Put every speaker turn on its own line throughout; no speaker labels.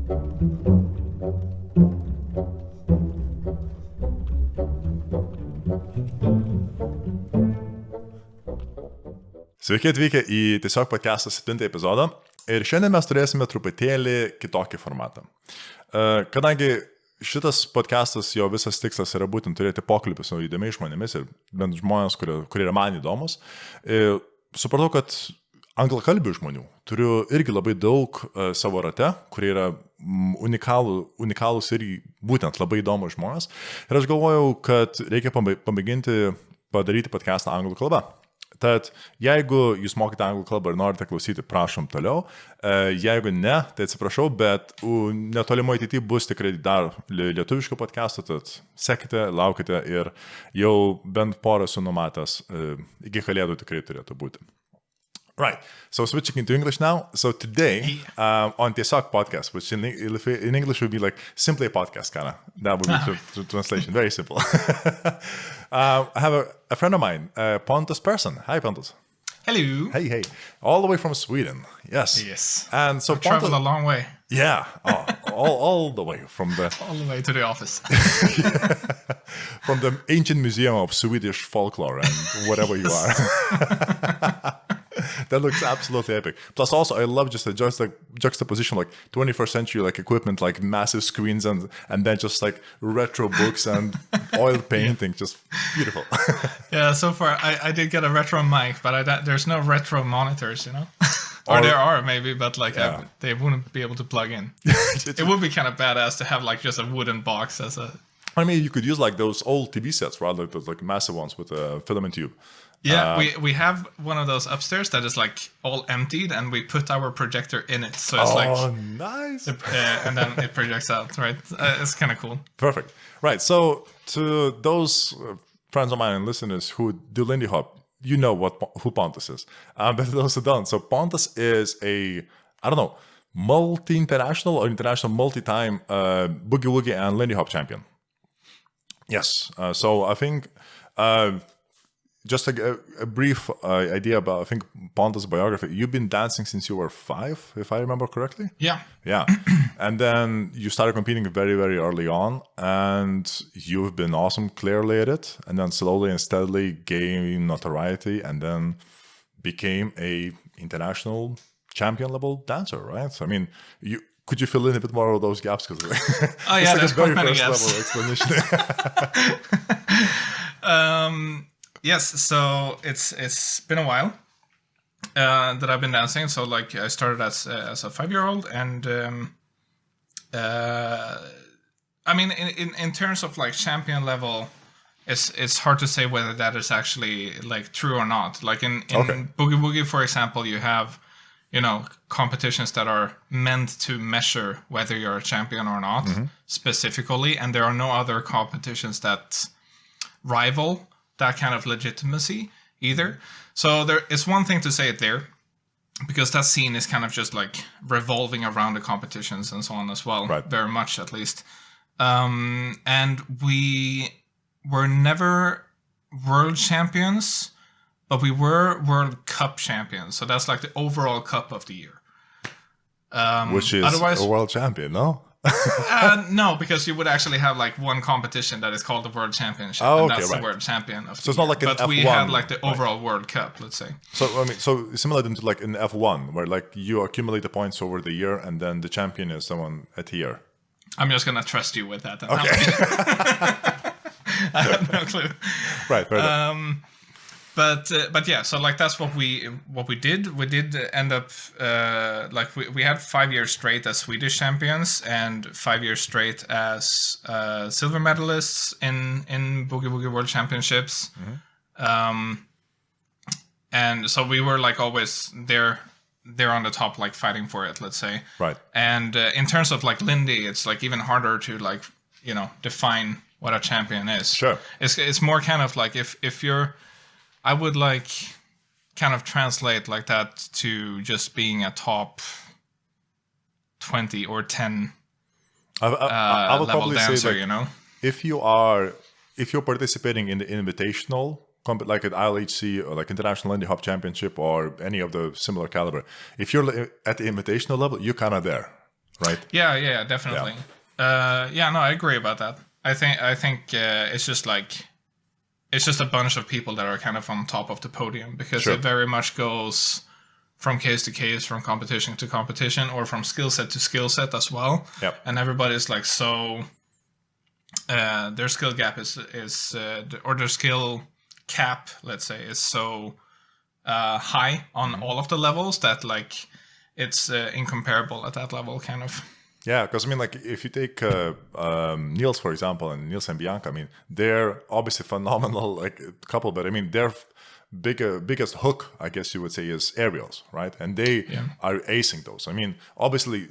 Sveiki atvykę į Tiesiog Podcast'o 7 epizodą ir šiandien mes turėsime truputėlį kitokį formatą. Kadangi šitas podcastas, jo visas tikslas yra būtent turėti pokalbį su įdomiais žmonėmis ir bent žmonės, kurie yra man įdomus, supratau, kad anglakalbių žmonių turiu irgi labai daug savo rate, kurie yra unikalūs ir būtent labai įdomus žmonės. Ir aš galvojau, kad reikia pamėginti padaryti podcastą anglų kalba. Tad jeigu jūs mokite anglų kalbą ir norite klausyti, prašom toliau. Jeigu ne, tai atsiprašau, bet netolimoje ateityje bus tikrai dar lietuviškų podcastų, tad sekite, laukite ir jau bent porą esu numatęs, iki kalėdų tikrai turėtų būti. Right, so switching into English now. So today on Tiesiog Podcast, which in English would be like simply a podcast, kind of. That would be the translation, very simple. I have a friend of mine, Pontus Persson. Hi, Pontus.
Hello.
Hey. All the way from Sweden. Yes.
Yes.
And so
I've traveled a long way.
Yeah, all the way from the...
All the way to the office.
From the ancient museum of Swedish folklore and whatever you are. That looks absolutely epic. Plus also, I love just the juxtaposition, like 21st century like equipment, like massive screens and then just like retro books and oil painting, just beautiful.
Yeah, so far I did get a retro mic, but there's no retro monitors, you know? Or there are maybe, but like they wouldn't be able to plug in. It would be kind of badass to have like just a wooden box as a...
I mean, you could use like those old TV sets, right? Like those like massive ones with a filament tube.
Yeah, we have one of those upstairs that is like all emptied, and we put our projector in it, so it's
nice.
And then it projects out, right? It's kind of cool.
Perfect. Right. So to those friends of mine and listeners who do Lindy Hop'o, you know who Pontus is. But those who don't, so Pontus is multi-international or international multi-time boogie woogie and Lindy Hop'o champion. Yes. So I think. Just a brief idea about, I think, Pontus' biography. You've been dancing since you were 5, if I remember correctly?
Yeah.
And then you started competing very, very early on, and you've been awesome, clearly at it, and then slowly and steadily gained notoriety, and then became a international champion-level dancer, right? So, I mean, could you fill in a bit more of those gaps? Cause
oh, yeah, there's
very
quite many
first
gaps.
Level explanation.
Yes, so it's been a while that I've been dancing. So like I started as a 5-year-old, and I mean in terms of like champion level, it's hard to say whether that is actually like true or not. Like in Boogie Woogie, for example, you have competitions that are meant to measure whether you're a champion or not specifically, and there are no other competitions that rival that kind of legitimacy either. So it's one thing to say it there, because that scene is kind of just like revolving around the competitions and so on as well,
right.
Very much at least. And we were never world champions, but we were World Cup champions. So that's like the overall cup of the year.
Which is a world champion, no?
No, because you would actually have like one competition that is called the World Championship, and that's the World Champion of the
it's not like an
But
F1,
we had like the overall World Cup, let's say.
So I mean, so similar to like in F1, where like you accumulate the points over the year, and then the champion is someone at the year. I'm
just gonna trust you with that. Then.
Okay.
I have no clue.
Right. Fair enough.
But yeah, so like that's what we did. We did end up like we had 5 years straight as Swedish champions and 5 years straight as silver medalists in Boogie Woogie World Championships. And so we were like always there on the top, like fighting for it, let's say.
Right.
And in terms of like Lindy, it's like even harder to like define what a champion is.
Sure.
It's more kind of like if you're, I would like kind of translate like that to just being a top 20 or 10
I would
level
probably
dancer,
say that if you're participating in the invitational, like at ILHC or like International Lindy Hop'o Championship or any of the similar caliber, if you're at the invitational level, you're kind of there right?
Yeah, definitely. No, I agree about that. I think it's just a bunch of people that are kind of on top of the podium, because it very much goes from case to case, from competition to competition, or from skill set to skill set as well.
Yep.
And everybody's like so their skill gap is or their skill cap, let's say, is so high on all of the levels that like it's incomparable at that level, kind of.
Yeah, because I mean, like if you take Niels, for example, and Niels and Bianca, I mean, they're obviously phenomenal like couple, but I mean, their biggest hook, I guess you would say, is aerials, right? And they are acing those. I mean, obviously,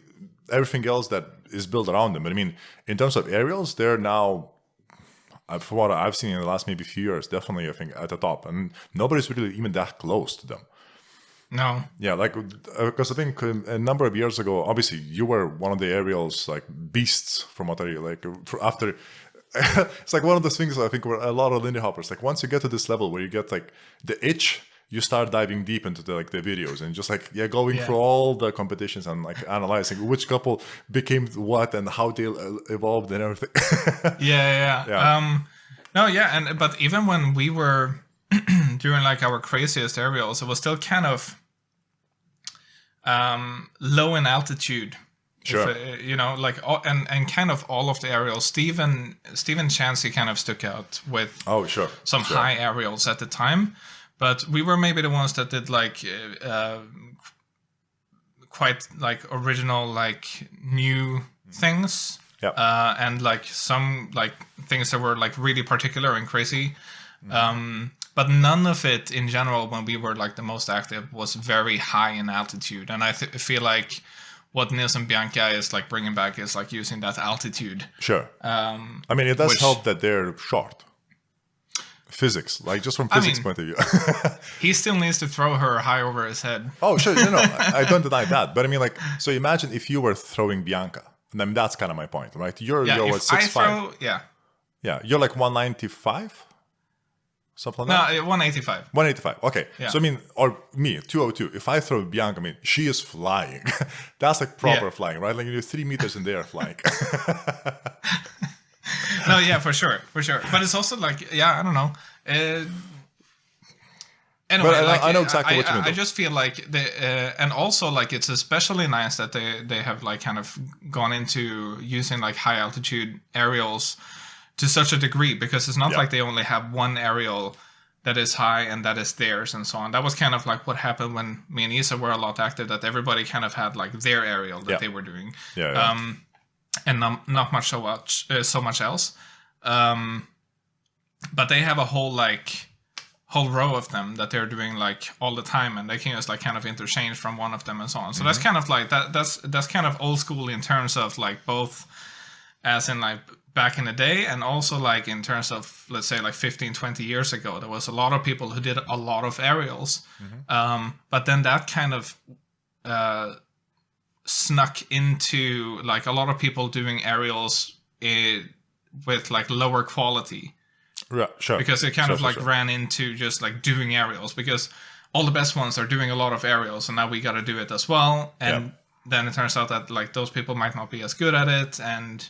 everything else that is built around them. But I mean, in terms of aerials, they're now, from what I've seen in the last maybe few years, definitely I think at the top, and nobody's really even that close to them.
No.
Yeah, like, because I think a number of years ago, obviously, you were one of the aerials, like, beasts, from what I, like, after, it's like one of those things I think where a lot of Lindy Hoppers, like, once you get to this level where you get, like, the itch, you start diving deep into the videos and just, like, going through all the competitions and, like, analyzing which couple became what and how they evolved and everything.
But even when we were during like our craziest aerials, it was still kind of low in altitude.
Sure.
And kind of all of the aerials. Stephen Chansey kind of stuck out with some high aerials at the time, but we were maybe the ones that did like quite like original, like new things. And like some like things that were like really particular and crazy. But none of it in general, when we were like the most active, was very high in altitude. And I feel like what Niels and Bianca is like bringing back is like using that altitude.
Sure. I mean, it does help that they're short. Physics, like just from physics point of view.
He still needs to throw her high over his head.
Oh, sure. No, I don't deny that. But I mean, like, so imagine if you were throwing Bianca. I mean, that's kind of my point, right? You're what, 6'5"? Yeah, you're like 195? Something like that?
No, 185.
185, okay.
Yeah.
So I mean, or me, 202. If I throw Bianca, I mean, she is flying. That's like proper flying, right? Like you're 3 meters in the air flying.
No, yeah, for sure. But it's also like, I don't know. Anyway,
but I know exactly what you mean.
I just feel like and also like it's especially nice that they have like kind of gone into using like high altitude aerials to such a degree, because it's not like they only have one aerial that is high and that is theirs and so on. That was kind of like what happened when me and Isa were a lot active, that everybody kind of had like their aerial that they were doing. And not much so much else. But they have a whole row of them that they're doing like all the time, and they can just like kind of interchange from one of them and so on. So that's kind of like that's kind of old school in terms of like both as in like back in the day, and also like in terms of, let's say, like 15-20 years ago, there was a lot of people who did a lot of aerials. But then that kind of snuck into like a lot of people doing aerials with like lower quality.
Right, sure.
Because it kind of ran into just like doing aerials, because all the best ones are doing a lot of aerials, and now we got to do it as well. And then it turns out that like those people might not be as good at it, and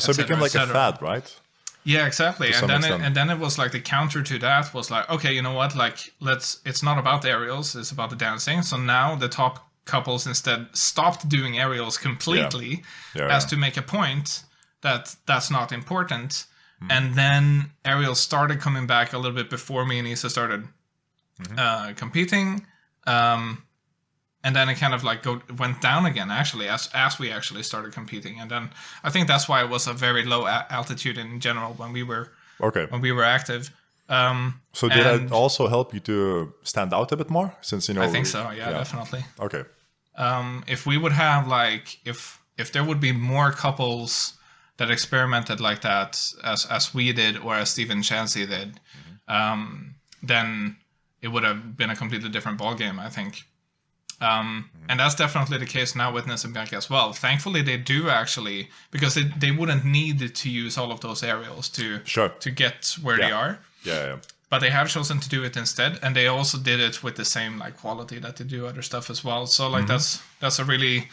so it became like a fad, right?
Yeah, exactly. And then it was like the counter to that was like, okay, you know what? Like it's not about the aerials, it's about the dancing. So now the top couples instead stopped doing aerials completely, as to make a point that that's not important. And then aerials started coming back a little bit before me and Isa started competing. And then it kind of like went down again, actually, as we actually started competing. And then I think that's why it was a very low altitude in general when we were active.
So did it also help you to stand out a bit more, since
I think so. Yeah, definitely.
Okay.
If we would have like if there would be more couples that experimented like that as we did, or as Stephen Chansey did, then it would have been a completely different ballgame, I think. And that's definitely the case now with Niels and Bianca as well. Thankfully, they do actually, because they wouldn't need to use all of those aerials to get where they are. But they have chosen to do it instead, and they also did it with the same like quality that they do other stuff as well. So like that's a really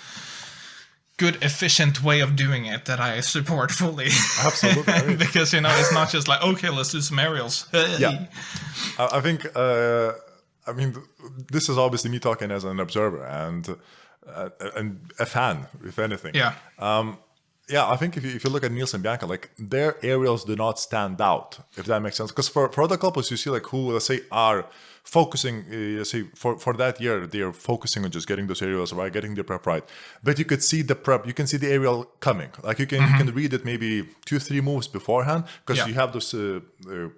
good, efficient way of doing it that I support fully.
Absolutely. I mean,
because, you know, it's not just like, okay, let's do some aerials.
Yeah. I think, I mean, this is obviously me talking as an observer and a fan, if anything.
Yeah.
Yeah, I think if you look at Niels and Bianca, like their aerials do not stand out, if that makes sense. Because for other couples, you see like who, let's say, are focusing, for that year, they're focusing on just getting those aerials right, getting the prep right. But you could see the prep, you can see the aerial coming. Like you can read it maybe 2-3 moves beforehand because you have those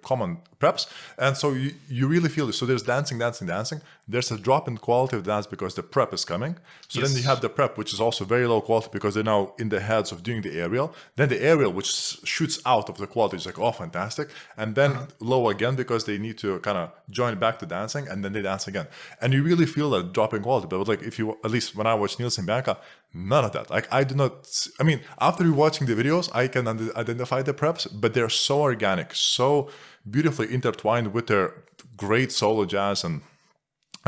common preps. And so you really feel it. So there's dancing. There's a drop in quality of dance because the prep is coming. So then you have the prep, which is also very low quality because they're now in the heads of doing the aerial. Then the aerial, which shoots out of the quality, is like, oh, fantastic. And then low again because they need to kind of join back to dancing, and then they dance again. And you really feel that drop in quality. But like, if you, at least when I watch Niels and Bianca, none of that. Like I do not, I mean, after watching the videos, I can identify the preps, but they're so organic, so beautifully intertwined with their great solo jazz and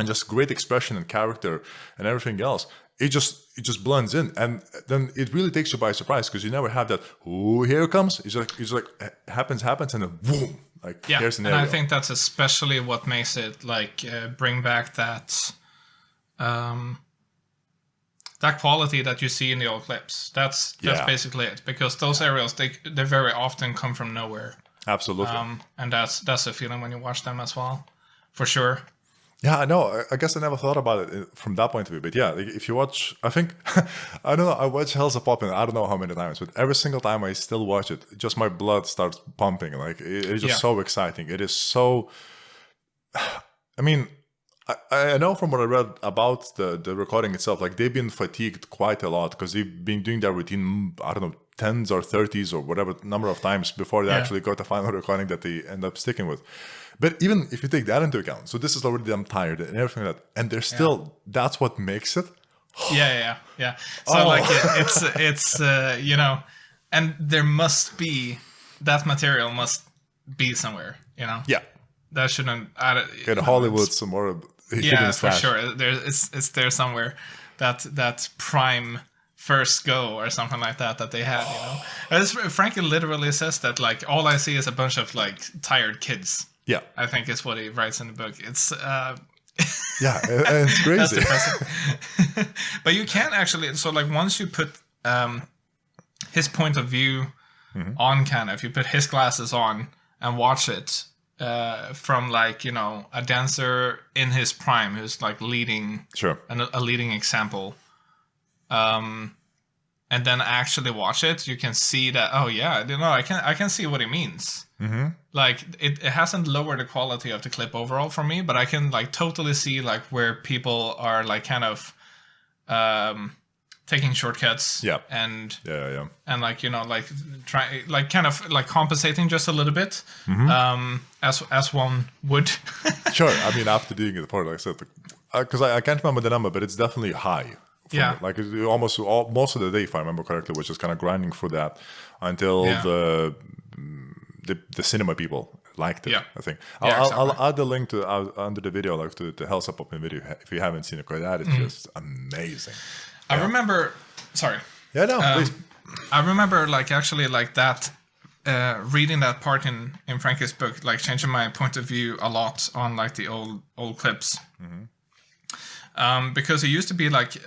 just great expression and character and everything else. It just blends in, and then it really takes you by surprise because you never have that. Oh, here it comes! It's like happens, and then boom! Like here's an aerial.
And I think that's especially what makes it like bring back that that quality that you see in the old clips. That's basically it, because those aerials they very often come from nowhere.
Absolutely.
And that's a feeling when you watch them as well, for sure.
Yeah, I know. I guess I never thought about it from that point of view. But yeah, like if you watch, I think, I don't know, I watch Hell's a Poppin', I don't know how many times, but every single time I still watch it, just my blood starts pumping. Like it's just so exciting. It is so, I mean, I know from what I read about the recording itself, like they've been fatigued quite a lot because they've been doing their routine, I don't know, 10s or 30s or whatever number of times before they actually got the final recording that they end up sticking with. But even if you take that into account, so this is already them tired and everything like that, and they're still, that's what makes it.
Yeah. So like it's you know, and there must be, that material must be somewhere, you know?
Yeah.
That shouldn't,
in Hollywood, some more.
Yeah, for sure. It's there somewhere. That prime first go or something like that they had, you know. Frankie literally says that like all I see is a bunch of like tired kids.
Yeah,
I think is what he writes in the book. It's
yeah, it's crazy.
But you can actually, so like once you put his point of view on, kind of, if you put his glasses on and watch it from like, you know, a dancer in his prime who's like leading, a leading example, and then actually watch it, you can see that, oh yeah, you know, I can see what he means. Like it hasn't lowered the quality of the clip overall for me, but I can like totally see like where people are like kind of taking shortcuts and like, you know, like try like kind of like compensating just a little bit, as one would.
Sure, I mean after doing it before, like I said, because I can't remember the number, but it's definitely high.
Yeah,
like most of the day, if I remember correctly, was just kind of grinding through that until the cinema people liked it. I think I'll add the link to under the video, like to the Hell's a Poppin' video if you haven't seen it. Because that is just amazing.
I remember. Sorry.
Yeah, no, please.
I remember like actually like that. Reading that part in Frankie's book, like changing my point of view a lot on like the old clips. Because it used to be like,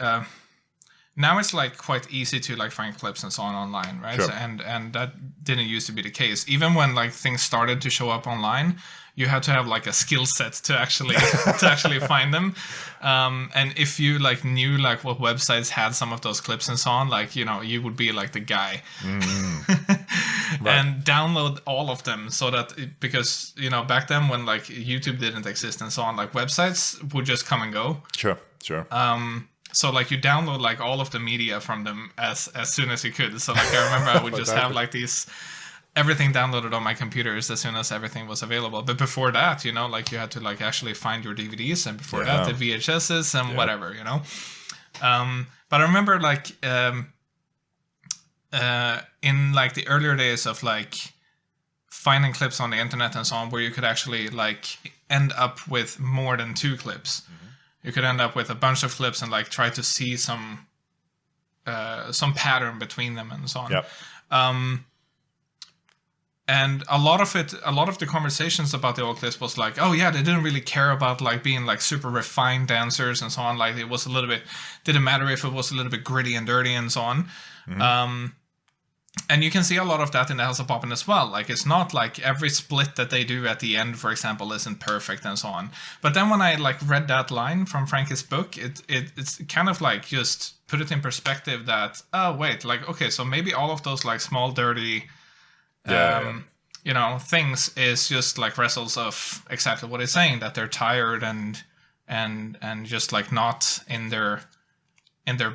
now it's like quite easy to like find clips and so on online, right?
Sure.
And that didn't used to be the case. Even when like things started to show up online, you had to have like a skill set to actually find them. And if you like knew like what websites had some of those clips and so on, like, you know, you would be like the guy. Right. And download all of them so that because, you know, back then when like YouTube didn't exist and so on, like websites would just come and go.
Sure.
So like you download like all of the media from them as soon as you could. So like I remember I would just have like these, everything downloaded on my computers as soon as everything was available. But before that, you know, like you had to like actually find your DVDs, and before that the VHSs and whatever, you know. But I remember like in like the earlier days of like finding clips on the internet and so on, where you could actually like end up with more than 2 clips. You could end up with a bunch of clips and like try to see some some pattern between them and so on.
Yep.
And a lot of the conversations about the old clips was like, oh yeah, they didn't really care about like being like super refined dancers and so on. Like it was a little bit, didn't matter if it was a little bit gritty and dirty and so on. And you can see a lot of that in the House of Poppin' as well. Like it's not like every split that they do at the end, for example, isn't perfect and so on. But then when I like read that line from Frankie's book, it's kind of like just put it in perspective that, oh wait, like okay, so maybe all of those like small dirty you know, things is just like results of exactly what he's saying, that they're tired and just like not in their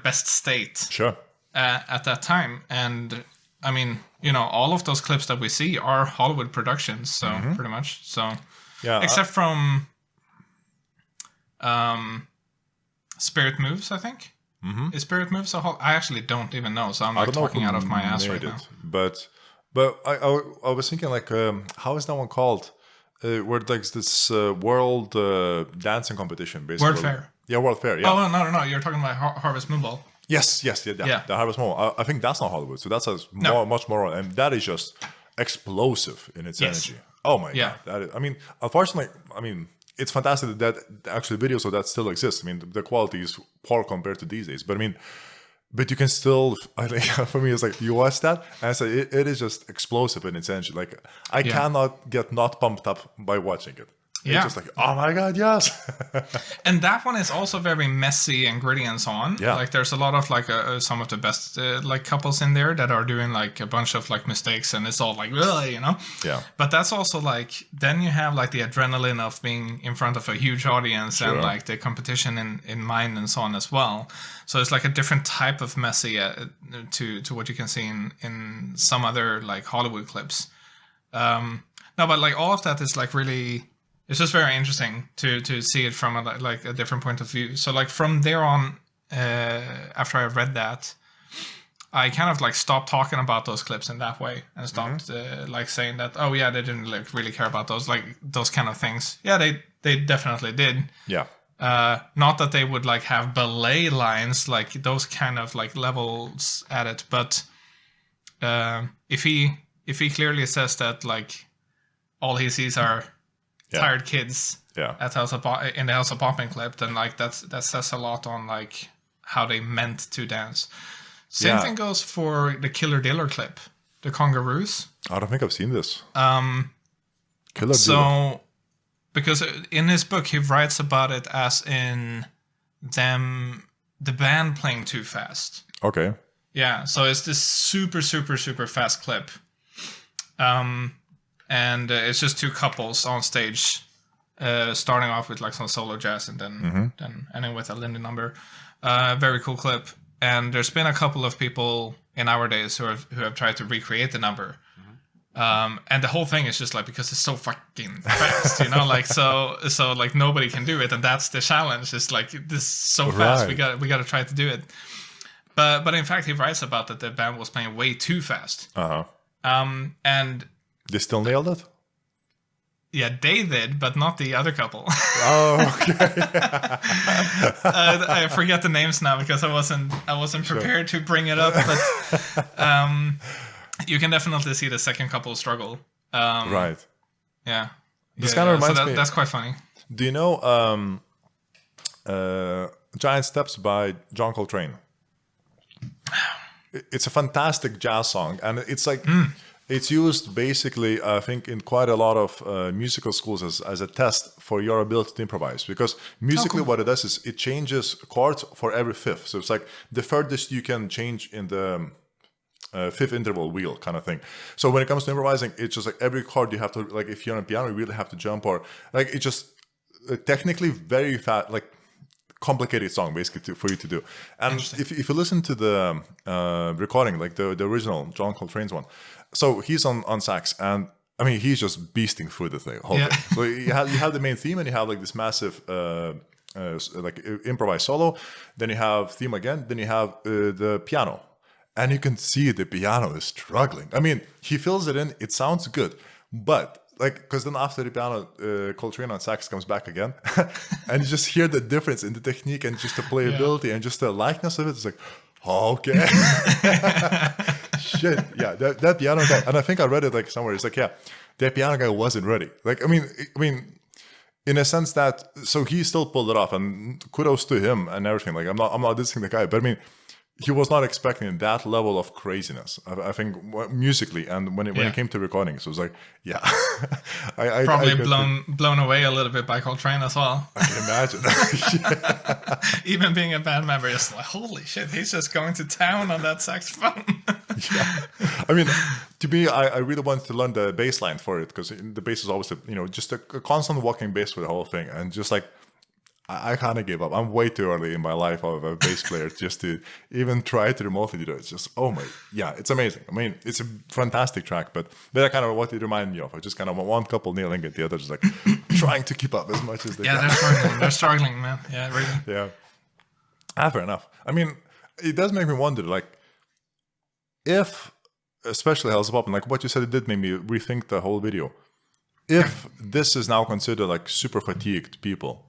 best state.
Sure.
At that time. And I mean, you know, all of those clips that we see are Hollywood productions, so pretty much. So
yeah,
except from Spirit Moves, I think. Is Spirit Moves a I actually don't even know, so I'm like talking out of my ass right now.
But I was thinking like, how is that one called? Where like this world dancing competition, basically.
World Fair.
Yeah, World Fair. Yeah.
Oh no! You're talking about Harvest Moonball.
Yes, the Harvest Moon. I think that's not Hollywood, so that's much more, and that is just explosive in its energy. Oh my god! That is, I mean, unfortunately, it's fantastic that actually videos of that still exist. I mean, the quality is poor compared to these days, but I mean. But you can still, I think, for me, it's like you watch that, and it's like, it is just explosive in its energy. Like, I cannot get not pumped up by watching it. It's just like, oh my god, yes.
And that one is also very messy and gritty and so on.
Yeah.
Like there's a lot of like some of the best like couples in there that are doing like a bunch of like mistakes, and it's all like, really, you know?
Yeah.
But that's also like, then you have like the adrenaline of being in front of a huge audience and like the competition in mind and so on as well. So it's like a different type of messy to what you can see in some other like Hollywood clips. No, but like all of that is like really... It's just very interesting to see it from a different point of view. So like from there on, after I read that, I kind of like stopped talking about those clips in that way and stopped like saying that, oh yeah, they didn't like really care about those kind of things. Yeah, they definitely did.
Yeah.
Not that they would like have ballet lines, like those kind of like levels at it, but if he clearly says that like all he sees are tired kids at in the House of Poppin' clip, then like that says a lot on like how they meant to dance. Same thing goes for the Killer Diller clip, the Congaroos.
I don't think I've seen this. Killer
Diller. Because in his book he writes about it as in the band playing too fast.
Okay.
Yeah, so it's this super super super fast clip. And it's just two couples on stage, starting off with like some solo jazz and then ending with a Lindy number. Very cool clip. And there's been a couple of people in our days who have tried to recreate the number. And the whole thing is just like, because it's so fucking fast, you know, like so like nobody can do it, and that's the challenge. It's like, this is so fast, we got to try to do it. But in fact, he writes about that the band was playing way too fast. And
they still nailed it?
Yeah, they did, but not the other couple.
Oh, okay.
I forget the names now because I wasn't prepared to bring it up, but you can definitely see the second couple struggle.
Right.
Yeah.
This kind of reminds me.
That's quite funny.
Do you know Giant Steps by John Coltrane? It's a fantastic jazz song, and it's like... It's used basically, I think, in quite a lot of musical schools as a test for your ability to improvise. Because musically what it does is it changes chords for every fifth. So it's like the furthest you can change in the fifth interval wheel kind of thing. So when it comes to improvising, it's just like every chord you have to, like if you're on a piano, you really have to jump, or like it's just technically very fast, like complicated song basically for you to do. And if you listen to the recording, like the original John Coltrane's one, so he's on sax, and I mean he's just beasting through the thing. Whole thing. So you have the main theme, and you have like this massive like improvised solo. Then you have theme again. Then you have the piano, and you can see the piano is struggling. I mean, he fills it in. It sounds good, but like, because then after the piano, Coltrane on sax comes back again, and you just hear the difference in the technique and just the playability and just the likeness of it. It's like, Okay. Shit. Yeah, that piano guy, and I think I read it like somewhere. It's like, yeah, that piano guy wasn't ready. Like, I mean, in a sense that, so he still pulled it off, and kudos to him and everything. Like, I'm not dissing the guy, but I mean, he was not expecting that level of craziness. I think musically, and when it came to recording, so it was like, yeah,
probably blown away a little bit by Coltrane as well.
I can imagine.
Even being a band member, it's like, holy shit, he's just going to town on that saxophone.
Yeah, I mean, to me, I really wanted to learn the bass line for it, because the bass is always, just a constant walking bass for the whole thing, and just like, I kind of gave up. I'm way too early in my life of a bass player just to even try to remotely do it. It's just, it's amazing. I mean, it's a fantastic track, but that kind of what it reminded me of. I just kind of one couple nailing it, the other just like trying to keep up as much as they can.
Yeah, they're struggling, man. Yeah, really.
Yeah. Fair enough. I mean, it does make me wonder, like, if, especially Hell's Pop, and like what you said, it did make me rethink the whole video. If this is now considered like super fatigued people,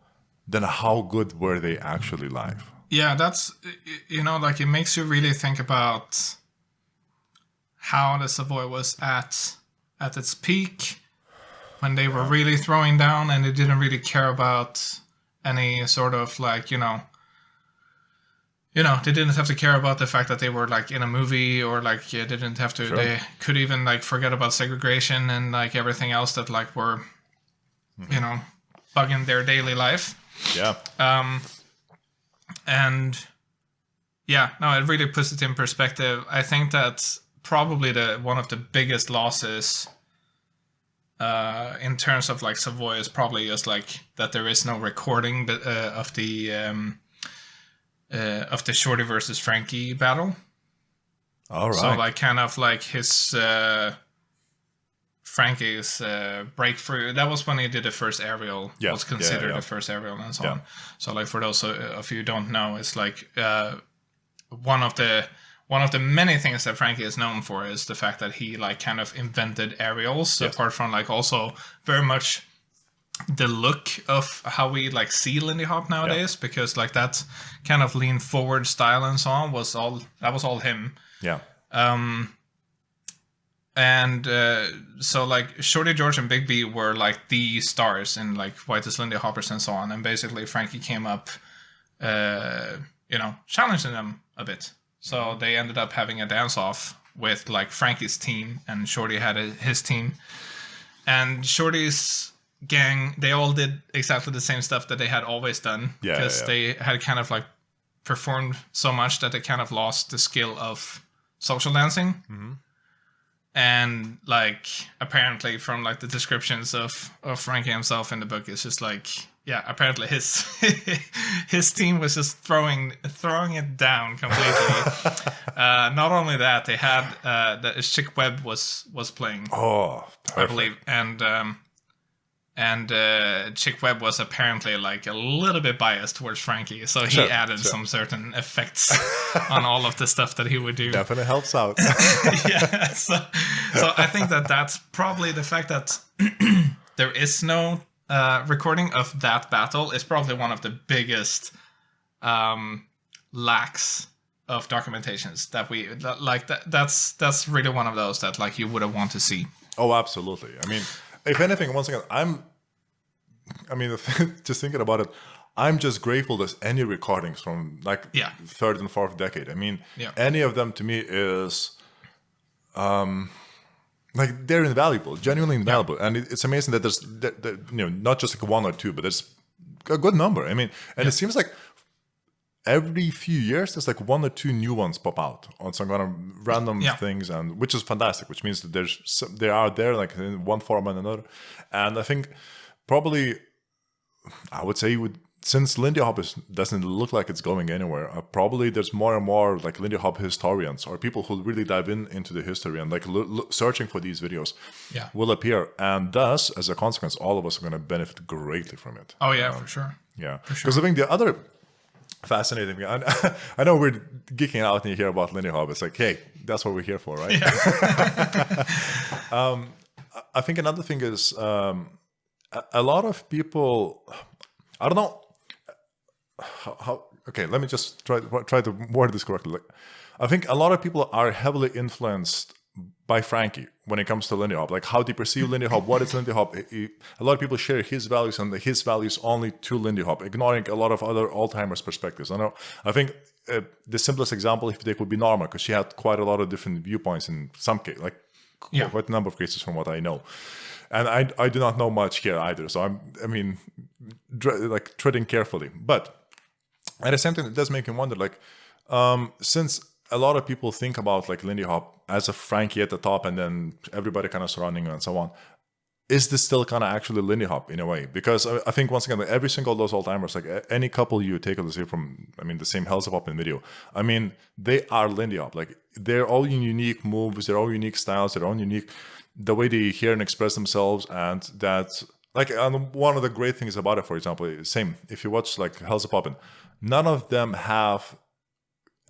then how good were they actually live?
Yeah, that's, like it makes you really think about how the Savoy was at its peak, when they were really throwing down and they didn't really care about any sort of like, they didn't have to care about the fact that they were like in a movie, or like they didn't have to, they could even like forget about segregation and like everything else that like were, bugging their daily life.
Yeah.
It really puts it in perspective. I think that's probably one of the biggest losses in terms of like Savoy is probably just like that there is no recording of the Shorty versus Frankie battle.
All right.
So like kind of like his Frankie's breakthrough. That was when he did the first aerial.
Yeah.
Was considered the first aerial and so on. So like for those of you who don't know, it's like one of the many things that Frankie is known for is the fact that he like kind of invented aerials. Yes. Apart from like also very much the look of how we like see Lindy Hop'o nowadays, because like that kind of lean forward style and so on was all him.
Yeah.
So like Shorty George and Big B were like the stars in like Whitest Lindy Hoppers and so on, and basically Frankie came up, challenging them a bit. So they ended up having a dance off with like Frankie's team, and Shorty had his team, and Shorty's gang, they all did exactly the same stuff that they had always done, because they had kind of like performed so much that they kind of lost the skill of social dancing. Mm-hmm. And like apparently from like the descriptions of Frankie himself in the book, it's just like, apparently his team was just throwing it down completely. Not only that, they had that Chick Webb was playing.
Oh, perfect.
I believe, and Chick Webb was apparently like a little bit biased towards Frankie, so he added some certain effects on all of the stuff that he would do.
Definitely helps out.
Yeah, so I think that's probably the fact that there is no recording of that battle is probably one of the biggest lacks of documentations that we like. That's really one of those that like you would have want to see.
Oh, absolutely. I mean, if anything, once again, just thinking about it, I'm just grateful there's any recordings from like third and fourth decade. I mean, any of them to me is like they're invaluable, genuinely invaluable. And it's amazing that there's not just like one or two, but there's a good number. I mean, and it seems like every few years there's like one or two new ones pop out on some kind of random things, and which is fantastic, which means that they are there like in one form and another. And I think probably I would say since Lindy Hop'o doesn't look like it's going anywhere, probably there's more and more like Lindy Hop'o historians or people who really dive into the history and like searching for these videos will appear, and thus as a consequence all of us are going to benefit greatly from it.
Oh yeah, for sure.
Yeah, because I think the other fascinating thing, I know we're geeking out and you hear about Lindy Hop'o, it's like, hey, that's what we're here for, right?
Yeah.
I think another thing is a lot of people, I don't know okay, let me just try to word this correctly. Like, I think a lot of people are heavily influenced by Frankie when it comes to Lindy Hop, like how they perceive Lindy Hop, what is Lindy Hop. A lot of people share his values and his values only to Lindy Hop, ignoring a lot of other old-timers' perspectives. I think the simplest example, if they could be Norma, because she had quite a lot of different viewpoints in some case, like quite a number of cases from what I know. And I do not know much here either, so like treading carefully. But at the same time, it does make me wonder, like, since a lot of people think about like Lindy Hop as a Frankie at the top and then everybody kind of surrounding you and so on, is this still kind of actually Lindy Hop in a way? Because I think once again, like every single of those old-timers, like any couple you take, let's say from, the same Hells Hop in video, they are Lindy Hop. Like they're all unique moves, they're all unique styles, they're all unique, the way they hear and express themselves. And that, like, one of the great things about it, for example, same, if you watch like Hells Hop, none of them have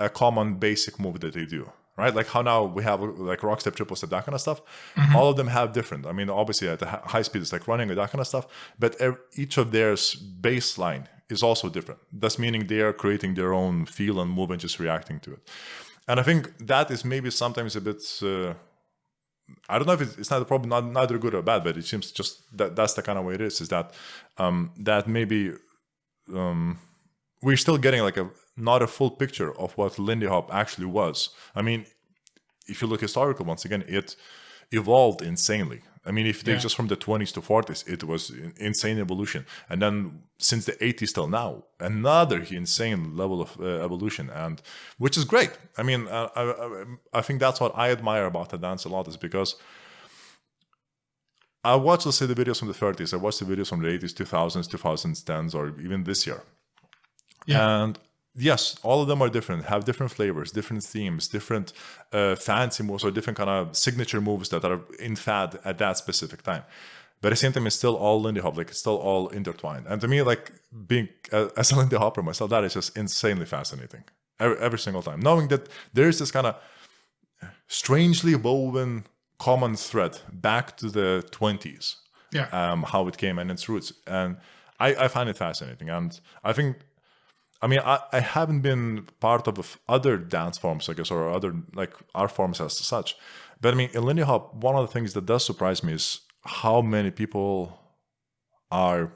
a common basic move that they do, right? Like how now we have like rock step, triple step, that kind of stuff. Mm-hmm. All of them have different. Obviously at the high speed, it's like running or that kind of stuff, but each of theirs baseline is also different. That's meaning they are creating their own feel and move and just reacting to it. And I think that is maybe sometimes a bit, I don't know if it's not a problem, neither good or bad, but it seems just that's the kind of way it is that, that maybe, we're still getting like not a full picture of what Lindy Hop actually was. If you look historical, once again, it evolved insanely. If you take just from the 20s to 40s, it was insane evolution. And then since the 80s till now, another insane level of evolution, and which is great. I think that's what I admire about the dance a lot, is because I watched, let's say, the videos from the 30s. I watched the videos from the 80s, 2000s, 2010s, or even this year. Yeah. And yes, all of them are different, have different flavors, different themes, different fancy moves, or different kind of signature moves that are in fad at that specific time. But at the same time, it's still all Lindy Hop, like it's still all intertwined. And to me, like being as a Lindy Hopper myself, that is just insanely fascinating every single time. Knowing that there is this kind of strangely woven common thread back to the 20s, how it came and its roots. And I find it fascinating. And I think, I haven't been part of other dance forms, I guess, or other like art forms as such. But in Lindy Hop, one of the things that does surprise me is how many people are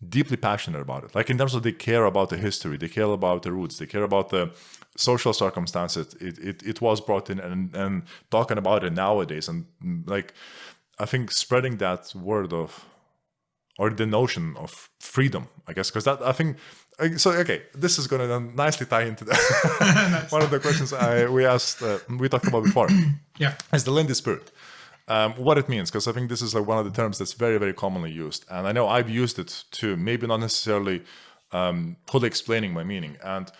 deeply passionate about it. Like in terms of they care about the history, they care about the roots, they care about the social circumstances it was brought in, and talking about it nowadays. And like, I think spreading that word of, or the notion of freedom, I guess, because that, I think, so, okay, this is going to nicely tie into that. One of the questions we talked about before. Is the Lindy spirit. What it means, because I think this is like one of the terms that's very, very commonly used. And I know I've used it too, maybe not necessarily fully explaining my meaning. And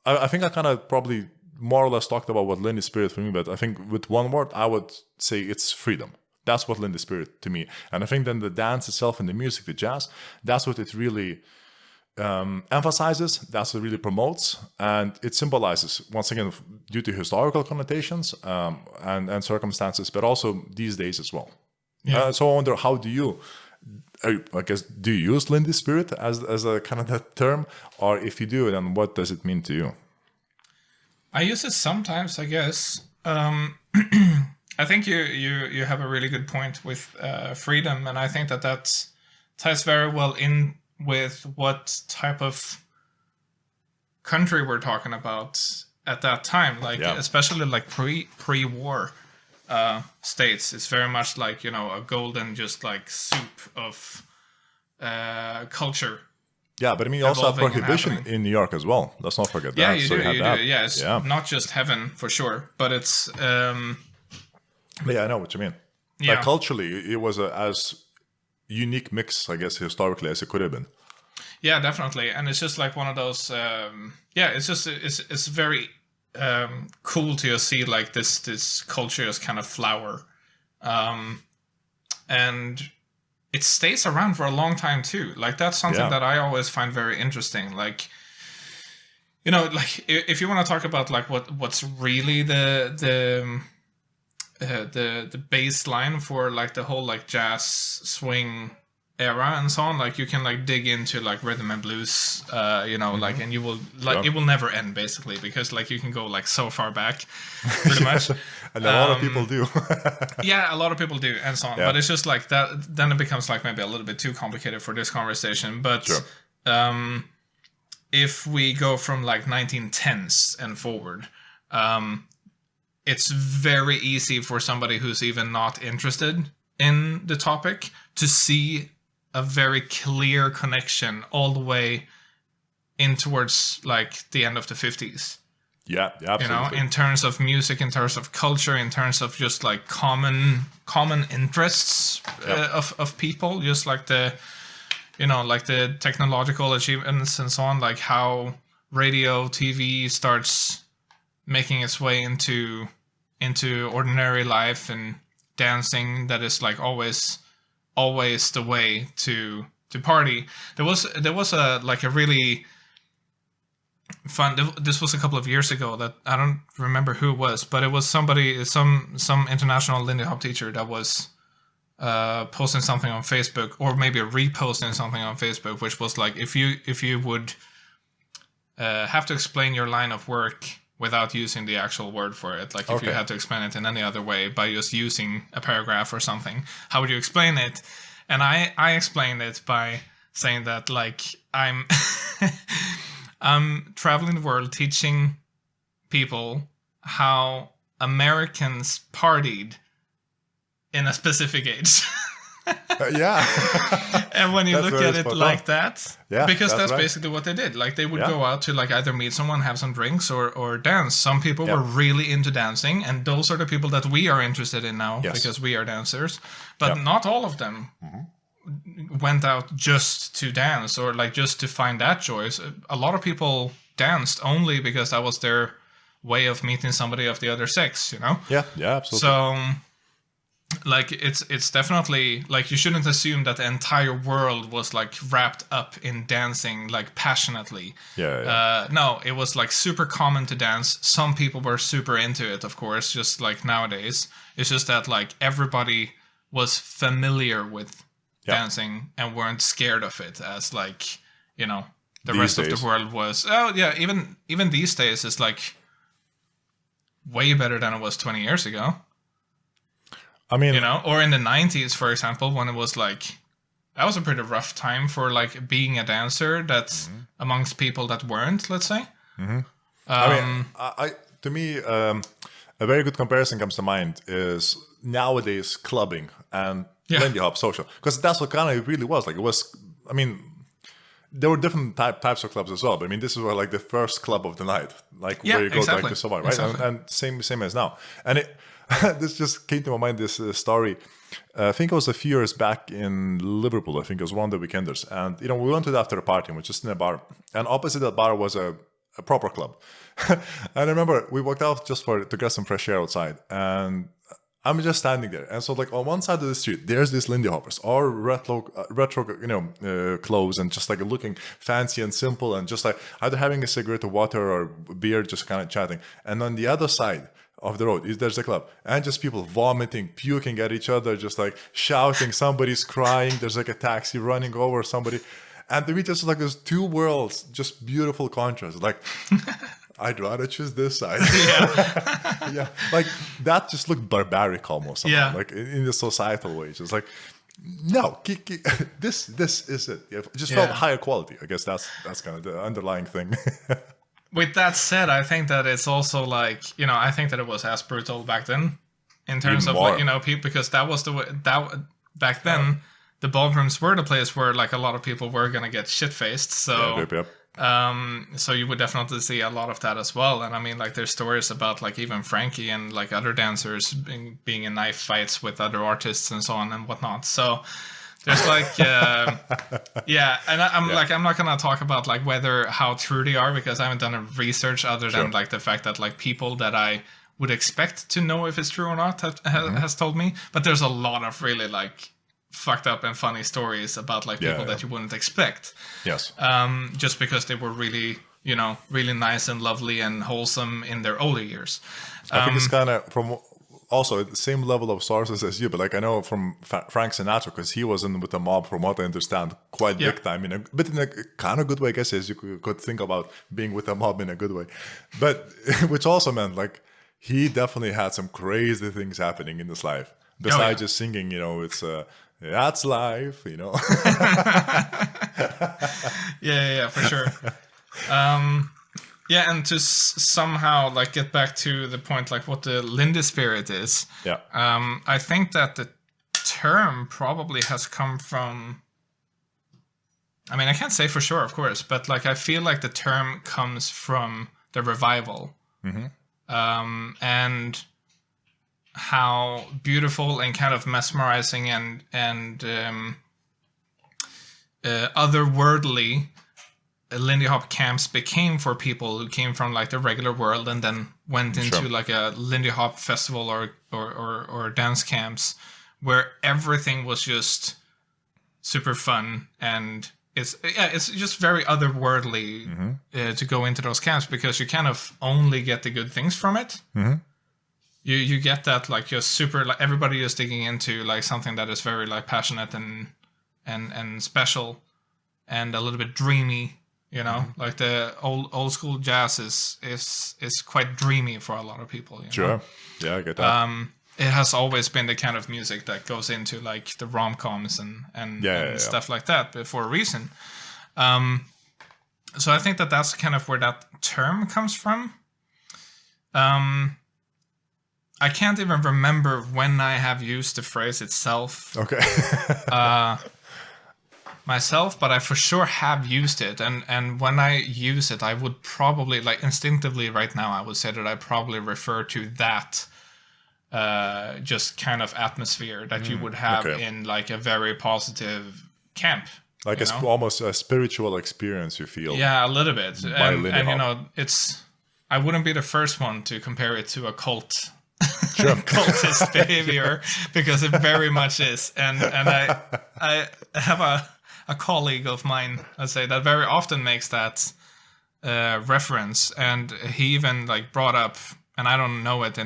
I think I kind of probably more or less talked about what Lindy spirit for me, but I think with one word, I would say it's freedom. That's what Lindy spirit to me. And I think then the dance itself and the music, the jazz, that's what it really emphasizes, that's what it really promotes, and it symbolizes, once again, due to historical connotations and circumstances, but also these days as well. So I wonder, how do you, do you use Lindy spirit as a kind of that term, or if you do, then what does it mean to you?
I use it sometimes, I guess. I think you have a really good point with freedom, and I think that ties very well in with what type of country we're talking about at that time, especially like pre-war states. It's very much like, a golden just like soup of culture. Yeah, but you also have prohibition in New York as well. Let's not forget that. Yeah, you do. Yeah, it's not just heaven for sure, but it's.
But I know what you mean. Yeah. Like culturally, it was as unique mix, I guess, historically as it could have been. Yeah, definitely. And it's just like one of those, it's very cool to see like this culture is kind of flower. And it stays around for a long time too. Like that's something that I always find very interesting. Like, like if you want to talk about like what's really the baseline for like the whole like jazz swing
era and so on, like you can like dig into like rhythm and blues, like, and you will like it will never end basically, because like you can go like so far back, pretty much.
And a lot of people do.
Yeah, a lot of people do, and so on.
Yeah.
But it's just like that. Then it becomes like maybe a little bit too complicated for this conversation. But if we go from like 1910s and forward, it's very easy for somebody who's even not interested in the topic to see a very clear connection all the way in towards like the end of the 50s.
Yeah, absolutely.
In terms of music, in terms of culture, in terms of just like common interests of people, just like the like the technological achievements and so on, like how radio, TV starts making its way into ordinary life, and dancing that is like always the way to party. There was a like a really fun. This was a couple of years ago that I don't remember who it was, but it was somebody, some international Lindy Hop'o teacher that was posting something on Facebook, or maybe reposting something on Facebook, which was like, if you would have to explain your line of work without using the actual word for it, like if you had to explain it in any other way by just using a paragraph or something, how would you explain it? And I explained it by saying that like I'm traveling the world teaching people how Americans partied in a specific age.
Yeah.
And when you look at it like that, because that's
right.
basically what they did. Like they would go out to like either meet someone, have some drinks, or dance. Some people were really into dancing, and those are the people that we are interested in now, because we are dancers. But not all of them went out just to dance, or like just to find that joy. So a lot of people danced only because that was their way of meeting somebody of the other sex,
Yeah, absolutely.
So like it's definitely like, you shouldn't assume that the entire world was like wrapped up in dancing like passionately. No, it was like super common to dance. Some people were super into it, of course, just like nowadays. It's just that like everybody was familiar with dancing and weren't scared of it, as like the
these
rest
days.
of the world was. Oh yeah, even these days it's like way better than it was 20 years ago.
I mean,
or in the 90s, for example, when it was like, that was a pretty rough time for like being a dancer that's amongst people that weren't, let's say.
To me, a very good comparison comes to mind is nowadays clubbing and Lindy Hop social, because that's what kind of it really was. Like it was, I mean, there were different types of clubs as well. But I mean, this is where like the first club of the night, like where you go like to survive, right?
Exactly.
And same as now. And it this just came to my mind. This story. I think it was a few years back in Liverpool. I think it was one of the weekenders, and we went to the after party, and we were just in a bar, and opposite that bar was a proper club. And I remember we walked out just to get some fresh air outside, and I'm just standing there, and so like on one side of the street, there's these Lindy Hoppers, all retro, clothes, and just like looking fancy and simple, and just like either having a cigarette or water or beer, just kind of chatting. And on the other side of the road there's a club, and just people vomiting, puking at each other, just like shouting. Somebody's crying. There's like a taxi running over somebody, and to me, just like there's two worlds, just beautiful contrast. Like, I'd rather choose this side. Yeah, like that just looked barbaric almost. Somehow. Like in the societal way, just like no, this is it. It just felt higher quality. I guess that's kind of the underlying thing.
With that said, I think that it's also like, I think that it was as brutal back then in terms of like, people, because that was the way that back then the ballrooms were the place where like a lot of people were going to get shit-faced. So, so you would definitely see a lot of that as well. And I mean, like there's stories about like even Frankie and like other dancers being in knife fights with other artists and so on and whatnot. So there's like, and I'm not going to talk about like how true they are, because I haven't done a research other than like the fact that like people that I would expect to know if it's true or not has told me. But there's a lot of really like fucked up and funny stories about like people that you wouldn't expect.
Yes.
Just because they were really, really nice and lovely and wholesome in their older years.
I think it's kind of from also at the same level of sources as you, but like I know from Frank Sinatra, because he was in with the mob, from what I understand, quite big time, but in a kind of good way, I guess, as you could think about being with a mob in a good way. But which also meant like he definitely had some crazy things happening in his life. Besides just singing, it's that's life,
Yeah, for sure. Yeah, and to somehow like get back to the point, like what the Lindy spirit is.
Yeah.
I think that the term probably has come from. I mean, I can't say for sure, of course, but like I feel like the term comes from the revival, and how beautiful and kind of mesmerizing and otherworldly Lindy Hop camps became for people who came from like the regular world and then went into like a Lindy Hop festival or dance camps where everything was just super fun, and it's just very otherworldly to go into those camps, because you kind of only get the good things from it. You get that like just super, like everybody is digging into like something that is very like passionate and special and a little bit dreamy. Like the old school jazz is quite dreamy for a lot of people.
Sure. Yeah, I get that.
It has always been the kind of music that goes into like the rom-coms and stuff like that for a reason. So I think that's kind of where that term comes from. I can't even remember when I have used the phrase itself.
Okay.
Myself, but I for sure have used it, and when I use it, I would probably, like instinctively right now, I would say that I probably refer to that just kind of atmosphere that you would have in like a very positive camp,
like almost a spiritual experience you feel.
Yeah, a little bit, and it's, I wouldn't be the first one to compare it to a cult. Cultist behavior, because it very much is, and I have a colleague of mine, I'd say, that very often makes that reference, and he even like brought up, and I don't know it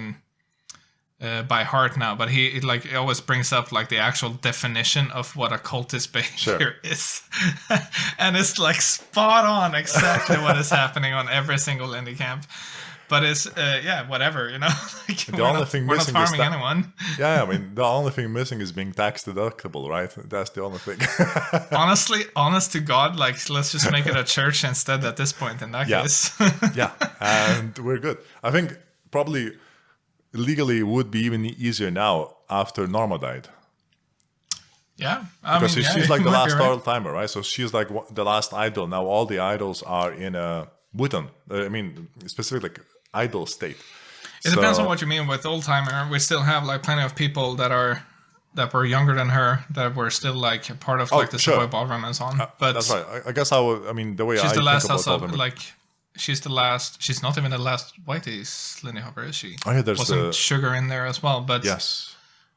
by heart now, but he always brings up like the actual definition of what a cultist behavior is, and it's like spot on exactly what is happening on every single indie camp. But it's, whatever, Like,
the only thing missing
we're not harming anyone.
Yeah, I mean, the only thing missing is being tax deductible, right? That's the only thing.
Honestly, honest to God, like, let's just make it a church instead at this point in that case.
Yeah, and we're good. I think probably legally it would be even easier now after Norma died.
Yeah.
Because she's like the last all-timer, right? So she's like the last idol. Now all the idols are in a Wooten. I mean, specifically like idol state.
It depends on what you mean with old timer. We still have like plenty of people that were younger than her that were still like a part of like the Savoy Ballroom and so on. But
that's right. I guess the way
she's
I
the last
think about
like she's the last. She's not even the last whitey's Lindy Hop'o, is she?
Oh yeah, there's
some sugar in there as well. But
yes.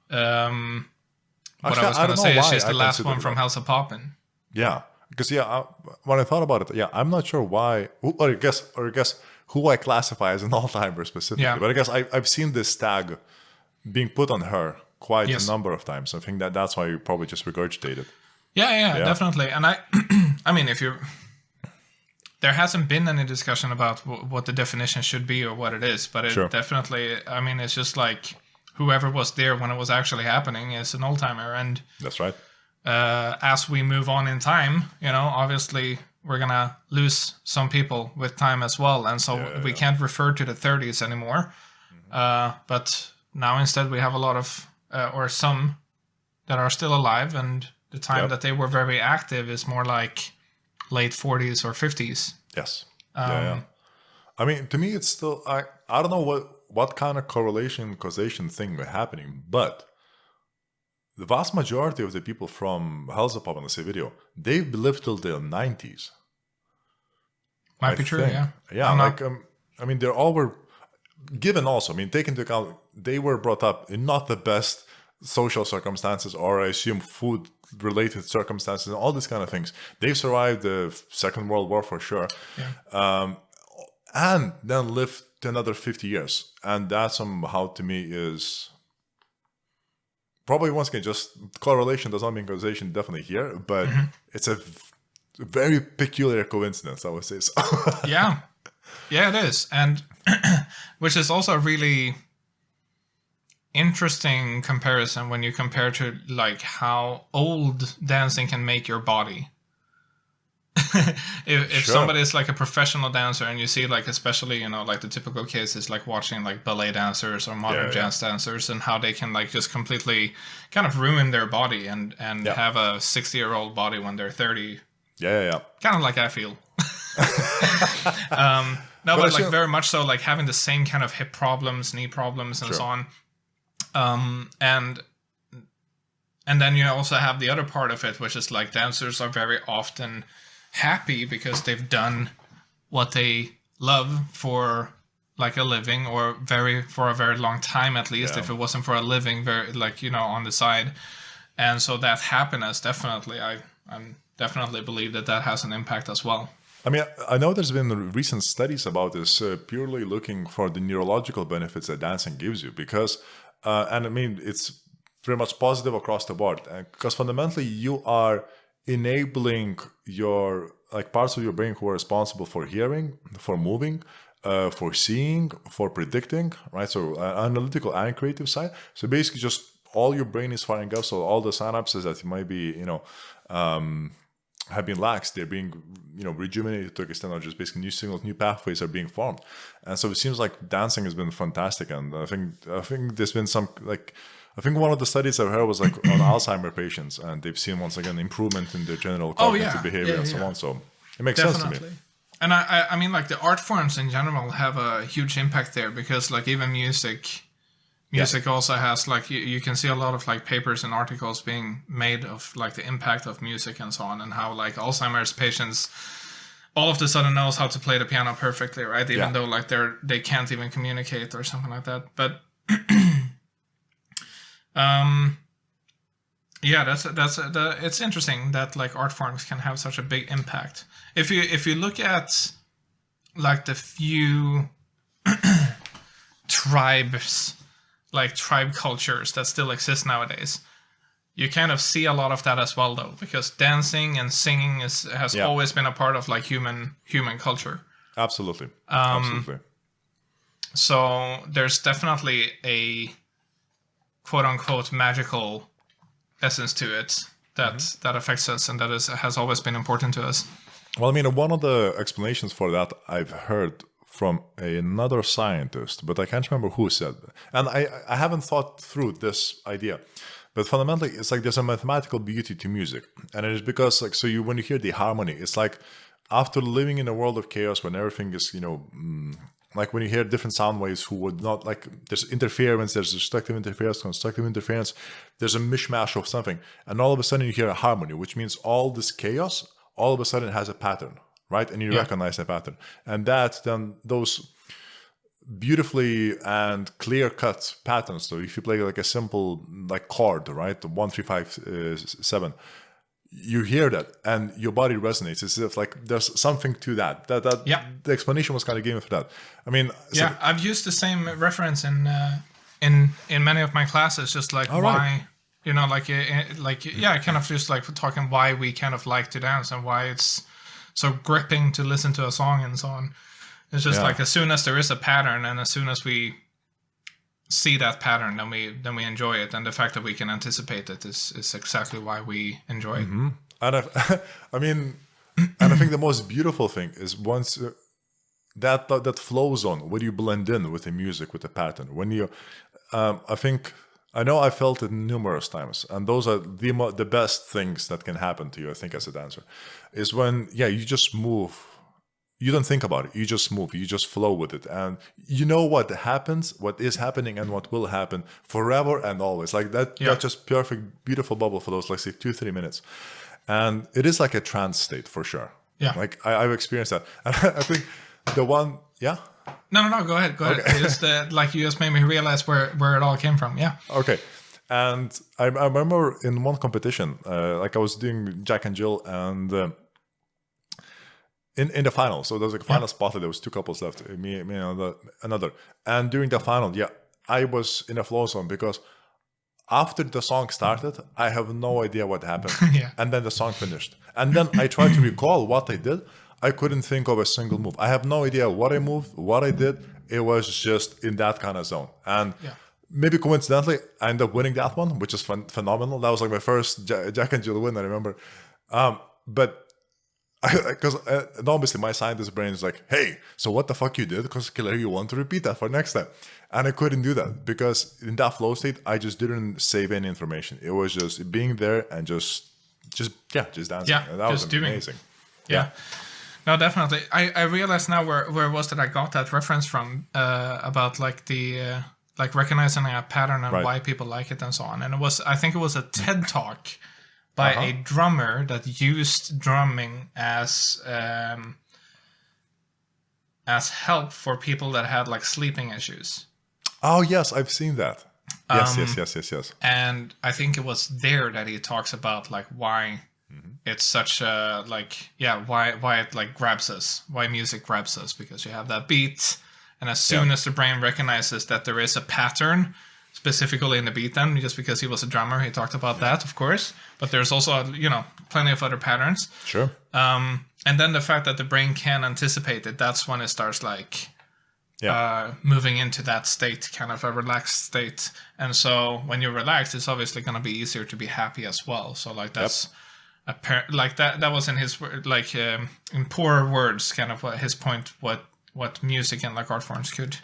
What I was going to say is she's the last one from House of Poppin'.
Yeah. Because when I thought about it, I'm not sure why, or I guess who I classify as an all-timer specifically. Yeah. But I guess I've seen this tag being put on her quite a number of times. I think that's why you probably just regurgitated. Yeah,
definitely. And I mean, there hasn't been any discussion about what the definition should be or what it is, but it definitely, I mean, it's just like whoever was there when it was actually happening is an old-timer, and
that's right.
As we move on in time, obviously we're going to lose some people with time as well. And so we can't refer to the 30s anymore. But now instead we have a lot of, or some that are still alive. And the time that they were very active is more like late 40s or 50s.
Yes. I mean, to me, it's still, I don't know what kind of causation thing were happening, but the vast majority of the people from House of Poppin' in this video, they've lived till their 90s.
Might be true, yeah.
Yeah, like, I mean, they all were given also, I mean, take into account, they were brought up in not the best social circumstances, or I assume food-related circumstances, and all these kind of things. They've survived the Second World War for sure. Yeah. And then lived to another 50 years. And that somehow, to me, is probably once again, just correlation does not mean causation, definitely here, but it's a very peculiar coincidence, I would say so.
Yeah, it is. And which is also a really interesting comparison when you compare to like how old dancing can make your body. if somebody is like a professional dancer and you see like, especially, like the typical case is like watching like ballet dancers or modern jazz dancers and how they can like just completely kind of ruin their body and have a 60-year-old body when they're 30.
Yeah.
Kind of like I feel. No, but like very much so, like having the same kind of hip problems, knee problems, and so on. And then you also have the other part of it, which is like dancers are very often happy because they've done what they love for like a living, or for a very long time at least. If it wasn't for a living, very like on the side, and so that happiness definitely, I'm definitely believe that has an impact as well.
I mean, I know there's been recent studies about this, purely looking for the neurological benefits that dancing gives you, because and I mean it's pretty much positive across the board, because fundamentally you are enabling your like parts of your brain who are responsible for hearing, for moving, for seeing, for predicting, right? So analytical and creative side. So basically just all your brain is firing up. So all the synapses that might be, have been laxed, they're being, rejuvenated to an extent, or just basically new signals, new pathways are being formed. And so it seems like dancing has been fantastic. And I think there's been some like, I think one of the studies I've heard was like on Alzheimer patients, and they've seen once again improvement in their general cognitive behavior and so on. So it makes sense to me.
And I mean, like the art forms in general have a huge impact there, because like even music also has like you can see a lot of like papers and articles being made of like the impact of music and so on, and how like Alzheimer's patients all of a sudden knows how to play the piano perfectly, right? Even though like they can't even communicate or something like that. But it's interesting that like art forms can have such a big impact. If you look at like the few tribes, like tribe cultures that still exist nowadays, you kind of see a lot of that as well, though, because dancing and singing has always been a part of like human culture.
Absolutely.
So there's definitely a quote unquote magical essence to it that affects us, and that has always been important to us.
Well, I mean, one of the explanations for that I've heard from another scientist, but I can't remember who said it. And I haven't thought through this idea. But fundamentally, it's like there's a mathematical beauty to music. And it is because, like, when you hear the harmony, it's like after living in a world of chaos when everything is, like when you hear different sound waves who would not, like, there's interference, there's destructive interference, constructive interference, there's a mishmash of something. And all of a sudden you hear a harmony, which means all this chaos, all of a sudden has a pattern, right? And you recognize that pattern. And that then those beautifully and clear-cut patterns. So if you play like a simple like chord, right, 1 3 5 7, you hear that and your body resonates. It's if like there's something to that. The explanation was kind of given for that. I mean,
I've used the same reference in many of my classes. Just like why, kind of just like talking why we kind of like to dance and why it's so gripping to listen to a song and so on. It's just like as soon as there is a pattern and as soon as we see that pattern, then we enjoy it. And the fact that we can anticipate it is exactly why we enjoy it.
And I think the most beautiful thing is once that flow zone where you blend in with the music, with the pattern. When you, I know I felt it numerous times, and those are the best things that can happen to you, I think, as a dancer, is when you just move. You don't think about it. You just move. You just flow with it. And you know what happens, what is happening, and what will happen forever and always. Like that just perfect, beautiful bubble for those, like, say, 2-3 minutes. And it is like a trance state for sure. Yeah. Like I've experienced that. And I think the one,
No, go ahead. Okay. It's like you just made me realize where it all came from. Yeah.
Okay. And I remember in one competition, like I was doing Jack and Jill, and in the final, so there was like a final spot, there was 2 couples left, me and another. And during the final, I was in a flow zone because after the song started, I have no idea what happened.
Yeah.
And then the song finished. And then I tried to recall what I did. I couldn't think of a single move. I have no idea what I moved, what I did. It was just in that kind of zone. And maybe coincidentally, I ended up winning that one, which is phenomenal. That was like my first Jack and Jill win, I remember. But because obviously my scientist brain is like, hey, so what the fuck you did? Because clearly you want to repeat that for next time. And I couldn't do that because in that flow state, I just didn't save any information. It was just being there and just dancing.
Yeah,
and that was amazing.
Yeah. No, definitely. I realize now where it was that I got that reference from about like the like recognizing a pattern and why people like it and so on. And I think it was a TED Talk by a drummer that used drumming as help for people that had like sleeping issues.
Oh yes, I've seen that. Yes.
And I think it was there that he talks about like why it's such a why it like grabs us, why music grabs us, because you have that beat, and as soon as the brain recognizes that there is a pattern, specifically in the beat, then just because he was a drummer, he talked about that, of course, but there's also plenty of other patterns.
Sure.
And then the fact that the brain can anticipate it, that's when it starts like moving into that state, kind of a relaxed state. And so when you're relaxed, it's obviously going to be easier to be happy as well. So like that's like that was in his like in poor words, kind of his point, what music and like art forms could,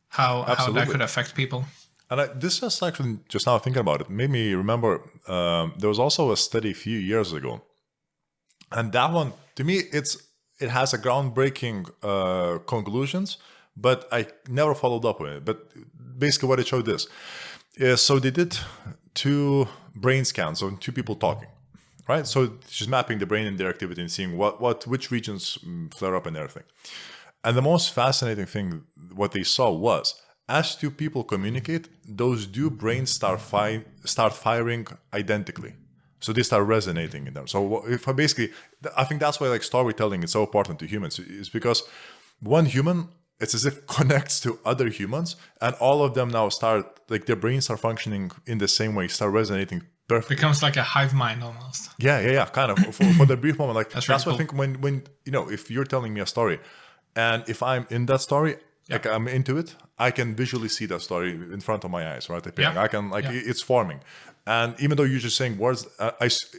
how that could affect people.
And this is actually, just now thinking about it, made me remember there was also a study a few years ago. And that one, to me, it has a groundbreaking conclusions, but I never followed up with it. But basically what it showed is so they did 2 brain scans on 2 people talking, right? So she's mapping the brain and their activity and seeing which regions flare up and everything. And the most fascinating thing, what they saw was, as 2 people communicate, those 2 brains start firing identically. So they start resonating in them. So if I think that's why like storytelling is so important to humans, is because one human, it's as if connects to other humans, and all of them now start, like their brains are functioning in the same way, start resonating perfectly.
Becomes like a hive mind almost.
Yeah, kind of. for the brief moment, like that's
really
what I think when if you're telling me a story, and if I'm in that story, like I'm into it, I can visually see that story in front of my eyes, right? I can it's forming. And even though you're just saying words,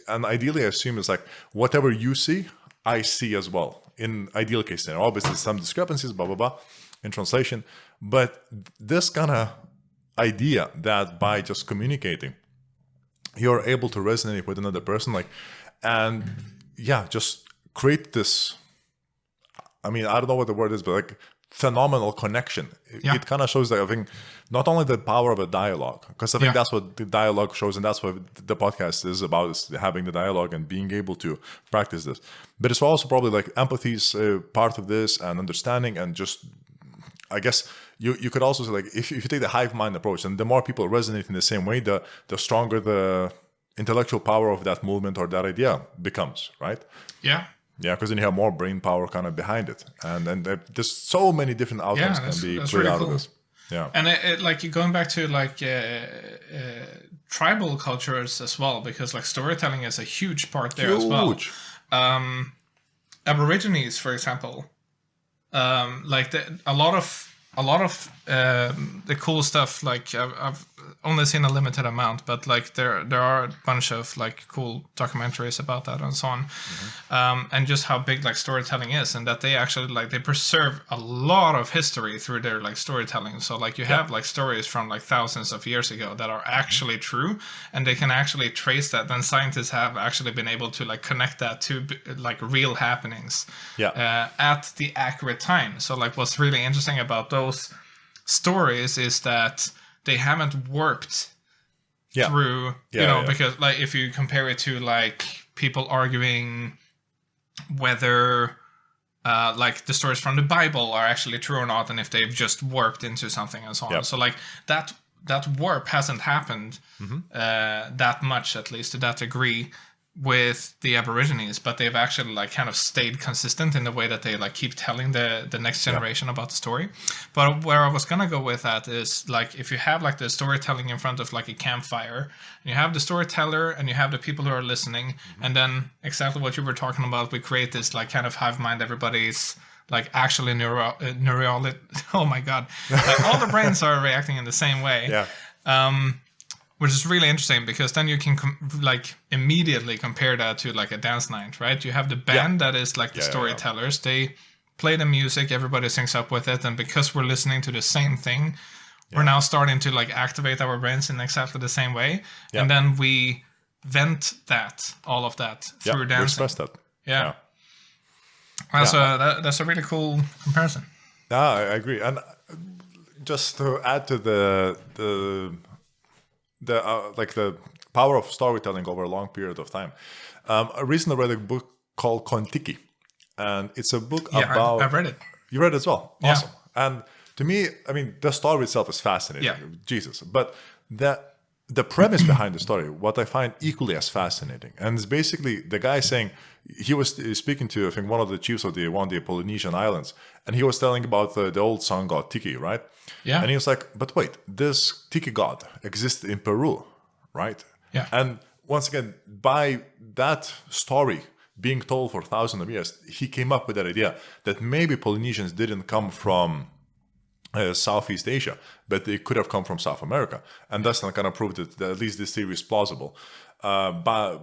and ideally I assume it's like whatever you see, I see as well. In ideal case scenario, obviously some discrepancies, blah, blah, blah, in translation. But this kind of idea that by just communicating, you're able to resonate with another person, just create this, I don't know what the word is, but like phenomenal connection. It kind of shows that, I think, not only the power of a dialogue, because I think that's what the dialogue shows, and that's what the podcast is about, is having the dialogue and being able to practice this. But it's also probably like empathy is part of this, and understanding, and just, I guess you could also say, like, if you take the hive mind approach, and the more people resonate in the same way, the stronger the intellectual power of that movement or that idea becomes, right? Yeah, because then you have more brain power kind of behind it, and there's so many different outcomes can be played really out of this. Yeah, and
it like going back to like tribal cultures as well, because like storytelling is a huge part there as well. Aborigines, for example, like a lot of the cool stuff. Like I've only seen a limited amount, but like there are a bunch of like cool documentaries about that and so on, and just how big like storytelling is, and that they actually like they preserve a lot of history through their like storytelling. So like you have like stories from like thousands of years ago that are actually true, and they can actually trace that. Then scientists have actually been able to like connect that to like real happenings at the accurate time. So like what's really interesting about those stories is that they haven't warped through, because like if you compare it to like people arguing whether like the stories from the Bible are actually true or not, and if they've just warped into something and so on. So like that warp hasn't happened that much, at least to that degree, with the Aborigines, but they've actually like kind of stayed consistent in the way that they like keep telling the next generation about the story. But where I was gonna go with that is like if you have like the storytelling in front of like a campfire, and you have the storyteller and you have the people who are listening, and then exactly what you were talking about, we create this like kind of hive mind. Everybody's like actually oh my god, like all the brains are reacting in the same way. Which is really interesting because then you can like immediately compare that to like a dance night, right? You have the band that is like the storytellers. They play the music, everybody sings up with it, and because we're listening to the same thing, we're now starting to like activate our brains in exactly the same way, and then we vent all of that through dancing.
We express that.
That's a really cool comparison.
Yeah, I agree. And just to add to the power of storytelling over a long period of time. I recently read a book called Kon-Tiki, and it's a book about...
I've read it.
You read it as well? Awesome. And to me, I mean, the story itself is fascinating. Jesus. But the premise behind the story, what I find equally as fascinating, and it's basically the guy saying, he was speaking to, I think, one of the chiefs of one of the Polynesian islands, and he was telling about the old sun god Tiki, right? Yeah. And he was like, but wait, this Tiki god exists in Peru, right? Yeah. And once again, by that story being told for thousands of years, he came up with that idea that maybe Polynesians didn't come from Southeast Asia, but they could have come from South America. And that's kind of proved that at least this theory is plausible by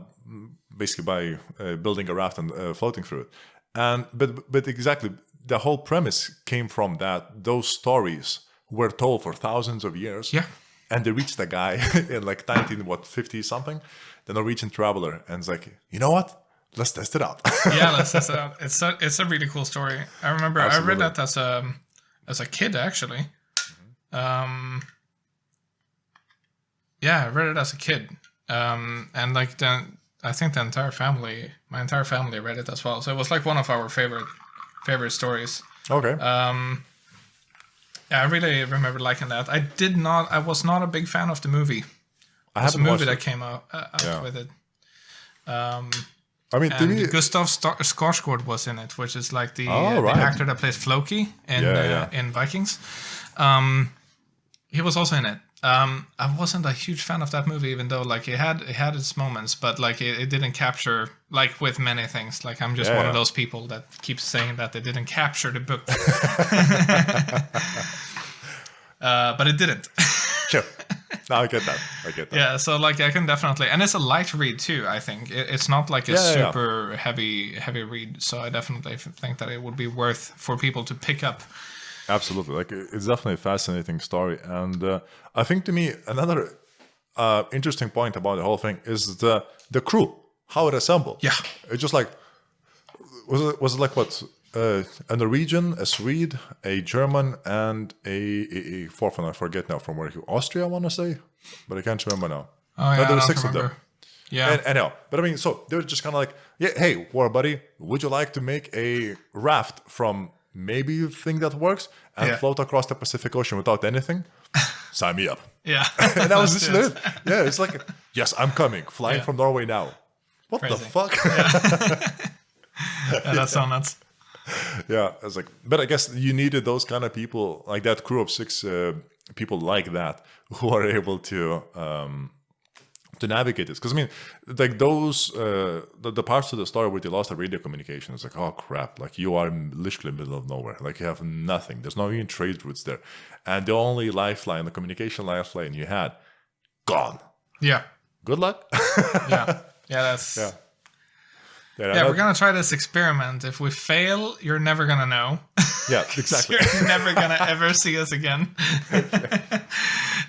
building a raft and floating through it. And but exactly, the whole premise came from that those stories were told for thousands of years. Yeah. And they reached a guy in like 50 something, the Norwegian traveler, and it's like, you know what? Let's test it out.
Let's test it out. It's a really cool story. I remember I read that as a kid actually. I read it as a kid. And like then I think my entire family read it as well. So it was like one of our favorite stories. Okay. I really remember liking that. I was not a big fan of the movie. It was a movie that came out with it. Gustav Skarsgård was in it, which is like the actor that plays Floki in Vikings. He was also in it. I wasn't a huge fan of that movie, even though like it had its moments, but like it didn't capture, like with many things. Like I'm just one of those people that keeps saying that they didn't capture the book, but it didn't.
Sure. No, I get that.
Yeah, so like I can definitely, and it's a light read too. I think it's not like a super heavy read. So I definitely think that it would be worth for people to pick up.
Absolutely, like it's definitely a fascinating story, and I think to me another interesting point about the whole thing is the crew, how it assembled. Yeah, it's just like was it like what a Norwegian, a Swede, a German, and a fourth one I forget now from where Austria I want to say, but I can't remember now.
Oh yeah,
there were 6 of them.
Yeah,
I know, but I mean, so they were just kind of like, hey, war buddy, would you like to make a raft from maybe you think that works and float across the Pacific Ocean without anything? Sign me up.
Yeah.
And that was just it. Yeah, it's like, yes, I'm coming, flying from Norway now. What the fuck?
Yeah, that's so nuts.
Yeah, I was like, but I guess you needed those kind of people, like that crew of 6 people like that, who are able to navigate this. Because I mean, like those the parts of the story where they lost the radio communication, it's like, oh crap, like you are literally in the middle of nowhere, like you have nothing, there's no even trade routes there, and the only lifeline, the communication lifeline you had, gone.
Yeah,
good luck.
That's we're gonna try this experiment. If we fail, you're never gonna know.
Yeah, exactly.
You're never gonna ever see us again.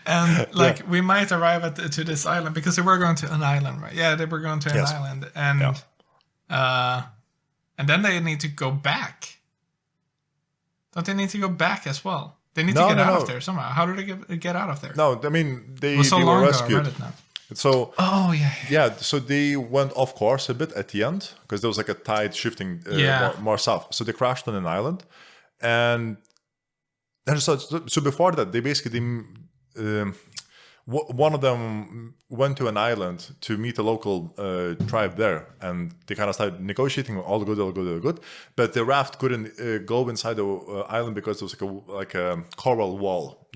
And like we might arrive to this island because they were going to an island, right? Yeah, they were going to an island, and then they need to go back. Don't they need to go back as well? They need to get out of there somehow. How do they get out of there?
No, I mean they were rescued.
I read it now.
So so they went off course a bit at the end because there was like a tide shifting more south. So they crashed on an island, and so before that they basically one of them went to an island to meet a local tribe there, and they kind of started negotiating, all good. But the raft couldn't go inside the island because there was like a coral wall.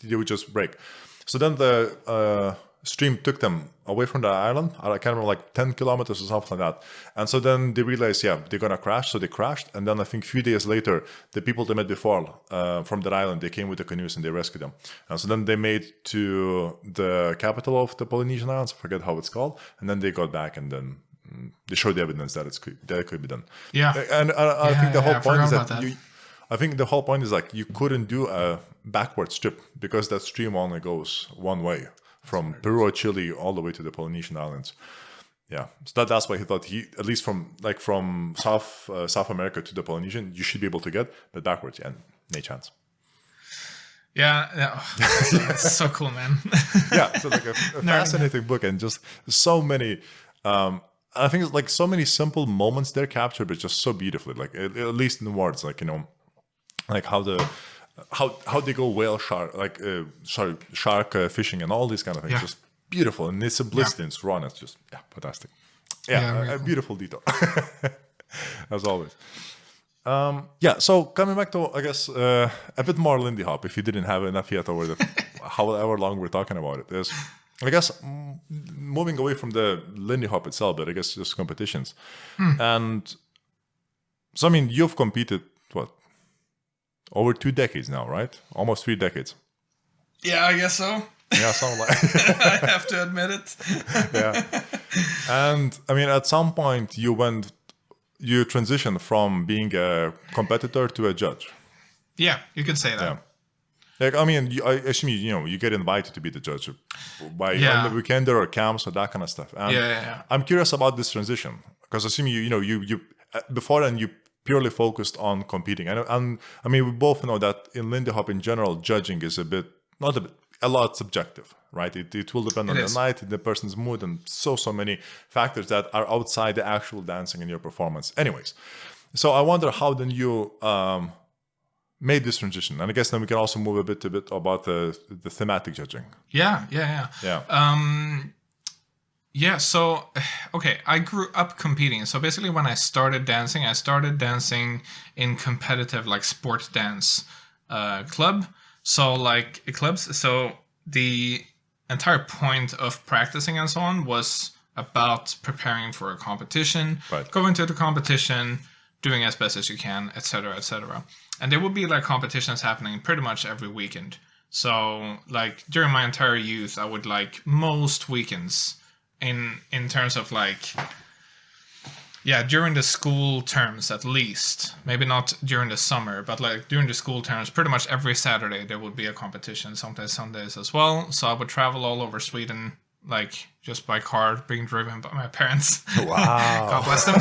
They would just break. So then the stream took them away from the island. I can't remember, like 10 kilometers or something like that. And so then they realized, they're gonna crash. So they crashed. And then I think a few days later, the people they met before from that island, they came with the canoes and they rescued them. And so then they made to the capital of the Polynesian islands. I forget how it's called. And then they got back, and then they showed the evidence that that could be done.
Yeah.
And I think the whole point is that I think the whole point is like you couldn't do a backward trip because that stream only goes one way. From Peru or Chile all the way to the Polynesian islands. Yeah, so that's why he thought at least from South America to the Polynesian, you should be able to get, but backwards, no chance.
Yeah. It's so cool, man.
Yeah, so like a fascinating book, and just so many. I think it's like so many simple moments there captured, but just so beautifully. Like at least in the words, like like how they go whale shark, shark fishing and all these kind of things. Just beautiful, and it's simplicity and raw. It's just fantastic. A beautiful detail as always. So coming back to, I guess, a bit more Lindy Hop, if you didn't have enough yet over the however long we're talking about it, is, I guess, moving away from the Lindy Hop itself, but I guess just competitions. And so, I mean, you've competed, over 2 decades now, right? Almost 3 decades.
Yeah, I guess so.
Yeah, something like
I have to admit it.
Yeah. And I mean, at some point you transitioned from being a competitor to a judge.
Yeah, you could say that.
Yeah. Like, I mean, I assume you get invited to be the judge by on the weekend or camps or that kind of stuff. And I'm curious about this transition, because I assume you before then you purely focused on competing. And I mean, we both know that in Lindy Hop in general, judging is a lot subjective, right? It will depend on the night, the person's mood, and so many factors that are outside the actual dancing in your performance. Anyways, so I wonder how then you made this transition. And I guess then we can also move a bit about the thematic judging. So, okay, I grew up competing. So basically when I started dancing in competitive, like, sport dance club. So, like, clubs. So the entire point of practicing and so on was about preparing for a competition, going to the competition, doing as best as you can, etc., etc. And there would be, like, competitions happening pretty much every weekend. So, like, during my entire youth, I would, like, most weekends in terms of, like, during the school terms at least, maybe not during the summer, but, like, during the school terms, pretty much every Saturday there would be a competition, sometimes Sundays as well. So I would travel all over Sweden, like, just by car, being driven by my parents. Wow.
God bless them.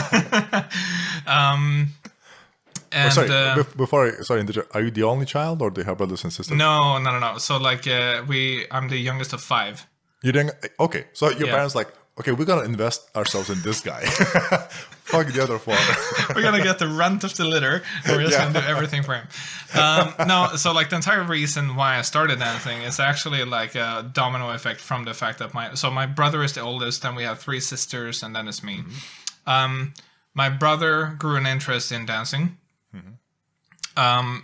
Are you the only child, or do you have brothers and sisters?
No. So, like, I'm the youngest of 5.
You didn't? Okay, so your parents like, okay, we're gonna invest ourselves in this guy. Fuck the other 4.
We're gonna get the runt of the litter, and we're just gonna do everything for him. No, so, like, the entire reason why I started dancing is actually, like, a domino effect from the fact that my brother is the oldest, and we have 3 sisters, and then it's me. My brother grew an interest in dancing.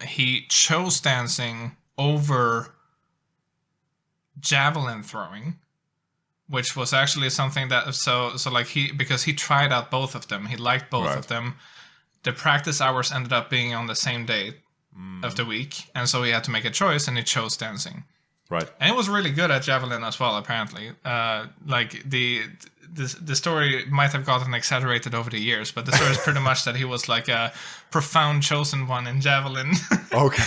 He chose dancing over javelin throwing, which was actually something that because he tried out both of them. He liked both of them. The practice hours ended up being on the same day of the week, and so he had to make a choice, and he chose dancing.
Right.
And he was really good at javelin as well, apparently. Like, the story might have gotten exaggerated over the years, but the story is pretty much that he was, like, a profound chosen one in javelin. Okay,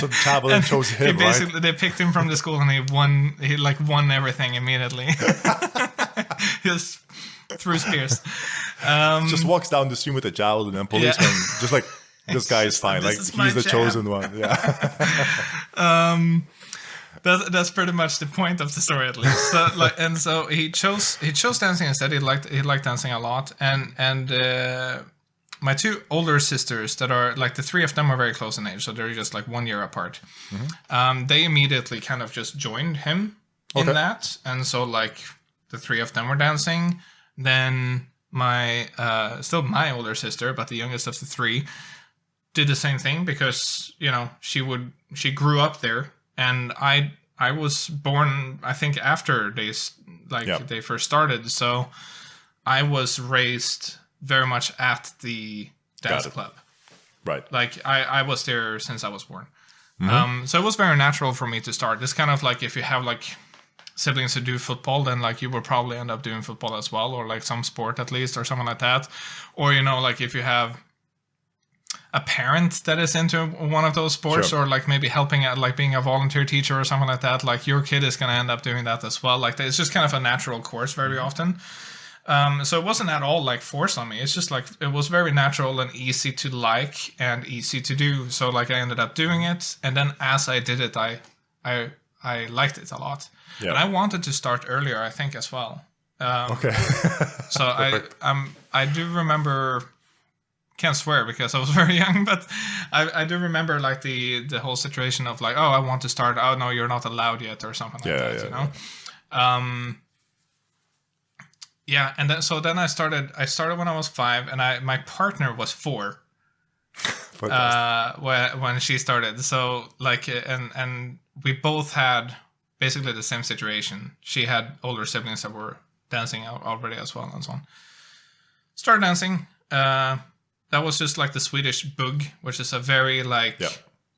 so javelin chose him, right?
They picked him from the school, and he won everything immediately. He just threw spears. Just
walks down the street with a javelin, and policeman just like, this guy is fine. Like, he's the chosen one. Yeah.
That's pretty much the point of the story, at least. So he chose dancing instead. He liked dancing a lot, and my 2 older sisters that are, like, the 3 of them are very close in age, so they're just, like, 1 year apart. They immediately kind of just joined him in that. And so like the three of them were dancing. Then my older sister, but the youngest of the three, did the same thing because, she grew up there. And I was born, I think, after they first started. So I was raised very much at the dance club.
Right.
Like I was there since I was born. So it was very natural for me to start. It's kind of like if you have like siblings who do football, then like you will probably end up doing football as well, or like some sport at least, or something like that. Or, like if you have a parent that is into one of those sports, or like maybe helping out, like being a volunteer teacher or something like that, like your kid is going to end up doing that as well. Like it's just kind of a natural course very often. So it wasn't at all like forced on me. It's just like it was very natural and easy to like and easy to do. So like I ended up doing it, and then as I did it, I liked it a lot. Yeah. And I wanted to start earlier, I think, as well.
Okay.
So I do remember. Can't swear because I was very young, but I do remember like the whole situation of like, oh, I want to start. Oh no, you're not allowed yet, or something like that. You know. Yeah. And then I started. I started when I was 5, and my partner was 4. When she started. So like, and we both had basically the same situation. She had older siblings that were dancing already as well, and so on. Started dancing. That was just like the Swedish boogie, which is a very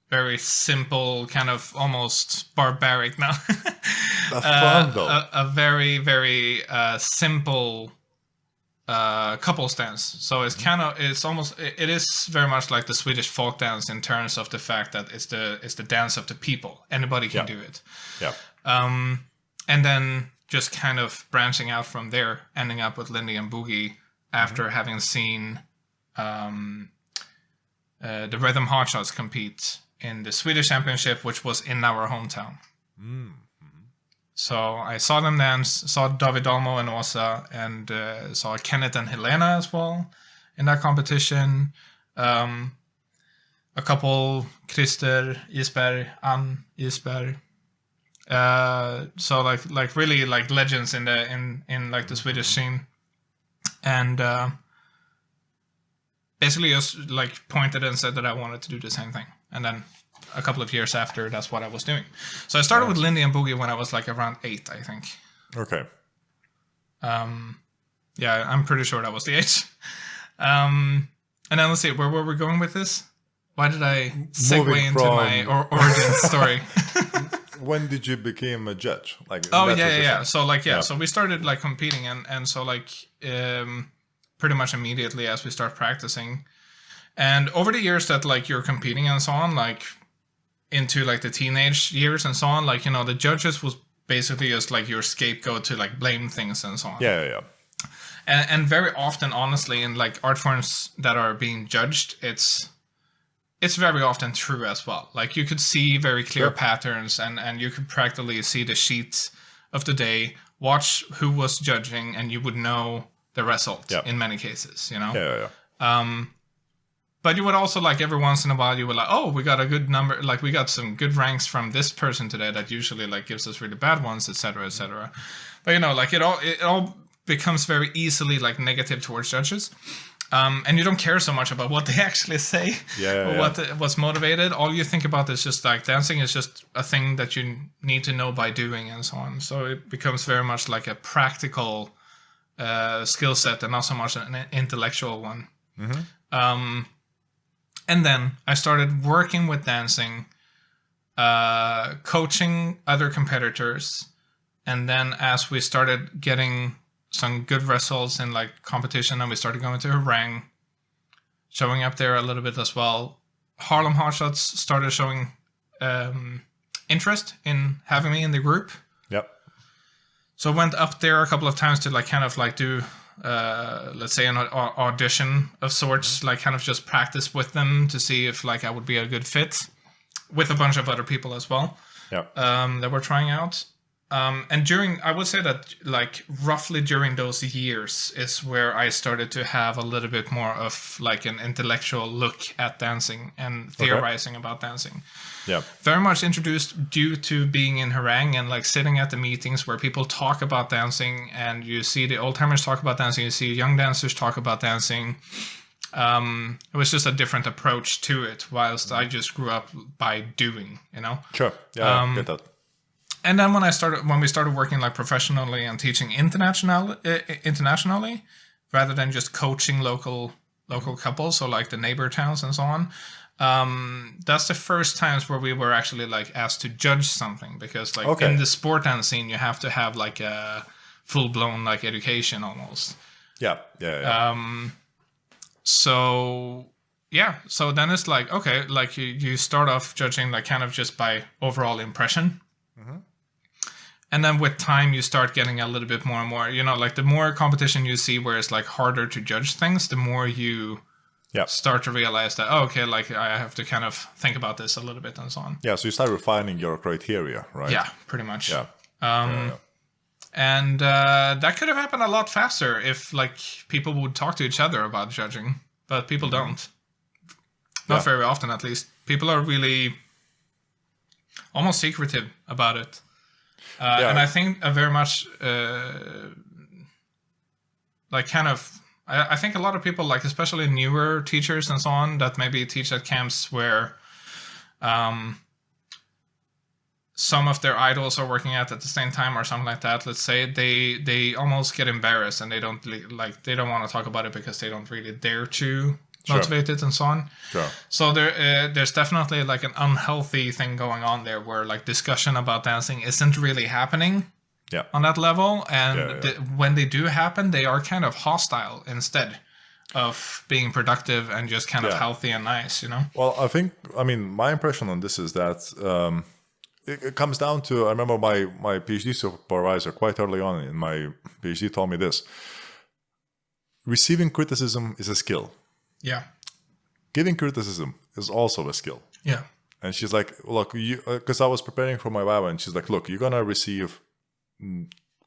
very simple, kind of almost barbaric now.
That's fun though.
A very, very simple couples dance. So it is very much like the Swedish folk dance in terms of the fact that it's the dance of the people. Anybody can do it.
Yeah.
And then just kind of branching out from there, ending up with Lindy and Boogie after having seen the Rhythm Hotshots compete in the Swedish Championship, which was in our hometown. So I saw them dance, saw David Dalmo and Åsa, and saw Kenneth and Helena as well in that competition. A couple, Christer Isberg, Ann Isberg. So like really like legends in like the Swedish scene, and basically just like pointed and said that I wanted to do the same thing. And then a couple of years after, that's what I was doing. So I started with Lindy and Boogie when I was like around 8, I think.
Okay.
Yeah, I'm pretty sure that was the age. And then let's see, where were we going with this? Why did I segue into my origin story?
When did you become a judge? Like,
yeah. So like, so we started like competing, and so like pretty much immediately as we start practicing. And over the years that like you're competing and so on, like into like the teenage years and so on, like, you know, the judges was basically just like your scapegoat to like blame things and so on.
Yeah.
And very often, honestly, in like art forms that are being judged, it's very often true as well. Like you could see very clear patterns, and you could practically see the sheet of the day, watch who was judging, and you would know the result in many cases, you know?
Yeah.
But you would also, like, every once in a while, you would like, oh, we got a good number, like, we got some good ranks from this person today that usually, like, gives us really bad ones, etc., etc. But, you know, like, it all becomes very easily, like, negative towards judges. And you don't care so much about what they actually say or what's motivated. All you think about is just, like, dancing is just a thing that you need to know by doing and so on. So it becomes very much like a practical skill set and not so much an intellectual one. And then I started working with dancing, coaching other competitors. And then as we started getting some good results in like competition, and we started going to Harang, showing up there a little bit as well, Harlem Hotshots started showing interest in having me in the group. Yep. So I went up there a couple of times to like kind of like do let's say an audition of sorts, like kind of just practice with them to see if like I would be a good fit with a bunch of other people as well. That were trying out. I would say that like roughly during those years is where I started to have a little bit more of like an intellectual look at dancing and theorizing about dancing.
Yeah.
Very much introduced due to being in Harang and like sitting at the meetings where people talk about dancing, and you see the old timers talk about dancing, you see young dancers talk about dancing. It was just a different approach to it, whilst I just grew up by doing, you know?
Sure. Yeah, I get that.
And then when we started working like professionally and teaching internationally, rather than just coaching local couples, so like the neighbor towns and so on, that's the first times where we were actually like asked to judge something, because like in the sport dance scene, you have to have like a full blown like education almost.
Yeah.
So then it's like, okay, like you start off judging like kind of just by overall impression. Mm-hmm. And then with time, you start getting a little bit more and more, you know, like the more competition you see where it's like harder to judge things, the more you start to realize that, like I have to kind of think about this a little bit and so on.
Yeah, so you start refining your criteria, right?
Yeah, pretty much.
Yeah.
And that could have happened a lot faster if like people would talk to each other about judging, but people don't. Not very often, at least. People are really almost secretive about it. And I think very much I think a lot of people, like especially newer teachers and so on, that maybe teach at camps where some of their idols are working at the same time or something like that, let's say, they almost get embarrassed and they don't want to talk about it because they don't really dare to motivate it and so on.
Sure.
So there's definitely like an unhealthy thing going on there where like discussion about dancing isn't really happening on that level. And when they do happen, they are kind of hostile instead of being productive and just kind of healthy and nice, you know?
Well, I mean, my impression on this is that it comes down to, I remember my PhD supervisor quite early on in my PhD told me this: receiving criticism is a skill.
Yeah.
Giving criticism is also a skill.
Yeah.
And she's like, look, because I was preparing for my Viva, and she's like, look, you're going to receive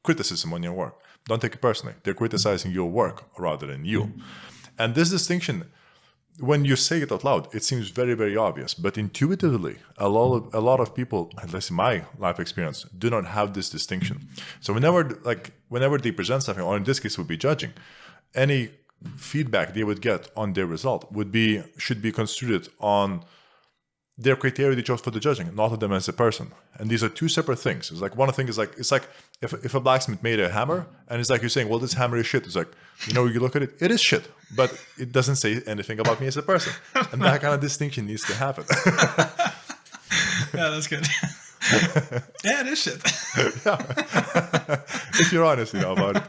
criticism on your work. Don't take it personally. They're criticizing your work rather than you. And this distinction, when you say it out loud, it seems very, very obvious. But intuitively, a lot of people, at least in my life experience, do not have this distinction. So whenever they present something, or in this case would be judging, any feedback they would get on their result should be construed on their criteria they chose for the judging, not of them as a person. And these are two separate things. It's like one thing is like, it's like if a blacksmith made a hammer and it's like you're saying, well, this hammer is shit. It's like, you know, you look at it, it is shit, but it doesn't say anything about me as a person. And that kind of distinction needs to happen.
Yeah, that's good. Yeah, it is shit.
If you're honest, you know, about it.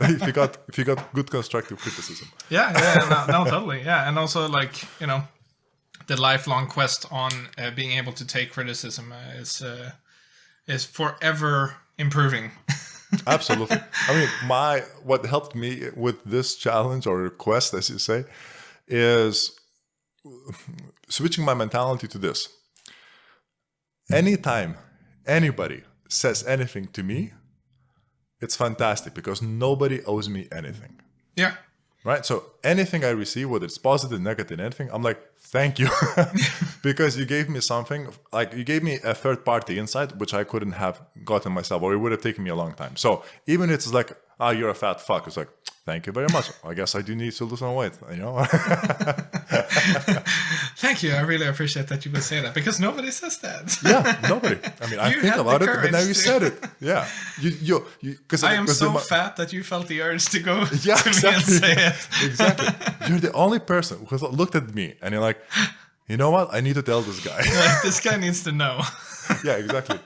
If you got good constructive criticism.
Yeah, no, totally. Yeah, and also like, you know, the lifelong quest on being able to take criticism is forever improving.
Absolutely. I mean, what helped me with this challenge or quest, as you say, is switching my mentality to this. Anytime anybody says anything to me, it's fantastic because nobody owes me anything.
Yeah.
Right? So anything I receive, whether it's positive, negative, anything, I'm like, thank you. Because you gave me something, like you gave me a third party insight, which I couldn't have gotten myself, or it would have taken me a long time. So even if it's like, you're a fat fuck, it's like, thank you very much. I guess I do need to lose some weight, you know?
Thank you. I really appreciate that you would say that because nobody says that.
Yeah, nobody. I mean, I think about it, but now you said it. Yeah.
I am so fat that you felt the urge to go to
exactly.
me and say it.
Exactly. You're the only person who looked at me and you're like, you know what? I need to tell this guy.
Like, this guy needs to know.
Yeah, exactly.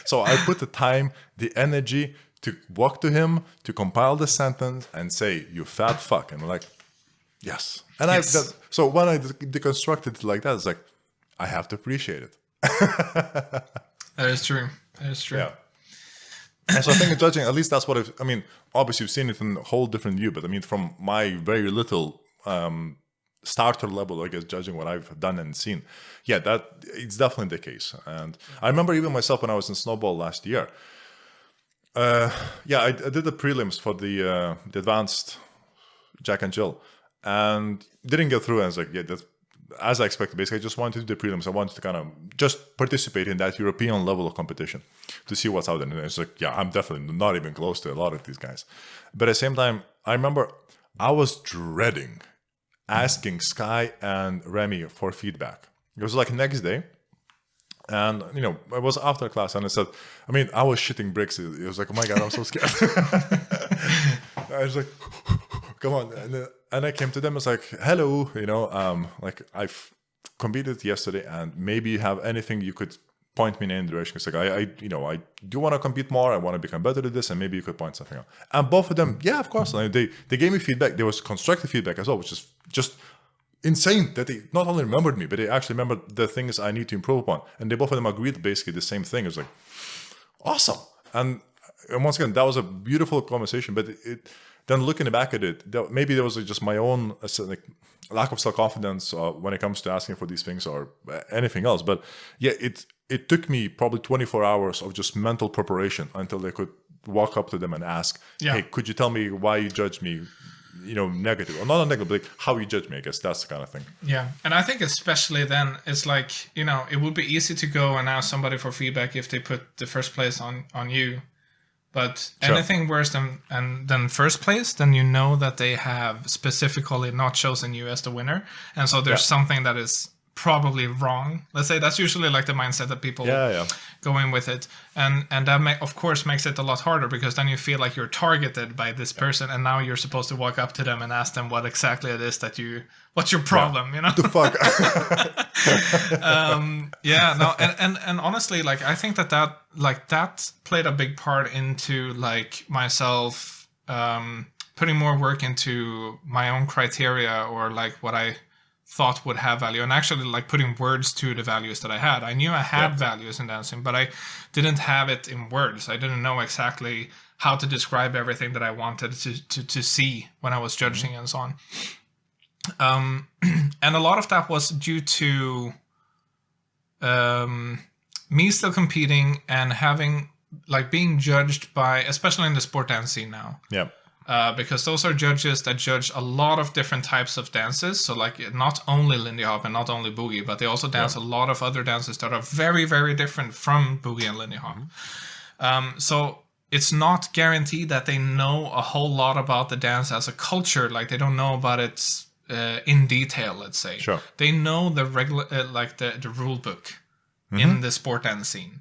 So I put the time, the energy to walk to him, to compile the sentence and say, you fat fuck. And I'm like, yes. And yes. So when I deconstructed it like that, it's like, I have to appreciate it.
That is true. That is true.
Yeah. And so I think judging, at least that's what I mean, obviously you've seen it in a whole different view, but I mean, from my very little starter level, I guess, judging what I've done and seen. Yeah, that it's definitely the case. And I remember even myself when I was in snowball last year. I did the prelims for the advanced Jack and Jill, and didn't get through. And I was like, that's as I expected. Basically, I just wanted to do the prelims. I wanted to kind of just participate in that European level of competition to see what's out there. And it's like, yeah, I'm definitely not even close to a lot of these guys. But at the same time, I remember I was dreading asking Sky and Remy for feedback. It was like next day. And, it was after class, and I said, I was shitting bricks. It was like, oh my God, I'm so scared. I was like, come on. And I came to them, I was like, hello, I've competed yesterday, and maybe you have anything you could point me in any direction. It's like, I do want to compete more. I want to become better at this, and maybe you could point something out. And both of them, yeah, of course. They gave me feedback. There was constructive feedback as well, which is just insane that they not only remembered me, but they actually remembered the things I need to improve upon. And they both of them agreed basically the same thing. It was like, awesome. And once again, that was a beautiful conversation. But then looking back at it, maybe there was just my own lack of self-confidence when it comes to asking for these things or anything else. But yeah, it took me probably 24 hours of just mental preparation until they could walk up to them and ask, hey, could you tell me why you judge me negative, or not negative, but like how you judge me, I guess that's the kind of thing.
Yeah. And I think especially then it's like, it would be easy to go and ask somebody for feedback if they put the first place on you. But anything worse than first place, then that they have specifically not chosen you as the winner. And so there's something that is probably wrong. Let's say that's usually like the mindset that people go in with it. And that of course makes it a lot harder, because then you feel like you're targeted by this person, and now you're supposed to walk up to them and ask them what exactly it is what's your problem,
The fuck?
And honestly, like, I think that played a big part into like myself putting more work into my own criteria, or like what I thought would have value, and actually like putting words to the values that I had. I knew I had values in dancing, but I didn't have it in words. I didn't know exactly how to describe everything that I wanted to see when I was judging and so on. And a lot of that was due to me still competing and having like being judged by, especially in the sport dance scene now.
Yeah.
Because those are judges that judge a lot of different types of dances. So like not only Lindy Hop and not only boogie, but they also dance a lot of other dances that are very, very different from boogie and Lindy Hop. So it's not guaranteed that they know a whole lot about the dance as a culture. Like they don't know about it in detail, let's say.
Sure.
They know the regular, the rule book in the sport dance scene.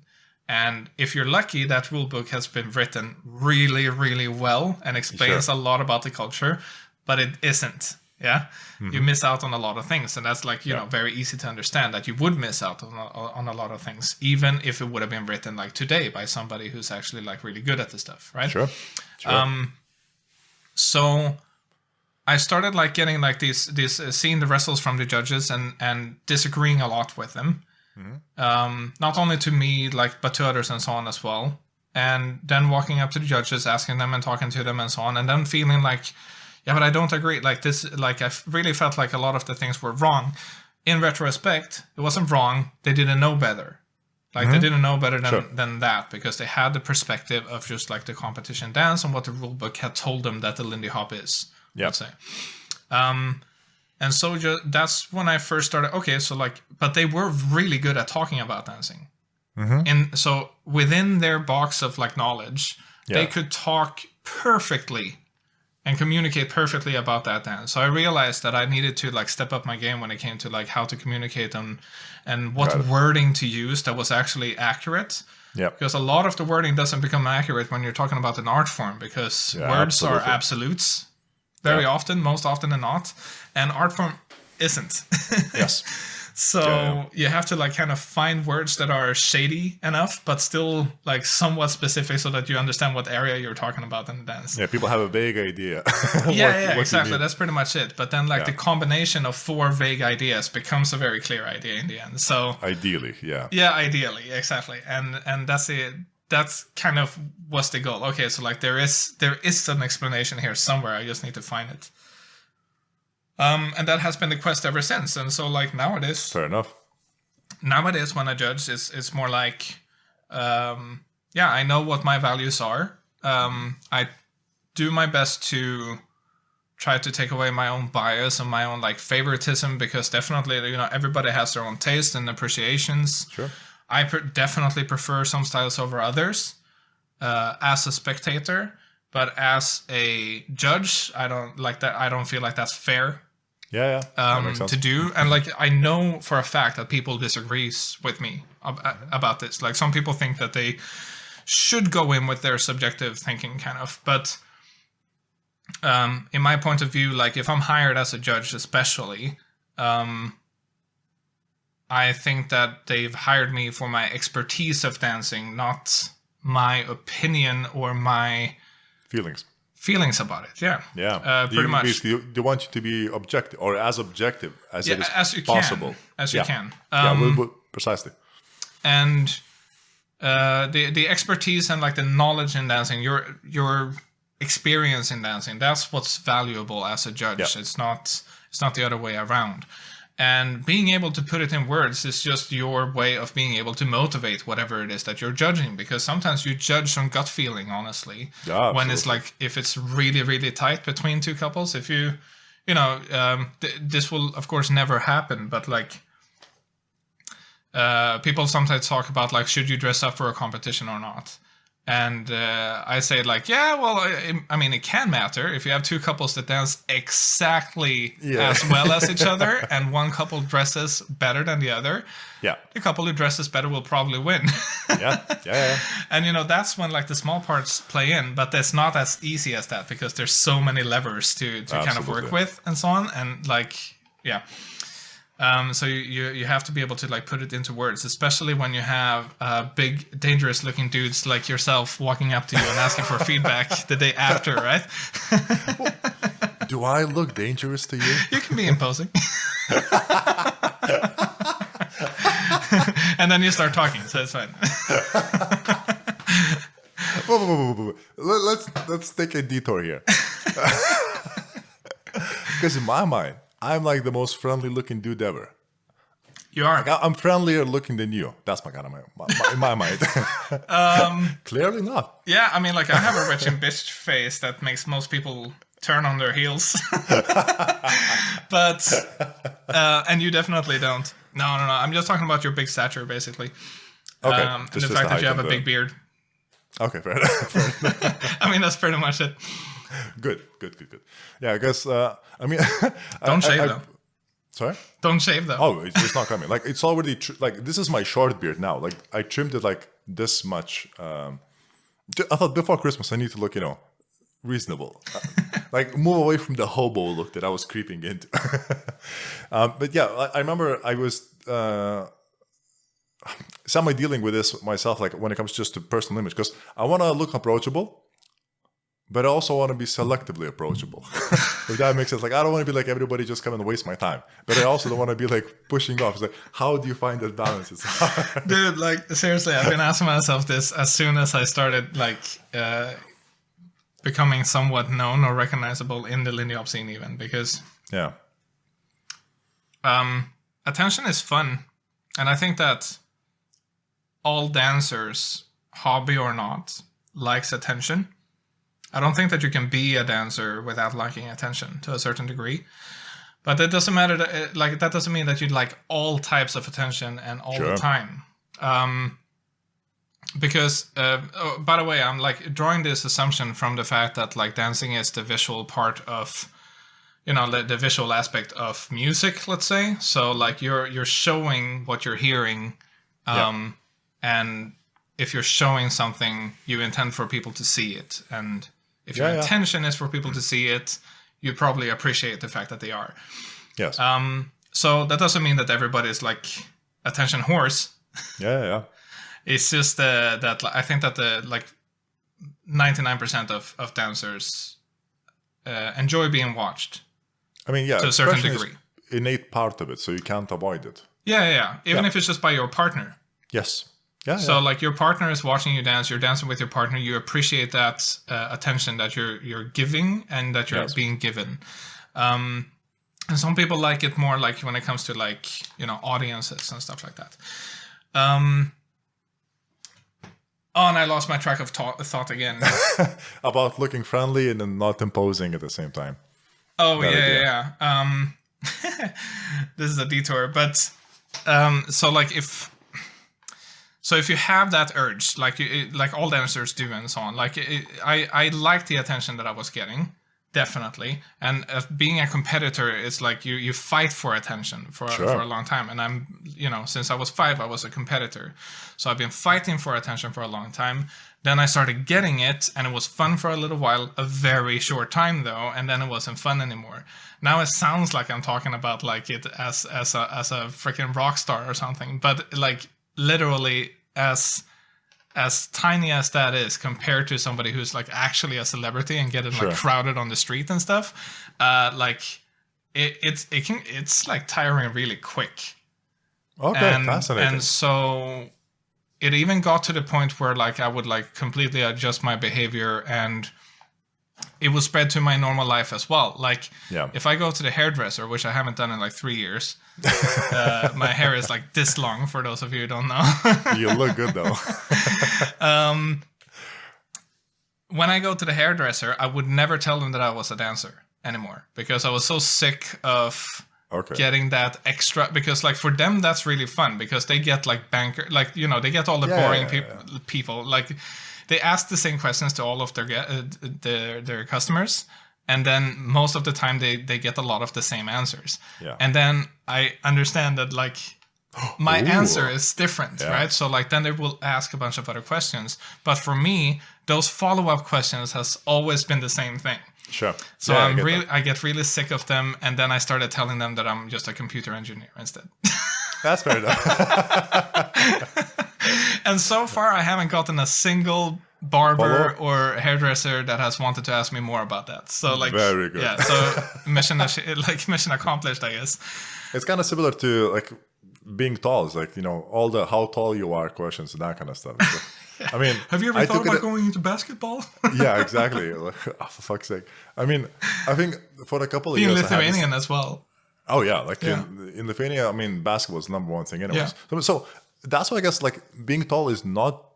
And if you're lucky, that rule book has been written really, really well and explains a lot about the culture, but it isn't. Yeah. You miss out on a lot of things. And that's like, very easy to understand that you would miss out on a lot of things, even if it would have been written like today by somebody who's actually like really good at this stuff. Right.
Sure.
So I started like getting like these seeing the results from the judges and disagreeing a lot with them. Not only to me, but to others and so on as well. And then walking up to the judges, asking them and talking to them and so on, and then feeling like, yeah, but I don't agree. Like this, like I really felt like a lot of the things were wrong. In retrospect, it wasn't wrong. They didn't know better. Like they didn't know better than that, because they had the perspective of just like the competition dance and what the rule book had told them that the Lindy Hop is. Let's say. And so that's when I first started. Okay, so but they were really good at talking about dancing. And so within their box of like knowledge, they could talk perfectly and communicate perfectly about that dance. So I realized that I needed to like step up my game when it came to like how to communicate and what wording to use that was actually accurate. Yeah. Because a lot of the wording doesn't become accurate when you're talking about an art form, because words are absolutes. Very often, most often than not. And art form isn't.
Yes.
So you have to like kind of find words that are shady enough, but still like somewhat specific so that you understand what area you're talking about in the dance.
Yeah, people have a vague idea.
what exactly. That's pretty much it. But then like the combination of 4 vague ideas becomes a very clear idea in the end. So
ideally, yeah.
Yeah, ideally, exactly. And that's it. That's kind of was the goal. Okay, so like there is an explanation here somewhere. I just need to find it. And that has been the quest ever since. And so like nowadays...
Fair enough.
Nowadays when I judge, it's more like, I know what my values are. I do my best to try to take away my own bias and my own like favoritism, because definitely, everybody has their own taste and appreciations.
Sure.
I definitely prefer some styles over others as a spectator, but as a judge, I don't like that. I don't feel like that's fair.
Yeah. That makes sense.
To do. And like, I know for a fact that people disagree with me about this. Like some people think that they should go in with their subjective thinking kind of, but in my point of view, like if I'm hired as a judge, especially, I think that they've hired me for my expertise of dancing, not my opinion or my feelings about it. Yeah. Pretty much.
Basically, they want you to be objective, or as objective as it is
as you
possible.
As you can.
Precisely.
And the expertise and like the knowledge in dancing, your experience in dancing, that's what's valuable as a judge.
Yeah.
It's not the other way around. And being able to put it in words is just your way of being able to motivate whatever it is that you're judging. Because sometimes you judge on gut feeling, honestly.
Yeah,
when it's like, if it's really, really tight between two couples, if this will, of course, never happen. But like, people sometimes talk about like, should you dress up for a competition or not? And I say like, yeah, well, I mean, it can matter if you have two couples that dance exactly as well as each other, and one couple dresses better than the other.
Yeah,
the couple who dresses better will probably win.
Yeah.
And that's when like the small parts play in, but it's not as easy as that, because there's so many levers to kind of work with and so on, and like so you have to be able to like put it into words, especially when you have big, dangerous-looking dudes like yourself walking up to you and asking for feedback the day after, right?
Do I look dangerous to you?
You can be imposing. And then you start talking, so it's fine.
Whoa. Let's take a detour here. Because in my mind, I'm like the most friendly-looking dude ever.
You are.
Like, I'm friendlier looking than you. That's my kind of in my mind. Clearly not.
Yeah, I mean, like I have a rich and bitch face that makes most people turn on their heels. But and you definitely don't. No. I'm just talking about your big stature, basically.
Okay.
And the fact that you have a big beard.
Okay, fair enough.
I mean, that's pretty much it.
Good. Yeah, I guess, I mean...
Don't shave, though.
Sorry?
Don't shave, though.
Oh, it's not coming. Like, it's already... like, this is my short beard now. Like, I trimmed it, like, this much. I thought before Christmas I need to look, reasonable. Like, move away from the hobo look that I was creeping into. But yeah, I remember I was... semi-dealing with this myself, like, when it comes just to personal image. Because I want to look approachable, but I also want to be selectively approachable. If that makes sense. Like, I don't want to be like everybody just come and waste my time. But I also don't want to be like pushing off. It's like, how do you find that balance? It's hard.
Dude, like, seriously, I've been asking myself this as soon as I started, like, becoming somewhat known or recognizable in the Lindy Hop'o scene even. Because attention is fun. And I think that all dancers, hobby or not, likes attention. I don't think that you can be a dancer without liking attention to a certain degree. But that doesn't matter. That doesn't mean that you'd like all types of attention and all the time. Because, by the way, I'm like drawing this assumption from the fact that like dancing is the visual part of, the visual aspect of music, let's say. So like you're showing what you're hearing, and if you're showing something, you intend for people to see it, and if your intention is for people to see it, you probably appreciate the fact that they are.
Yes.
So that doesn't mean that everybody's like attention horse.
Yeah.
It's just that I think that the like 99% of dancers enjoy being watched.
I mean,
to a certain degree.
Innate part of it, so you can't avoid it.
Yeah. Even if it's just by your partner.
Yes.
So like your partner is watching you dance, you're dancing with your partner, you appreciate that attention that you're giving and that you're being given. And some people like it more like when it comes to like, audiences and stuff like that. And I lost my track of thought again.
About looking friendly and then not imposing at the same time.
Oh, yeah. This is a detour. But if you have that urge, like all dancers do and so on, I liked the attention that I was getting, definitely. And being a competitor, it's like you fight for attention for a long time. And I'm, since I was 5, I was a competitor. So I've been fighting for attention for a long time. Then I started getting it, and it was fun for a little while, a very short time though, and then it wasn't fun anymore. Now it sounds like I'm talking about like it as a freaking rock star or something, but like literally as tiny as that is compared to somebody who's like actually a celebrity and getting like crowded on the street and stuff, it's like tiring really quick.
Okay, fascinating.
And so it even got to the point where like I would like completely adjust my behavior, and it will spread to my normal life as well. Like if I go to the hairdresser, which I haven't done in like 3 years, my hair is like this long for those of you who don't know.
You look good though.
When I go to the hairdresser, I would never tell them that I was a dancer anymore, because I was so sick of getting that extra, because like for them that's really fun, because they get like they get all the boring people. Like they ask the same questions to all of their customers, and then most of the time they get a lot of the same answers. And then I understand that like my answer is different, right? So like then they will ask a bunch of other questions, but for me those follow-up questions has always been the same thing.
Sure.
So I get really sick of them, and then I started telling them that I'm just a computer engineer instead.
That's fair enough.
And so far, I haven't gotten a single barber or hairdresser that has wanted to ask me more about that. So like,
very good.
Yeah. So mission accomplished, I guess.
It's kind of similar to like being tall. It's like all the how tall you are questions and that kind of stuff. So, I mean,
have you ever thought about going into basketball?
Yeah, exactly. Like, for fuck's sake. I mean, I think for a couple of years,
being Lithuanian as well.
Oh yeah, like in Lithuania, I mean, basketball is the number one thing anyways. So that's why I guess like being tall is not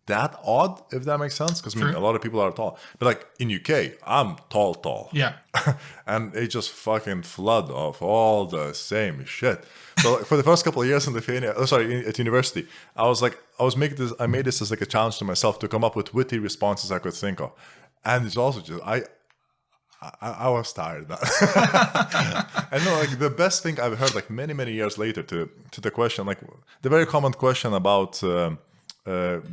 that odd, if that makes sense, because I mean a lot of people are tall, but like in UK I'm tall, and they just fucking flood of all the same shit. So for the first couple of years in Lithuania, at university, I made this as like a challenge to myself to come up with witty responses I could think of, and it's also just I was tired. And no, like the best thing I've heard like many years later to the question, like the very common question about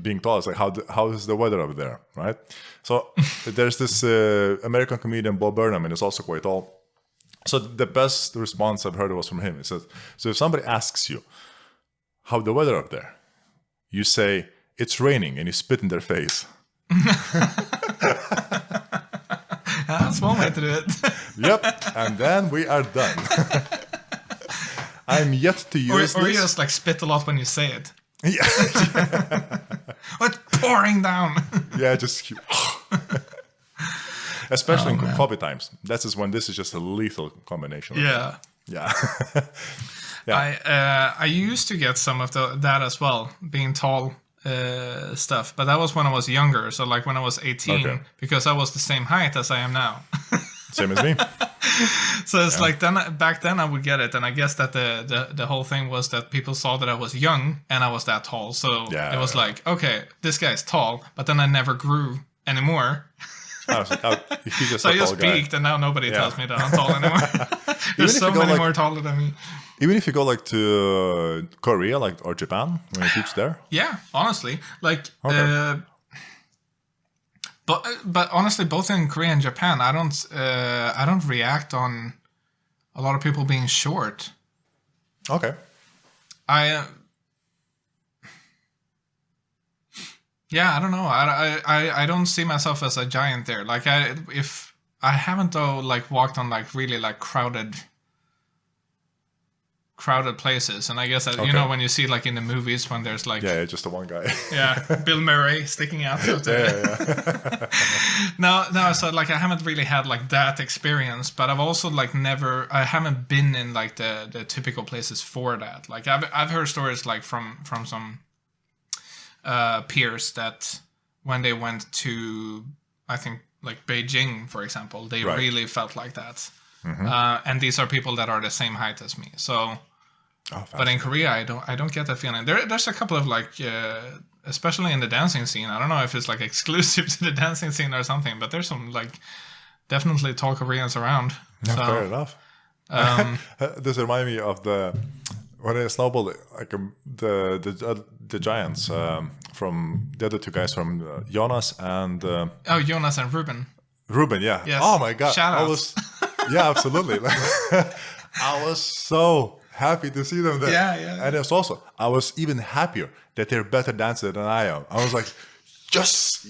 being tall is like how is the weather up there, right? So there's this American comedian Bob Burnham, and he's also quite tall. So the best response I've heard was from him. He says, so if somebody asks you how the weather up there, you say it's raining, and you spit in their face.
That's one way to do it.
Yep, and then we are done. I'm yet to use
or
this.
you just like spit a lot when you say it.
Yeah.
It's pouring down.
Yeah, just especially in COVID times. This is just a lethal combination.
Yeah.
Yeah.
I used to get some of that as well, being tall stuff, but that was when I was younger. So like when I was 18, because I was the same height as I am now.
Same as me.
So it's like back then I would get it, and I guess that the whole thing was that people saw that I was young and I was that tall. So it was like, okay, this guy's tall, but then I never grew anymore. So I just peaked, and now nobody tells me that I'm tall anymore. There's so many more taller than me.
Even if you go like to Korea, or Japan, when you teach there.
Yeah, honestly, but honestly, both in Korea and Japan, I don't react on a lot of people being short.
Okay.
I don't know. I don't see myself as a giant there. Like if I haven't though like walked on like really like crowded crowded places, and I guess that when you see like in the movies when there's like
just the one guy,
Bill Murray sticking out of the no, so like I haven't really had like that experience, but I've also like I haven't been in like the typical places for that. Like I've heard stories like from some peers that when they went to, I think like Beijing, for example, they really felt like that. And these are people that are the same height as me. So, but in Korea, I don't get that feeling. There's a couple of like, especially in the dancing scene. I don't know if it's like exclusive to the dancing scene or something, but there's some like definitely tall Koreans around.
Yeah, so, fair enough. This reminds me of when I snowballed, like the giants from the other two guys from Jonas and
Jonas and Ruben.
Ruben, yeah.
Yes.
Oh my God,
Shout outs.
Yeah, absolutely. I was so happy to see them there.
Yeah.
And it's also, I was even happier that they're better dancers than I am. I was like, yes.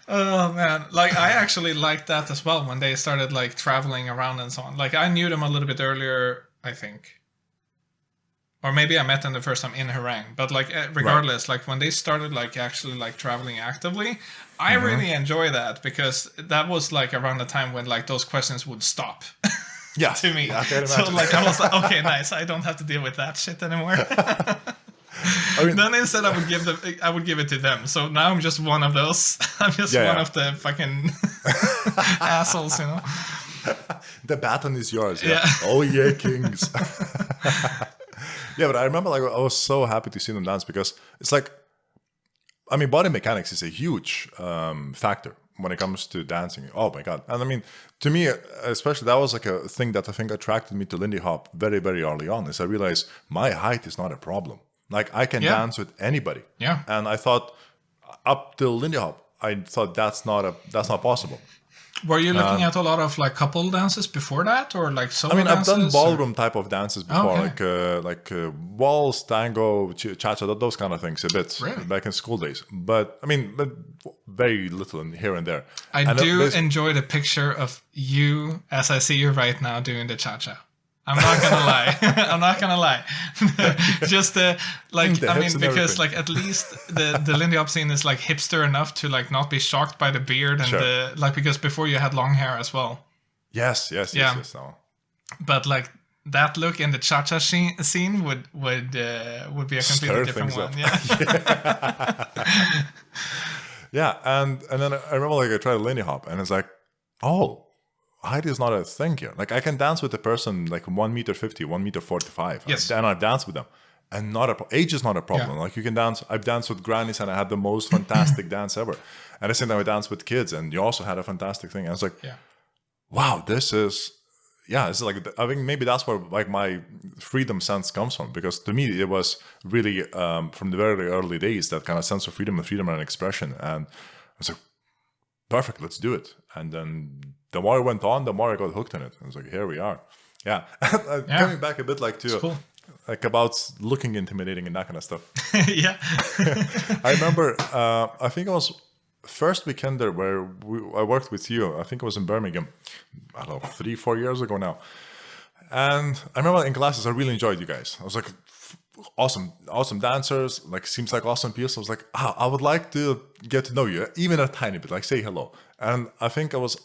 Oh man, like I actually liked that as well when they started like traveling around and so on. Like I knew them a little bit earlier, I think. Or maybe I met them the first time in Harang. But like regardless, like when they started like actually like traveling actively, I really enjoy that because that was like around the time when like those questions would stop.
Yeah.
To me.
Yeah,
so like I was like, okay, nice. I don't have to deal with that shit anymore. I mean, then instead I would give it to them. So now I'm just one of those. I'm just one of the fucking assholes, you know.
The baton is yours. Yeah. Oh yeah, kings. Yeah, but I remember like I was so happy to see them dance because it's like, I mean, body mechanics is a huge factor when it comes to dancing. Oh my God. And I mean, to me, especially that was like a thing that I think attracted me to Lindy Hop'o very, very early on is I realized my height is not a problem. Like I can dance with anybody.
Yeah.
And I thought up till Lindy Hop'o, I thought that's not possible.
Were you looking at a lot of like couple dances before that, or like solo?
I mean,
dances,
I've done ballroom type of dances before, like waltz, tango, cha-cha, those kind of things a bit back in school days. But I mean, very little here and there.
I do enjoy the picture of you as I see you right now doing the cha-cha. I'm not gonna lie. I'm not gonna lie. Just like I mean, because like at least the Lindy Hop'o scene is like hipster enough to like not be shocked by the beard and like because before you had long hair as well.
Yes. No.
But like that look in the cha-cha scene would be a completely different one.
Yeah, and then I remember like I tried Lindy Hop'o and it's like, oh. Height is not a thing here. Like I can dance with a person like 1.50 meters, 1.45 meters.
Yes.
And I've danced with them. And age is not a problem. Yeah. Like you can dance. I've danced with grannies and I had the most fantastic dance ever. And at the same time I danced with kids and you also had a fantastic thing. And I was like, wow, this is like, I think maybe that's where like my freedom sense comes from. Because to me, it was really from the very early days, that kind of sense of freedom and expression. And I was like, perfect, let's do it. And then the more I went on, the more I got hooked on it. I was like, here we are. Yeah. Coming back a bit like to
cool.
like about looking intimidating and that kind of stuff.
Yeah.
I remember, I think it was first weekend there where I worked with you. I think it was in Birmingham. I don't know, 3-4 years ago now. And I remember in classes, I really enjoyed you guys. I was like, awesome dancers, like seems like awesome people. So I was like, I would like to get to know you, even a tiny bit, like say hello. And I think I was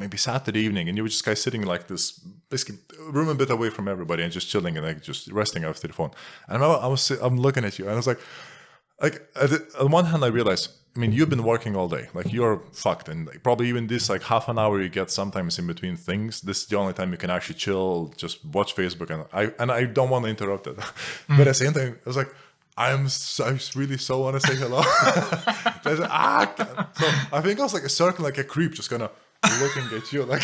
maybe Saturday evening, and you were just guys sitting like this, basically room a bit away from everybody and just chilling and like just resting after the phone. And I remember I'm looking at you, and I was like on one hand I realized, I mean, you've been working all day, like you're fucked, and like, probably even this like half an hour you get sometimes in between things, this is the only time you can actually chill, just watch Facebook, and I don't want to interrupt it. But at the same time, I was like, I really so want to say hello. So I think I was like a circle, like a creep, just kind of looking at you, like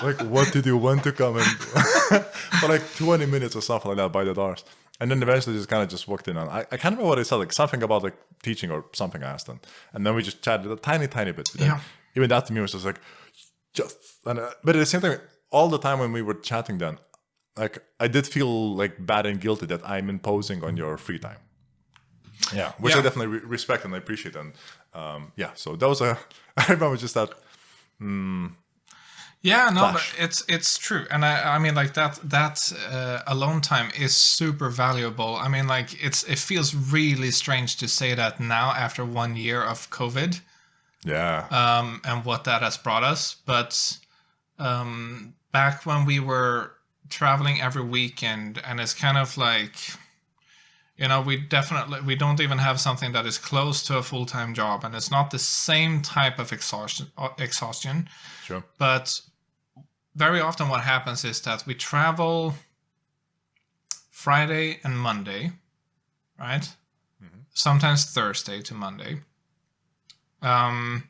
like what did you want to come in for like 20 minutes or something like that by the doors. And then eventually just walked in, and I can't remember what I said, like something about like teaching or something I asked them. And then we just chatted a tiny bit. Yeah. Even that to me was just like, but at the same time, all the time when we were chatting then, like I did feel like bad and guilty that I'm imposing on your free time. Yeah, which I definitely respect and I appreciate. And so that was I remember just that.
Yeah, no,
Flash.
but it's true, and I mean like that alone time is super valuable. I mean like it feels really strange to say that now after 1 year of COVID,
Yeah.
and what that has brought us. But back when we were traveling every weekend, and it's kind of like, you know, we don't even have something that is close to a full-time job, and it's not the same type of exhaustion.
Sure.
But very often what happens is that we travel Friday and Monday, right? Mm-hmm. Sometimes Thursday to Monday. And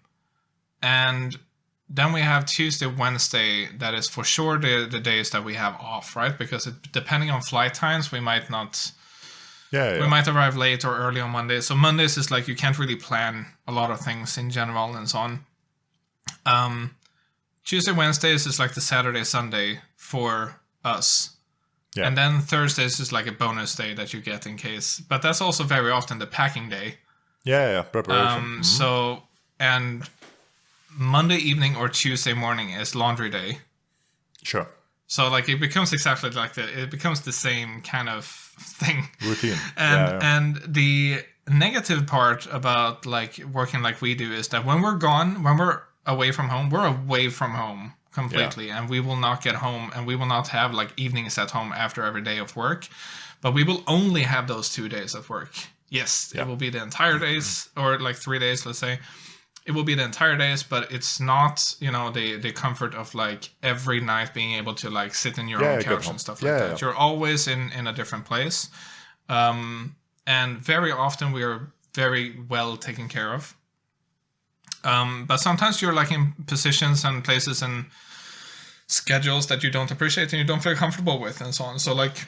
then we have Tuesday, Wednesday, that is for sure the days that we have off, right? Because depending on flight times, we might not...
Yeah.
We might arrive late or early on Monday. So Mondays is like you can't really plan a lot of things in general and so on. Tuesday, Wednesdays is like the Saturday, Sunday for us. Yeah. And then Thursdays is like a bonus day that you get in case. But that's also very often the packing day.
Yeah, preparation.
So, and Monday evening or Tuesday morning is laundry day.
Sure.
So like it becomes exactly like it becomes the same kind of thing.
Routine.
And the negative part about like working like we do is that when we're gone, when we're away from home completely, and we will not get home, and we will not have like evenings at home after every day of work, but we will only have those 2 days of work. Yes, it will be the entire days, or like 3 days, let's say. It will be the entire days, but it's not, you know, the comfort of like every night being able to like sit in your own couch and stuff like that. Yeah. You're always in a different place. And very often we are very well taken care of. But sometimes you're like in positions and places and schedules that you don't appreciate and you don't feel comfortable with and so on. So like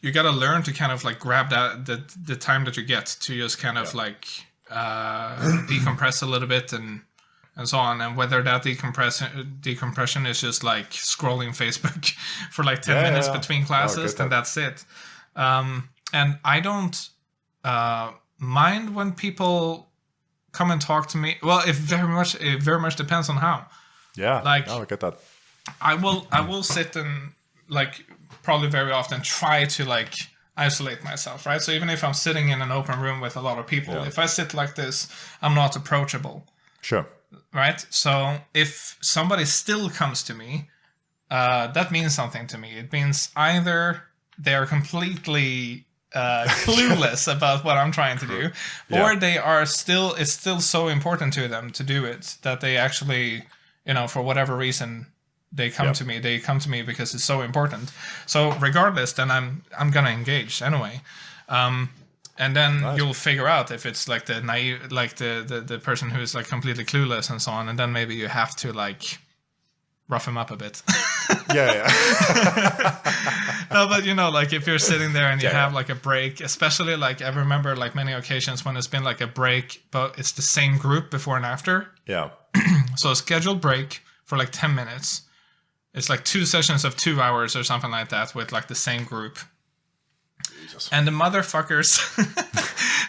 you got to learn to kind of like grab the time that you get to just kind of like decompress a little bit and so on. And whether that decompression is just like scrolling Facebook for like 10 minutes between classes, then that's it. And I don't mind when people come and talk to me. Well, it very much depends on how.
Yeah,
like
I get that.
I will sit and like probably very often try to like isolate myself, right? So even if I'm sitting in an open room with a lot of people, if I sit like this, I'm not approachable.
Sure.
Right? So if somebody still comes to me, that means something to me. It means either they're completely clueless about what I'm trying to do, or they are it's still so important to them to do it that they actually, you know, for whatever reason they come to me. They come to me because it's so important. So regardless, then I'm gonna engage anyway. And then you'll figure out if it's like the naive, like the person who is like completely clueless and so on, and then maybe you have to like rough him up a bit. No, but you know, like if you're sitting there and you have like a break, especially like I remember like many occasions when it's been like a break, but it's the same group before and after.
Yeah.
So a scheduled break for like 10 minutes. It's like 2 sessions of 2 hours or something like that with like the same group. Jesus. And the motherfuckers,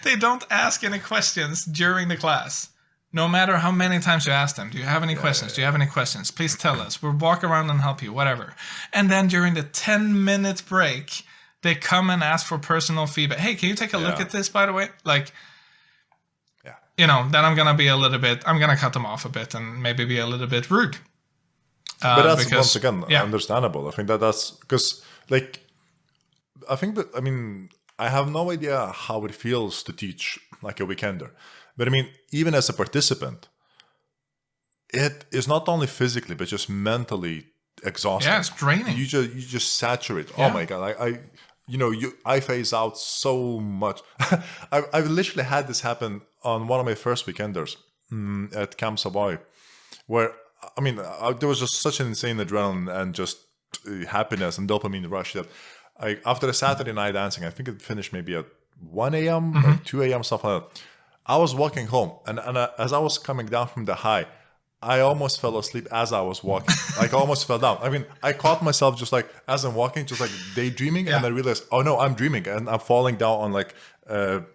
they don't ask any questions during the class. No matter how many times you ask them, do you have any questions? Do you have any questions? Please tell us. We'll walk around and help you, whatever. And then during the 10-minute break, they come and ask for personal feedback. Hey, can you take a look at this, by the way? Like, you know, then I'm going to cut them off a bit and maybe be a little bit rude.
But that's once again understandable. I think that's because, like, I have no idea how it feels to teach like a weekender. But I mean, even as a participant, it is not only physically but just mentally exhausting.
Yeah, it's draining.
You just saturate. Yeah. Oh my god, I phase out so much. I've literally had this happen on one of my first weekenders at Camp Savoy, where I mean, there was just such an insane adrenaline and just happiness and dopamine rush that after a Saturday night dancing, I think it finished maybe at 1 a.m. or 2 a.m., stuff like that. I was walking home, and as I was coming down from the high, I almost fell asleep as I was walking. Like, I almost fell down. I mean, I caught myself just like, as I'm walking, just like daydreaming, and I realized, oh no, I'm dreaming, and I'm falling down on like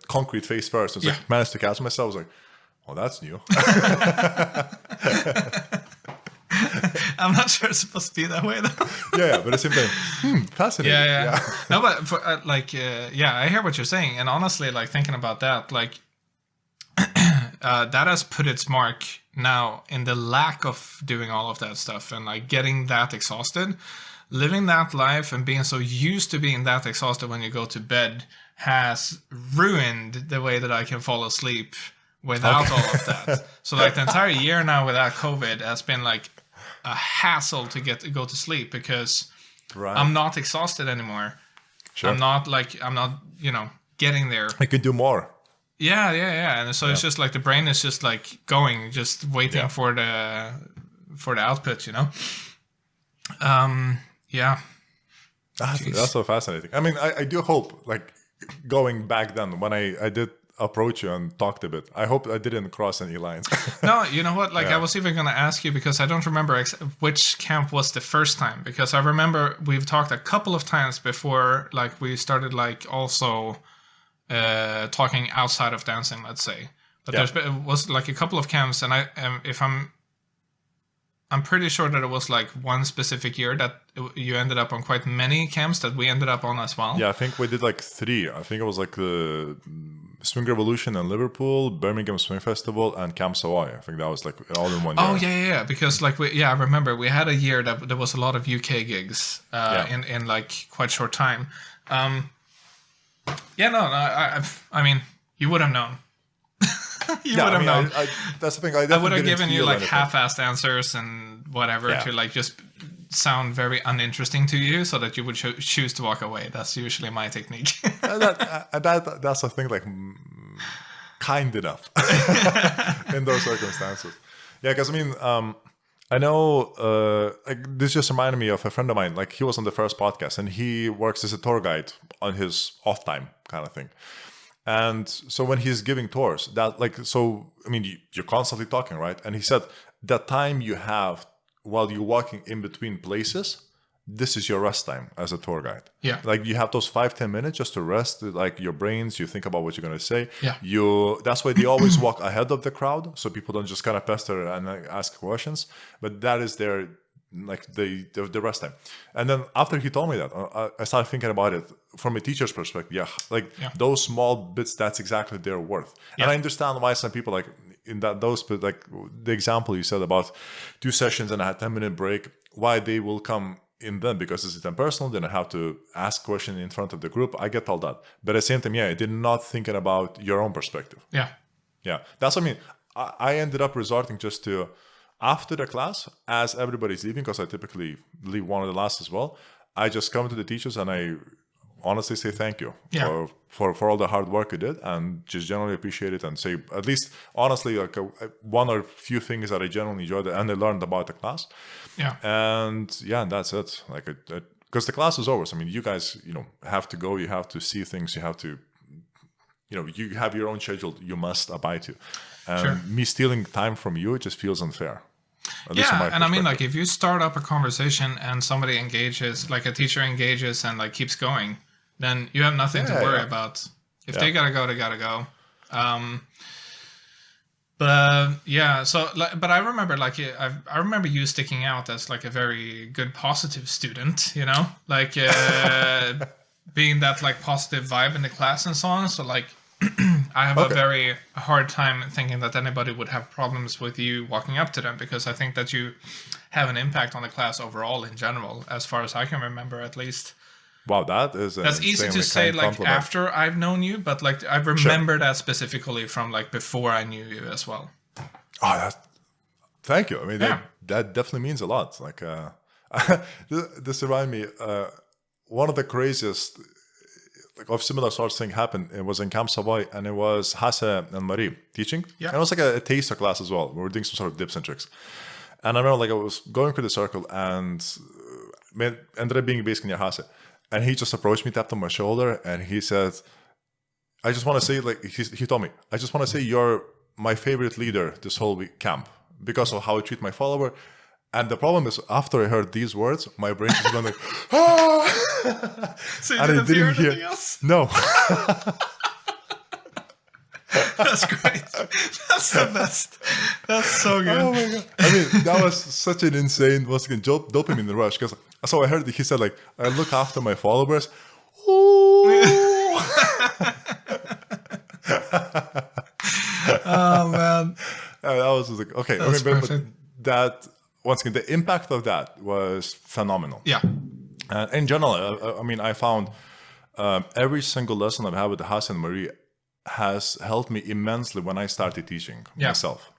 concrete face first. It's like, managed to catch myself. I was like, oh, that's new.
I'm not sure it's supposed to be that way though.
Yeah, but it's same fascinating.
Yeah. No, but for, I hear what you're saying, and honestly, like thinking about that, like that has put its mark now in the lack of doing all of that stuff and like getting that exhausted. Living that life and being so used to being that exhausted when you go to bed has ruined the way that I can fall asleep without all of that. So like the entire year now without COVID has been like a hassle to go to sleep because I'm not exhausted anymore. Sure. I'm not, getting there.
I could do more.
Yeah. And so it's just like the brain is just like going, just waiting for the output, you know? Yeah.
That's so fascinating. I mean, I do hope, like, going back then, when I did approach you and talked a bit, I hope I didn't cross any lines.
No, you know what? Like, I was even going to ask you, because I don't remember which camp was the first time. Because I remember we've talked a couple of times before, like, we started, like, also talking outside of dancing, let's say. But there was, like, a couple of camps, and I'm pretty sure that it was like one specific year that you ended up on quite many camps that we ended up on as well.
Yeah, I think we did like 3. I think it was like the Swing Revolution in Liverpool, Birmingham Swing Festival, and Camp Savoy. I think that was like all in one year.
Oh, yeah. Because like, I remember we had a year that there was a lot of UK gigs in like quite short time. I mean, you would have known. You would have known.
That's the thing.
I would have given you like half-assed answers and whatever to like just sound very uninteresting to you, so that you would choose to walk away. That's usually my technique.
That's a thing, like kind enough in those circumstances. Yeah, because I mean, I know like, this just reminded me of a friend of mine. Like, he was on the first podcast, and he works as a tour guide on his off time kind of thing. And so when he's giving tours, that like, so, I mean, you're constantly talking, right? And he said, that time you have while you're walking in between places, this is your rest time as a tour guide.
Yeah.
Like, you have those 5-10 minutes just to rest, like your brains, you think about what you're going to say.
Yeah.
That's why they always walk ahead of the crowd, so people don't just kind of pester and ask questions. But that is their, like, the rest time. And then after he told me that, I started thinking about it from a teacher's perspective. Those small bits, that's exactly their worth. And I understand why some people, like, like the example you said about 2 sessions and a 10-minute break, why they will come in them, because it's impersonal, then I have to ask questions in front of the group. I get all that. But at the same time, I did not thinking about your own perspective. Yeah. That's what I mean. I ended up resorting just to, after the class, as everybody's leaving, because I typically leave one of the last as well, I just come to the teachers and I honestly say thank you for all the hard work you did, and just generally appreciate it, and say, at least honestly, like one or few things that I genuinely enjoyed and I learned about the class. And that's it. Like, because the class is over. So, I mean, you guys, have to go, you have to see things, you have to, you have your own schedule you must abide to. And me stealing time from you, it just feels unfair.
And I mean, like, if you start up a conversation and somebody engages, like a teacher engages and like keeps going, then you have nothing to worry about. If they gotta go, they gotta go. But I remember, like, I remember you sticking out as like a very good positive student, like being that like positive vibe in the class and so on. So like, I have a very hard time thinking that anybody would have problems with you walking up to them, because I think that you have an impact on the class overall in general, as far as I can remember, at least.
Wow, that's
easy to say, like, compliment. After I've known you, but like I remember that specifically from like before I knew you as well.
Oh, thank you. I mean, that definitely means a lot. Like, this reminded me, one of the craziest, like, of similar sorts thing happened. It was in Camp Savoy, and it was Hasse and Marie teaching. Yeah. And it was like a taster class as well. We were doing some sort of dips and tricks. And I remember, like, I was going through the circle, and ended up being basically near Hasse. And he just approached me, tapped on my shoulder, and he said, I just want to say, like, he told me, I just want to say you're my favorite leader this whole week camp, because of how I treat my follower. And the problem is, after I heard these words, my brain just went like,
So you didn't hear anything else?
No.
That's great. That's the best. That's so good.
Oh my god! I mean, that was such an insane, dopamine rush. Because so I heard he said like, I look after my followers. Ooh.
Oh man,
that was just like okay.
That's
but that once again, the impact of that was phenomenal.
Yeah.
And in general, I mean, I found every single lesson I've had with Hassan and Marie has helped me immensely when I started teaching myself.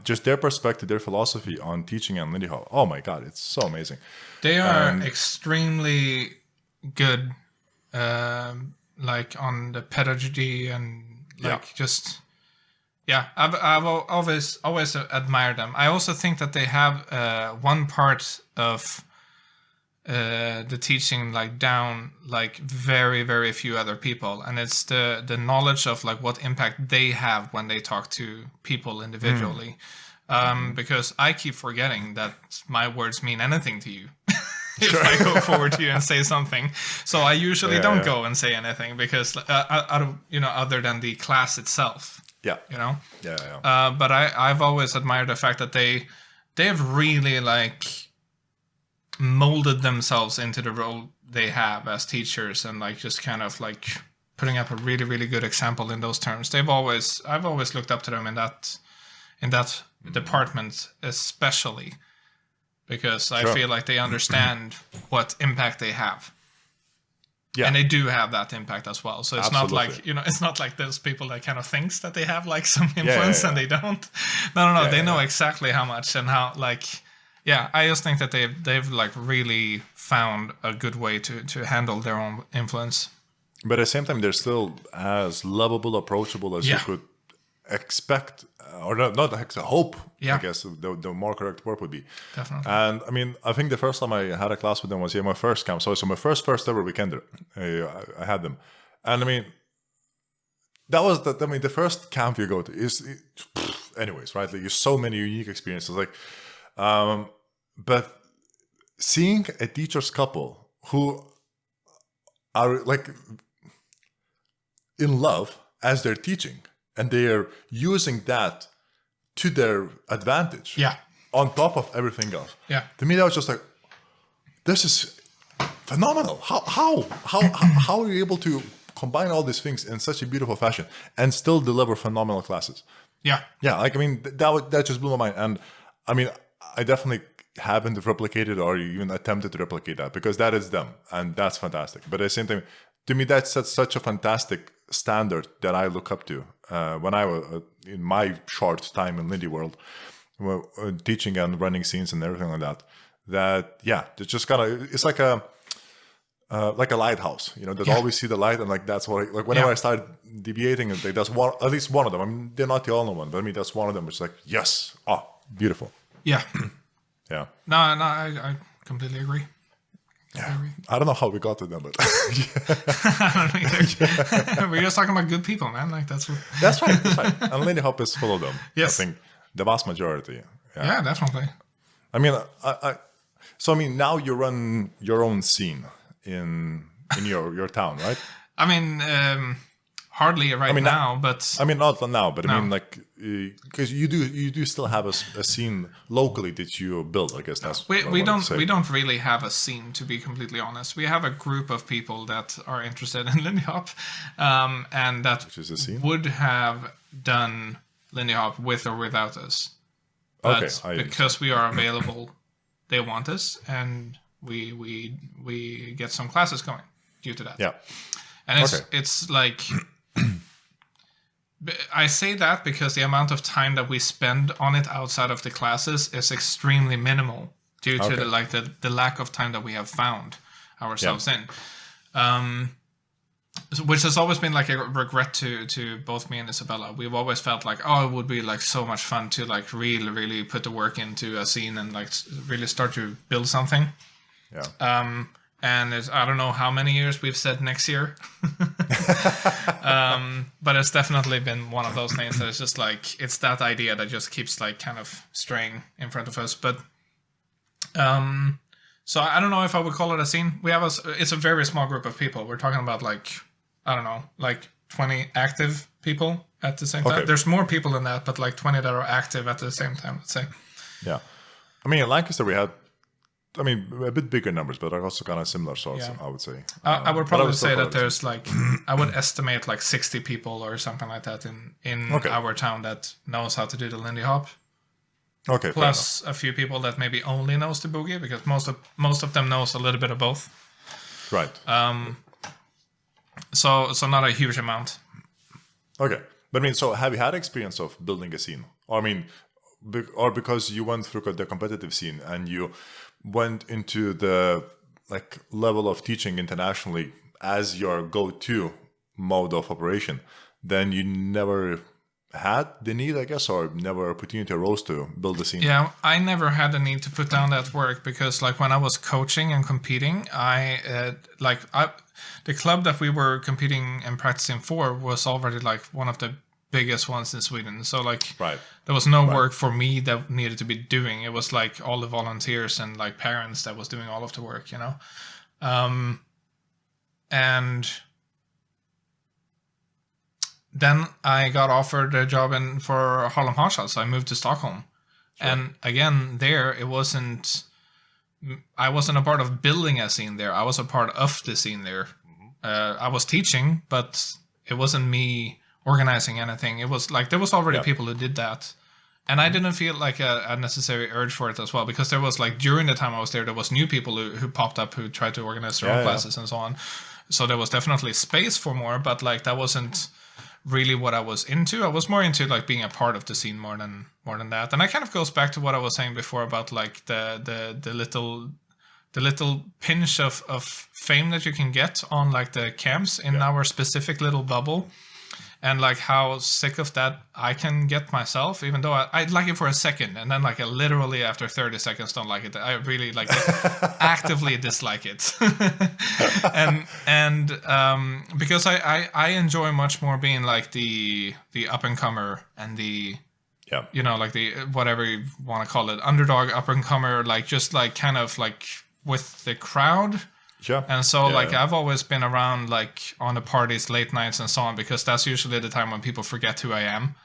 Just their perspective, their philosophy on teaching and Lindy Hop'o. Oh my God, it's so amazing.
They are extremely good, like on the pedagogy and like just. Yeah, I've always admired them. I also think that they have one part of the teaching like down like very, very few other people, and it's the knowledge of like what impact they have when they talk to people individually. Because I keep forgetting that my words mean anything to you. If I go forward to you and say something, so I usually don't go and say anything because other than the class itself.
Yeah.
You know?
Yeah.
But I've always admired the fact that they've really like molded themselves into the role they have as teachers and like just kind of like putting up a really, really good example in those terms. I've always looked up to them in that department especially because I feel like they understand what impact they have. Yeah. And they do have that impact as well. So it's not like, it's not like those people that kind of thinks that they have like some influence and they don't. No. They know exactly how much and how like, I just think that they've like really found a good way to handle their own influence.
But at the same time, they're still as lovable, approachable as you could expect, or not hope, I guess the more correct word would be.
Definitely.
And I mean, I think the first time I had a class with them was my first camp. So my first ever weekender, I had them. And I mean, that was the first camp you go to is, anyways, right? Like, you so many unique experiences. Like, but seeing a teacher's couple who are like in love as they're teaching, and they are using that to their advantage.
Yeah.
On top of everything else.
Yeah.
To me, that was just like, this is phenomenal. How are you able to combine all these things in such a beautiful fashion and still deliver phenomenal classes?
Yeah.
Yeah. Like, I mean, that just blew my mind. And I mean, I definitely haven't replicated or even attempted to replicate that because that is them. And that's fantastic. But at the same time, to me, that sets such a fantastic standard that I look up to when I was in my short time in Lindy world, teaching and running scenes and everything like that. That it's just kind of it's like a lighthouse, that always see the light, and like that's what like whenever I start deviating, that's one, at least one of them. I mean, they're not the only one, but I mean that's one of them. It's like yes, beautiful.
Yeah,
yeah.
No, I completely agree.
Yeah. I don't know how we got to them, but
I don't either. We're just talking about good people, man. Like that's
right. And Lindy Hop'o is full of them.
Yes.
I think the vast majority.
Yeah, definitely.
I mean, so now you run your own scene in your town, right?
I mean, hardly now, but
I mean not now, but I mean like because you do still have a scene locally that you build. I guess that's
we don't really have a scene, to be completely honest. We have a group of people that are interested in Lindy Hop'o, and that
which is a scene?
Would have done Lindy Hop'o with or without us. But because we are available, they want us, and we get some classes going due to that.
Yeah,
and it's like. I say that because the amount of time that we spend on it outside of the classes is extremely minimal due to the lack of time that we have found ourselves in. Which has always been like a regret to both me and Isabella. We've always felt like, it would be like so much fun to like really, really put the work into a scene and like really start to build something.
Yeah.
And I don't know how many years we've said next year. But it's definitely been one of those things that it's just like, it's that idea that just keeps like kind of straying in front of us. But, so I don't know if I would call it a scene. It's a very small group of people. We're talking about like, I don't know, like 20 active people at the same time. There's more people than that, but like 20 that are active at the same time, let's say.
Yeah. I mean, in Lancaster, we had, I mean, a bit bigger numbers, but also kind of similar sorts, I would say.
I would probably say that there's like, I would estimate like 60 people or something like that in our town that knows how to do the Lindy Hop.
Okay.
Plus a few people that maybe only knows the boogie, because most of them knows a little bit of both.
Right.
So not a huge amount.
Okay. But I mean, so have you had experience of building a scene? Or I mean, or because you went through the competitive scene and you went into the like level of teaching internationally as your go-to mode of operation, then you never had the need, I guess, or never opportunity arose to build a scene?
Yeah, I never had the need to put down that work, because like when I was coaching and competing, the club that we were competing and practicing for was already like one of the biggest ones in Sweden. So like there was no work for me that needed to be doing. It was like all the volunteers and like parents that was doing all of the work, you know. And then I got offered a job for Harlem Harsha, so I moved to Stockholm. Sure. And again, there I wasn't a part of building a scene there. I was a part of the scene there. I was teaching, but it wasn't me organizing anything. It was like there was already people who did that, and I didn't feel like a necessary urge for it as well, because there was like during the time I was there was new people who popped up who tried to organize their own classes and so on. So there was definitely space for more, but like that wasn't really what I was into. I was more into like being a part of the scene more than that. And that kind of goes back to what I was saying before about like the little pinch of fame that you can get on like the camps in our specific little bubble. And like how sick of that I can get myself, even though I like it for a second, and then like I literally after 30 seconds don't like it. I really like actively dislike it. and because I enjoy much more being like the up and comer and the you know, like the whatever you want to call it, underdog, up and comer, like just like kind of like with the crowd.
Sure.
And so I've always been around like on the parties, late nights and so on, because that's usually the time when people forget who I am.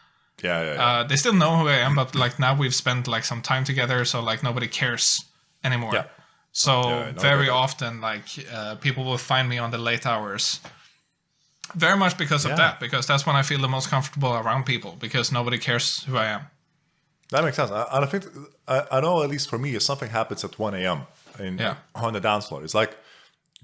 They still know who I am, but like now we've spent like some time together, so like nobody cares anymore. Yeah. So very often like people will find me on the late hours. Very much because of that, because that's when I feel the most comfortable around people, because nobody cares who I am.
That makes sense. And I think, I know at least for me, if something happens at 1 a.m. On the dance floor, it's like,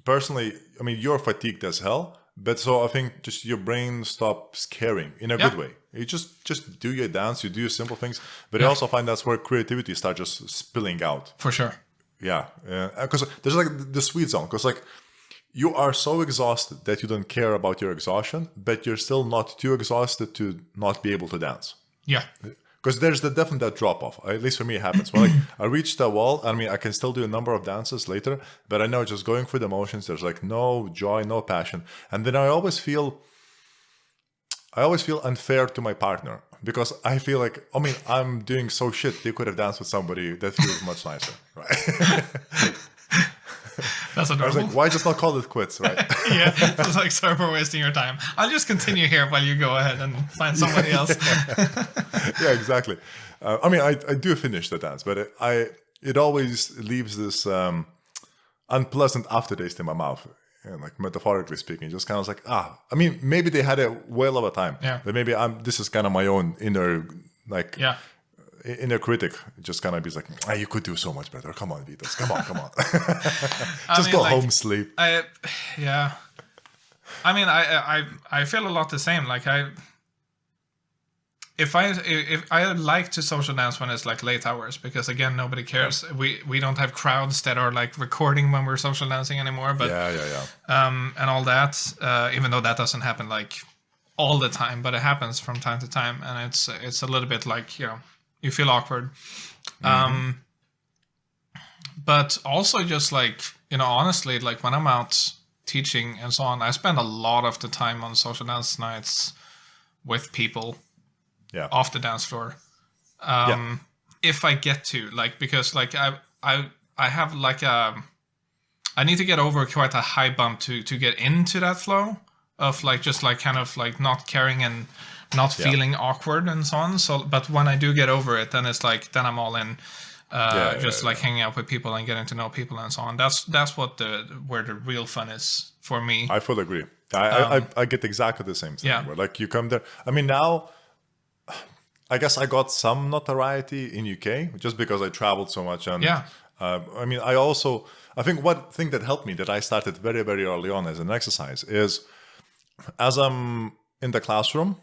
personally, I mean, you're fatigued as hell, but so I think just your brain stops caring in a good way. You just do your dance, you do your simple things, but I also find that's where creativity starts just spilling out.
For sure.
Yeah, because there's like the sweet zone, because like you are so exhausted that you don't care about your exhaustion, but you're still not too exhausted to not be able to dance.
Yeah.
Because there's definitely that drop off. At least for me, it happens. When like I reach the wall, I mean, I can still do a number of dances later, but I know just going through the motions, there's like no joy, no passion, and then I always feel unfair to my partner, because I feel like, I mean, I'm doing so shit. They could have danced with somebody that feels much nicer, right?
That's adorable.
I was like, why just not call it quits, right?
Yeah, it's like, sorry for wasting your time. I'll just continue here while you go ahead and find somebody else.
Yeah, exactly. I mean, I do finish the dance, but it always leaves this unpleasant aftertaste in my mouth. And like metaphorically speaking, just kind of like, I mean, maybe they had a whale of a time, but maybe this is kind of my own inner, like, inner critic, just kind of be like, you could do so much better. Come on, Vitas. Come on. Just go home, sleep.
I mean, I feel a lot the same. Like if I like to social dance when it's like late hours, because again, nobody cares. We don't have crowds that are like recording when we're social dancing anymore. But and all that, even though that doesn't happen like all the time, but it happens from time to time, and it's a little bit like, you know, you feel awkward. But also just like, you know, honestly, like when I'm out teaching and so on, I spend a lot of the time on social dance nights with people off the dance floor. If I get to, like, because like I have like I need to get over quite a high bump to get into that flow of like, just like kind of like not caring and not feeling awkward and so on. So, but when I do get over it, then it's like, then I'm all in, like hanging out with people and getting to know people and so on. That's where the real fun is for me.
I fully agree. I get exactly the same thing.
Yeah.
Where, like, you come there. I mean, now, I guess I got some notoriety in UK just because I traveled so much. And I mean, I think one thing that helped me, that I started very, very early on as an exercise, is as I'm in the classroom,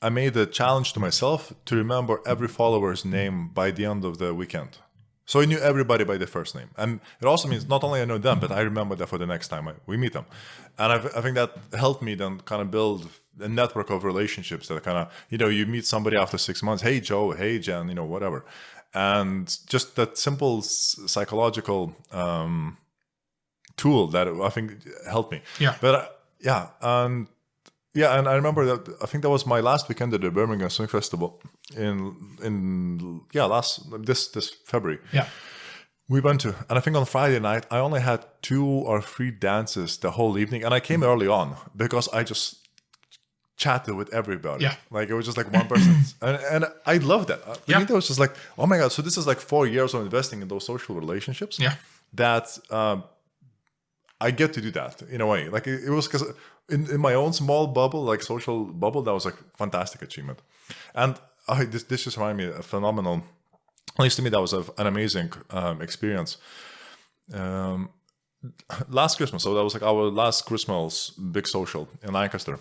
I made a challenge to myself to remember every follower's name by the end of the weekend. So I knew everybody by the first name. And it also means not only I know them, but I remember that for the next time we meet them. And I think that helped me then kind of build a network of relationships that kind of, you meet somebody after 6 months. Hey, Joe. Hey, Jen, whatever. And just that simple psychological tool that I think helped me.
Yeah.
But and I remember that I think that was my last weekend at the Birmingham Swing Festival this February.
Yeah.
We went to, and I think on Friday night I only had 2 or 3 dances the whole evening, and I came early on because I just chatted with everybody.
Yeah.
Like, it was just like one person. and I loved that. It was just like, oh my God. So this is like 4 years of investing in those social relationships.
Yeah.
That I get to do that in a way. Like, it was because in my own small bubble, like social bubble, that was like fantastic achievement. And this just reminded me of a phenomenal, at least to me, that was an amazing experience. Last Christmas, so that was like our last Christmas big social in Lancaster.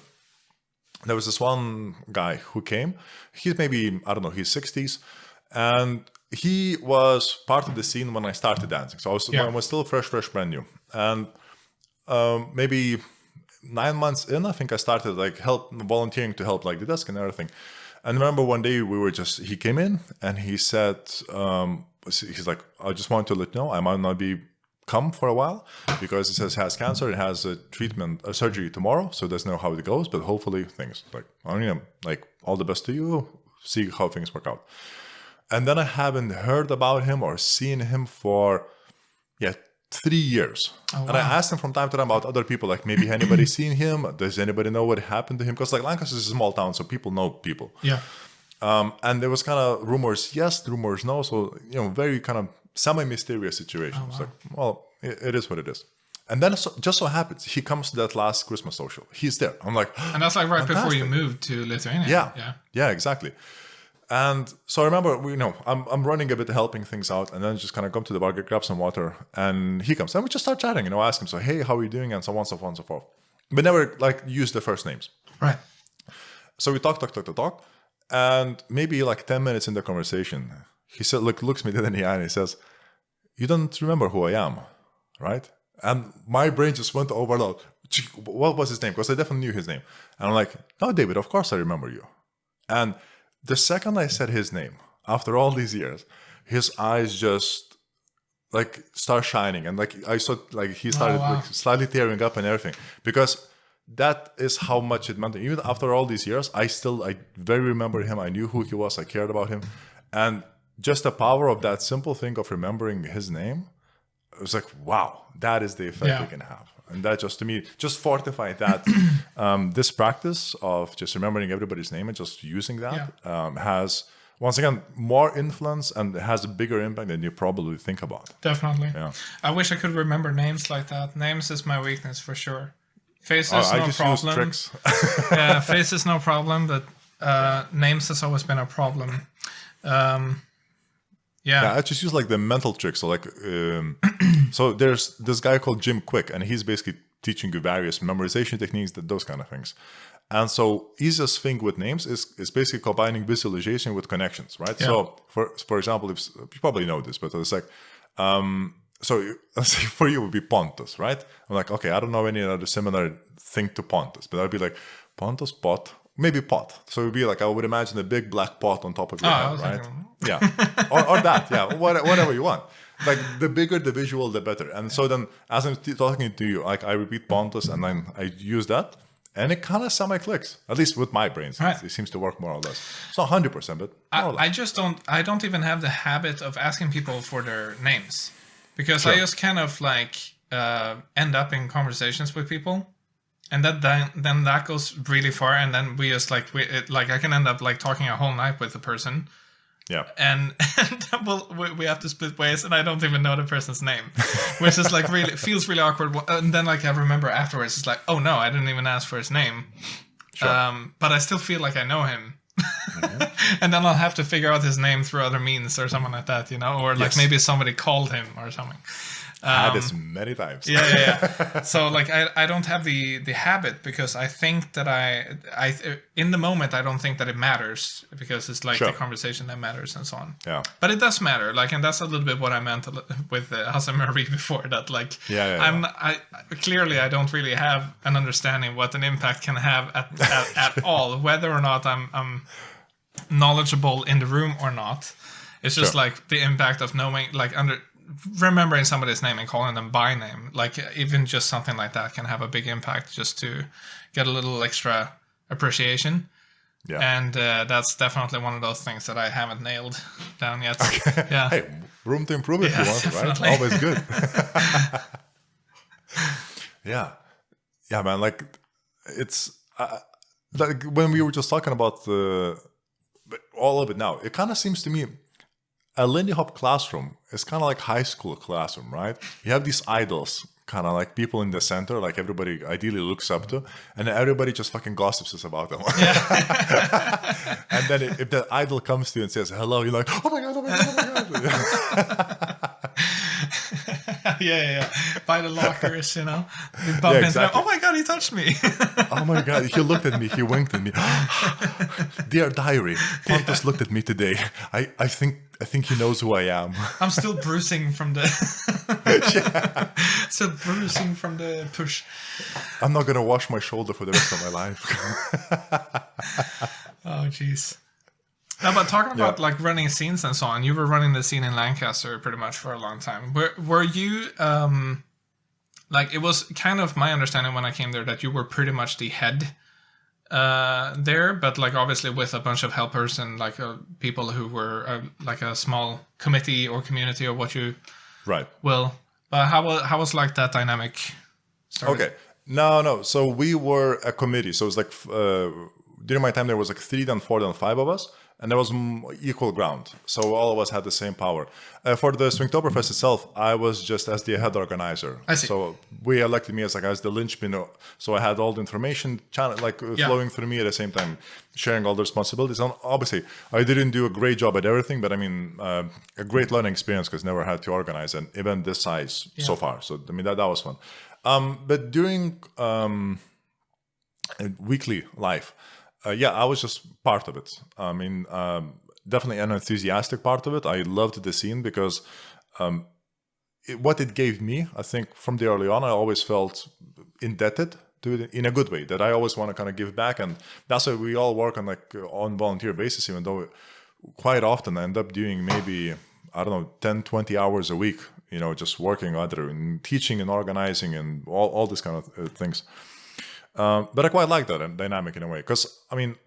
There was this one guy who came. He's maybe, I don't know, he's 60s. And he was part of the scene when I started dancing. So I was still fresh, brand new. And maybe 9 months in, I think I started like volunteering to help like the desk and everything. And I remember one day he came in and he said, he's like, I just want to let you know, I might not come for a while because it says he has cancer. It has a surgery tomorrow. So doesn't know how it goes, but hopefully things like all the best to you. See how things work out. And then I haven't heard about him or seen him for 3 years. Oh, wow. And I asked him from time to time about other people, like maybe anybody seen him? Does anybody know what happened to him? Because like Lancaster is a small town, so people know people.
Yeah.
And there was kind of rumors yes, rumors no. So, very kind of semi-mysterious situation. Oh, wow. It's like, well, it is what it is. And then just so happens, he comes to that last Christmas social. He's there. I'm like,
and that's like right before you moved to Lithuania.
Yeah, exactly. And so I remember, I'm running a bit, helping things out, and then just kind of come to the bar, grab some water, and he comes. And we just start chatting, ask him, so, hey, how are you doing? And so on, so on, so forth. But never, like, use the first names.
Right.
So we talk. And maybe, like, 10 minutes in the conversation, he said, looks me dead in the eye, and he says, you don't remember who I am, right? And my brain just went overload. What was his name? Because I definitely knew his name. And I'm like, no, David, of course I remember you. And the second I said his name, after all these years, his eyes just like start shining, and like I saw, like he started like slightly tearing up and everything, because that is how much it meant. Even after all these years, I very remember him. I knew who he was. I cared about him, and just the power of that simple thing of remembering his name, it was like, wow, that is the effect we can have. And that just, to me, just fortified that this practice of just remembering everybody's name and just using that has, once again, more influence and has a bigger impact than you probably think about.
Definitely. Yeah. I wish I could remember names like that. Names is my weakness for sure. Faces, no problem. Use tricks. Face is no problem, but names has always been a problem.
I just use like the mental tricks. So like, so there's this guy called Jim Quick, and he's basically teaching you various memorization techniques, those kind of things. And so easiest thing with names is basically combining visualization with connections, right? Yeah. So for example, if you probably know this, but it's like, so let's say for you it would be Pontus, right? I'm like, okay, I don't know any other similar thing to Pontus, but I'd be like Pontus, pot. Maybe pot. So it would be like, I would imagine a big black pot on top of your head, right? Yeah. or that, whatever you want. Like, the bigger the visual, the better. And so then, as I'm talking to you, like, I repeat Pontus, and then I use that, and it kind of semi-clicks. At least with my brain. Right. It seems to work more or less. It's not 100%, but more or less.
I don't even have the habit of asking people for their names. Because I just kind of, like, end up in conversations with people. And then that goes really far, and then we just like I can end up like talking a whole night with the person.
Yeah.
And we have to split ways, and I don't even know the person's name, which is like really feels really awkward. And then like I remember afterwards, it's like, oh no, I didn't even ask for his name. Sure. But I still feel like I know him. Mm-hmm. And then I'll have to figure out his name through other means or something like that, or like maybe somebody called him or something.
Had this many times.
Yeah. So like I don't have the habit, because I think that I in the moment I don't think that it matters, because it's like the conversation that matters and so on.
Yeah.
But it does matter, like, and that's a little bit what I meant with Hassan Marie before, that like I clearly I don't really have an understanding what an impact can have at all, whether or not I'm knowledgeable in the room or not. It's just like the impact of knowing, like remembering somebody's name and calling them by name, like even just something like that can have a big impact, just to get a little extra appreciation. Yeah. And that's definitely one of those things that I haven't nailed down yet. Okay. Yeah.
Hey, room to improve if you want, definitely. Right? Always good. Yeah, man. Like it's like when we were just talking about all of it now, it kind of seems to me a Lindy Hop'o classroom is kind of like high school classroom, right? You have these idols, kind of like people in the center, like everybody ideally looks up to, and everybody just fucking gossips about them. Yeah. And then if the idol comes to you and says hello, you're like, oh my God, oh my God, oh my God.
Yeah. By the lockers, you bump into them. Oh my God, he touched me.
Oh my God, he looked at me, he winked at me. Dear diary, Pontus looked at me today. I think he knows who I am.
I'm still bruising from the push.
I'm not gonna wash my shoulder for the rest of my life.
Oh jeez. Now, but talking about like running scenes and so on, you were running the scene in Lancaster pretty much for a long time. Were you like, it was kind of my understanding when I came there that you were pretty much the head there, but like obviously with a bunch of helpers and like people who were like a small committee or community or what you will. But how was like that dynamic started?
Okay, no. So we were a committee. So it was like during my time there was like 3 then 4 then 5 of us. And there was equal ground. So all of us had the same power. For the Swingtoberfest itself, I was just as the head organizer.
I see.
So we elected me as the linchpin. So I had all the information flowing through me at the same time, sharing all the responsibilities. And obviously, I didn't do a great job at everything, but I mean, a great learning experience because never had to organize an event this size so far. So I mean, that was fun. But during weekly life, I was just part of it. I mean, definitely an enthusiastic part of it. I loved the scene because what it gave me, I think from the early on, I always felt indebted to it in a good way, that I always want to kind of give back. And that's why we all work on volunteer basis, even though quite often I end up doing maybe, 10, 20 hours a week, just working either in teaching and organizing and all this kind of things. But I quite like that dynamic in a way, because I mean,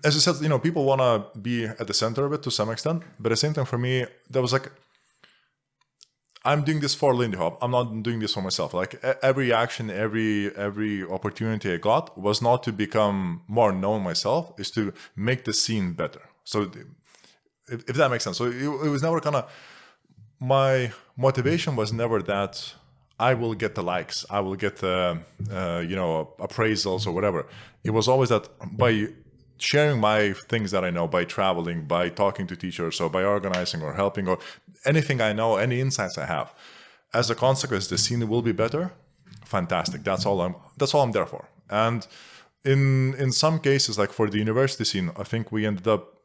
as you said, people want to be at the center of it to some extent, but at the same time, for me, there was like, I'm doing this for Lindy Hop'o. I'm not doing this for myself. Like every action, every opportunity I got was not to become more known myself, is to make the scene better. So if that makes sense. So it was never kind of, my motivation was never that I will get the likes, I will get the, appraisals or whatever. It was always that by sharing my things that I know, by traveling, by talking to teachers, or by organizing or helping, or anything I know, any insights I have, as a consequence, the scene will be better. Fantastic. That's all I'm there for. And in some cases, like for the university scene, I think we ended up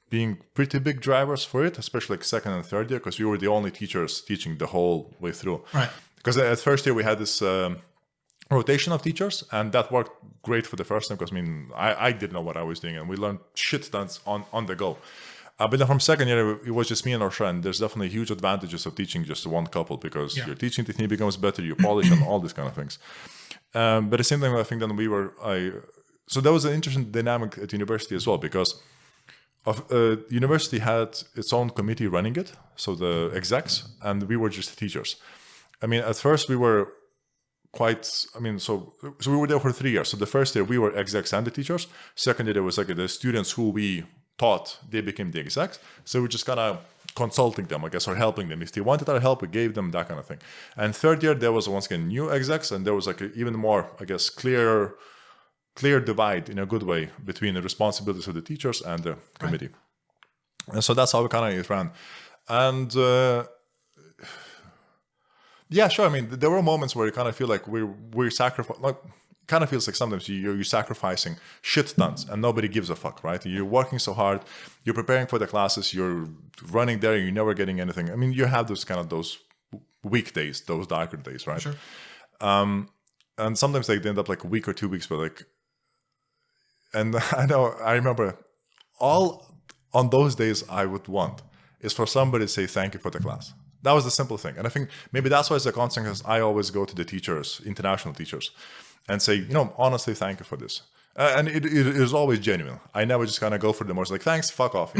being pretty big drivers for it, especially like second and third year, because we were the only teachers teaching the whole way through. Right. Because at first year we had this rotation of teachers, and that worked great for the first time, because I mean, I didn't know what I was doing, and we learned shit tons on the go. But then from second year, it was just me and our friend. There's definitely huge advantages of teaching just one couple, because your teaching technique becomes better, you polish and all these kind of things. But at the same time, I think then so that was an interesting dynamic at university as well, because university had its own committee running it, so the execs, and we were just teachers. I mean, at first we were so we were there for 3 years. So the first year we were execs and the teachers. Second year, there was like the students who we taught, they became the execs. So we're just kind of consulting them, I guess, or helping them. If they wanted our help, we gave them that kind of thing. And third year, there was once again new execs, and there was like even more, I guess, clear divide in a good way between the responsibilities of the teachers and the committee. And so that's how we kind of ran. And yeah, sure. I mean, there were moments where you kind of feel like we're sacrificing, like, kind of feels like sometimes you're sacrificing shit tons and nobody gives a fuck, right? You're working so hard, you're preparing for the classes, you're running there, you're never getting anything. I mean, you have those weekdays, those darker days, right?
Sure.
And sometimes they end up like a week or 2 weeks, but like, and I remember all on those days I would want is for somebody to say thank you for the class. That was the simple thing. And I think maybe that's why it's a constant, because I always go to the teachers, international teachers, and say, honestly, thank you for this. And it is always genuine. I never just kind of go for the most like, thanks, fuck off,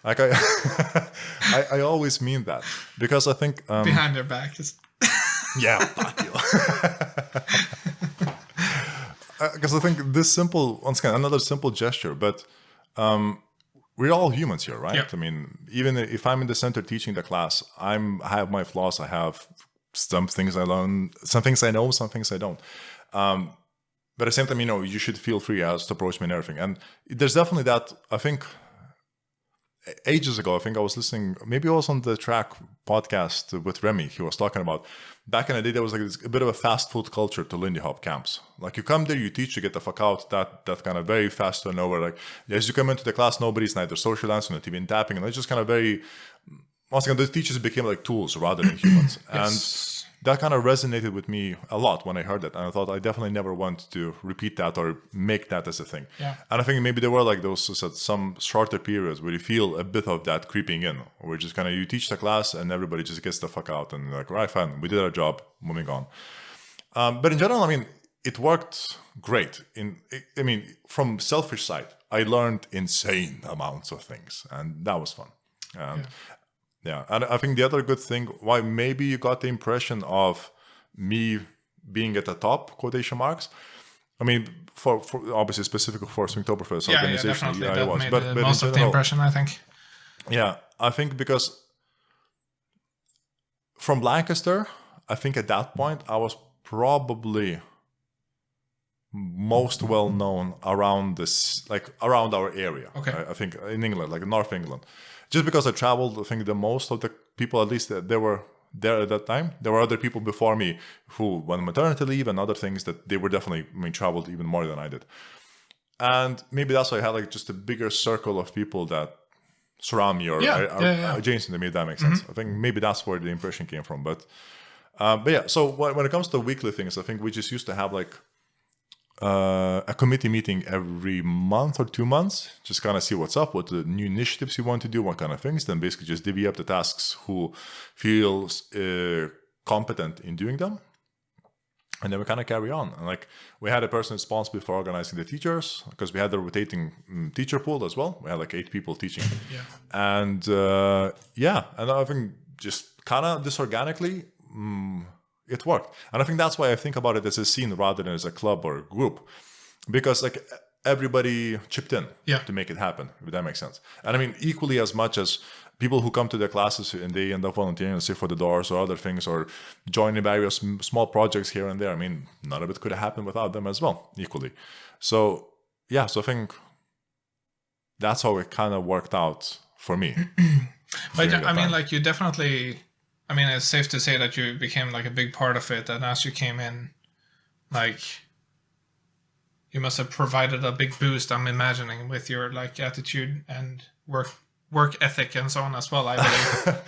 Like I always mean that, because I think...
behind their back is...
yeah, fuck you. Because I think this simple, once again, another simple gesture, but we're all humans here, right?
Yeah.
I mean, even if I'm in the center teaching the class, I have my flaws. I have some things I learn, some things I know, some things I don't. But at the same time, you should feel free as to approach me and everything. And there's definitely that, I think, ages ago, I think I was listening, maybe I was on the Track podcast with Remy. He was talking about, back in the day, there was like a bit of a fast food culture to Lindy Hop camps. Like you come there, you teach, you get the fuck out, that kind of very fast turnover. Like as you come into the class, nobody's neither social dancing, not even tapping. And it's just kind of very, once again, the teachers became like tools rather than humans.
Yes.
And that kind of resonated with me a lot when I heard that. And I thought I definitely never want to repeat that or make that as a thing.
Yeah.
And I think maybe there were like some shorter periods where you feel a bit of that creeping in, where just kind of you teach the class and everybody just gets the fuck out and like, right, fine, we did our job, moving on. But in general, I mean, it worked great. From selfish side, I learned insane amounts of things, and that was fun. Yeah, and I think the other good thing, why maybe you got the impression of me being at the top, quotation marks. I mean, for obviously specifically for Septintame organization,
definitely. That
I was.
made
But
most of the impression, I think.
Yeah, I think because from Lancaster, I think at that point I was probably most well known around around our area.
Okay.
I think in England, like North England. Just because I traveled, I think the most of the people, at least they were there at that time, there were other people before me who went on maternity leave and other things that they were definitely, traveled even more than I did. And maybe that's why I had like just a bigger circle of people that surround me or adjacent to me, if that makes sense. I think maybe that's where the impression came from. But yeah, so when it comes to weekly things, I think we just used to have like a committee meeting every month or 2 months, just kind of see what's up, what the new initiatives you want to do, what kind of things, then basically just divvy up the tasks who feels competent in doing them. And then we kind of carry on. And like we had a person responsible for organizing the teachers, because we had the rotating teacher pool as well. We had like 8 people teaching. And and I think just kind of disorganically, it worked. And I think that's why I think about it as a scene rather than as a club or a group, because like everybody chipped in to make it happen, if that makes sense. And I mean, equally as much as people who come to the classes and they end up volunteering, say for the doors or other things, or joining various small projects here and there. I mean, none of it could have happened without them as well, equally. So yeah, so I think that's how it kind of worked out for me.
But I mean, like you definitely, I mean, it's safe to say that you became like a big part of it. And as you came in, like you must have provided a big boost, I'm imagining, with your like attitude and work ethic and so on as well, I believe.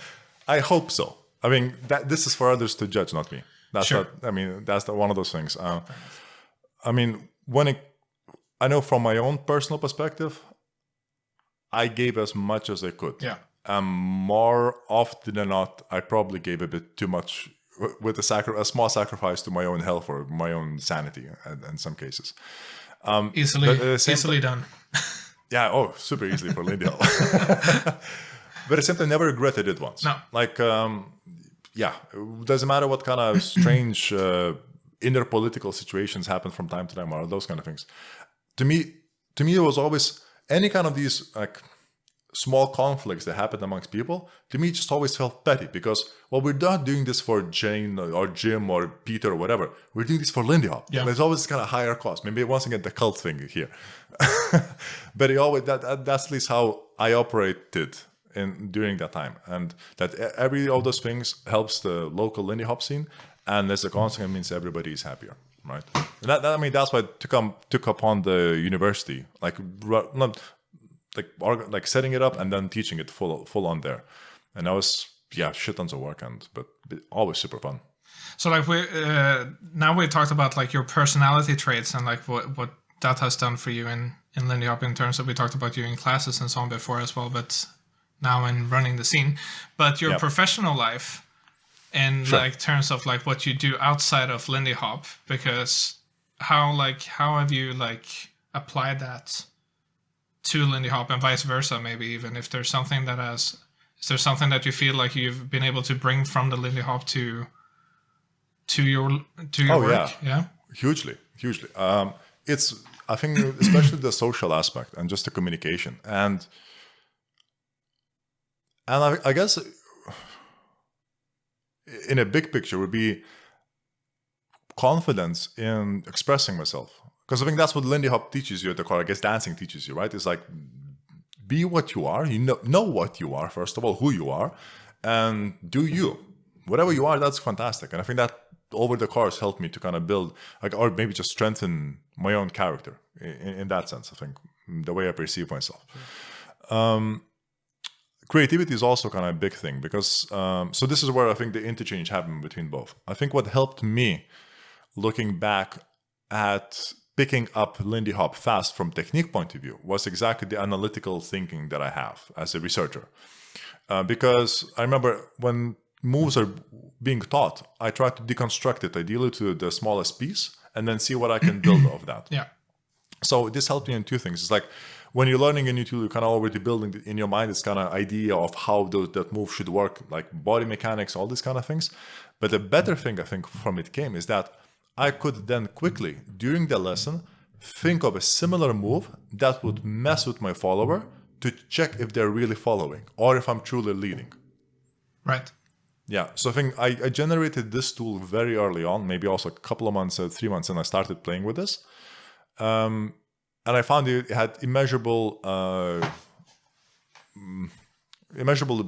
I hope so. I mean, this is for others to judge, not me. That's
sure.
That's one of those things. I mean, I know from my own personal perspective, I gave as much as I could.
Yeah.
More often than not, I probably gave a bit too much with a small sacrifice to my own health or my own sanity in some cases.
Easily done.
Yeah, super easily for Lindy Hop'o. But I simply never regretted it once.
No.
Like, it doesn't matter what kind of strange inner political situations happen from time to time, or those kind of things. To me, it was always any kind of these like small conflicts that happened amongst people. To me, it just always felt petty because, well, we're not doing this for Jane or Jim or Peter or whatever. We're doing this for Lindy Hop'o.
Yeah.
There's always kind of higher cost. Maybe once again the cult thing here, but it always that's at least how I operated during that time, and that every of those things helps the local Lindy Hop scene, and as a consequence means everybody is happier, right? And I mean that's why I took upon the university, like setting it up and then teaching it full on there, and that was shit tons of work but always super fun.
So like now we talked about like your personality traits and like what that has done for you in Lindy Hop'o in terms of, we talked about you in classes and so on before as well, but now in running the scene, but your professional life in like terms of like what you do outside of Lindy Hop'o, because how have you like applied that to Lindy Hop'o and vice versa, maybe even if there's something is there something that you feel like you've been able to bring from the Lindy Hop'o to your work? Yeah.
Hugely. It's, I think, especially the social aspect and just the communication. And I guess in a big picture would be confidence in expressing myself. Because I think that's what Lindy Hop'o teaches you at the core. I guess dancing teaches you, right? It's like, be what you are. You know what you are, first of all, who you are, and do you. Whatever you are, that's fantastic. And I think that over the course helped me to kind of build, like, or maybe just strengthen my own character in that sense, I think, the way I perceive myself. Creativity is also kind of a big thing because, so this is where I think the interchange happened between both. I think what helped me looking back at picking up Lindy Hop'o fast from technique point of view was exactly the analytical thinking that I have as a researcher. Because I remember when moves are being taught, I try to deconstruct it ideally to the smallest piece and then see what I can build off that.
Yeah.
So this helped me in two things. It's like when you're learning a new tool, you're kind of already building in your mind this kind of idea of how that move should work, like body mechanics, all these kind of things. But the better thing I think from it came is that I could then quickly, during the lesson, think of a similar move that would mess with my follower to check if they're really following or if I'm truly leading.
Right.
Yeah, so I think I generated this tool very early on, maybe also a couple of months, 3 months, and I started playing with this. And I found it had immeasurable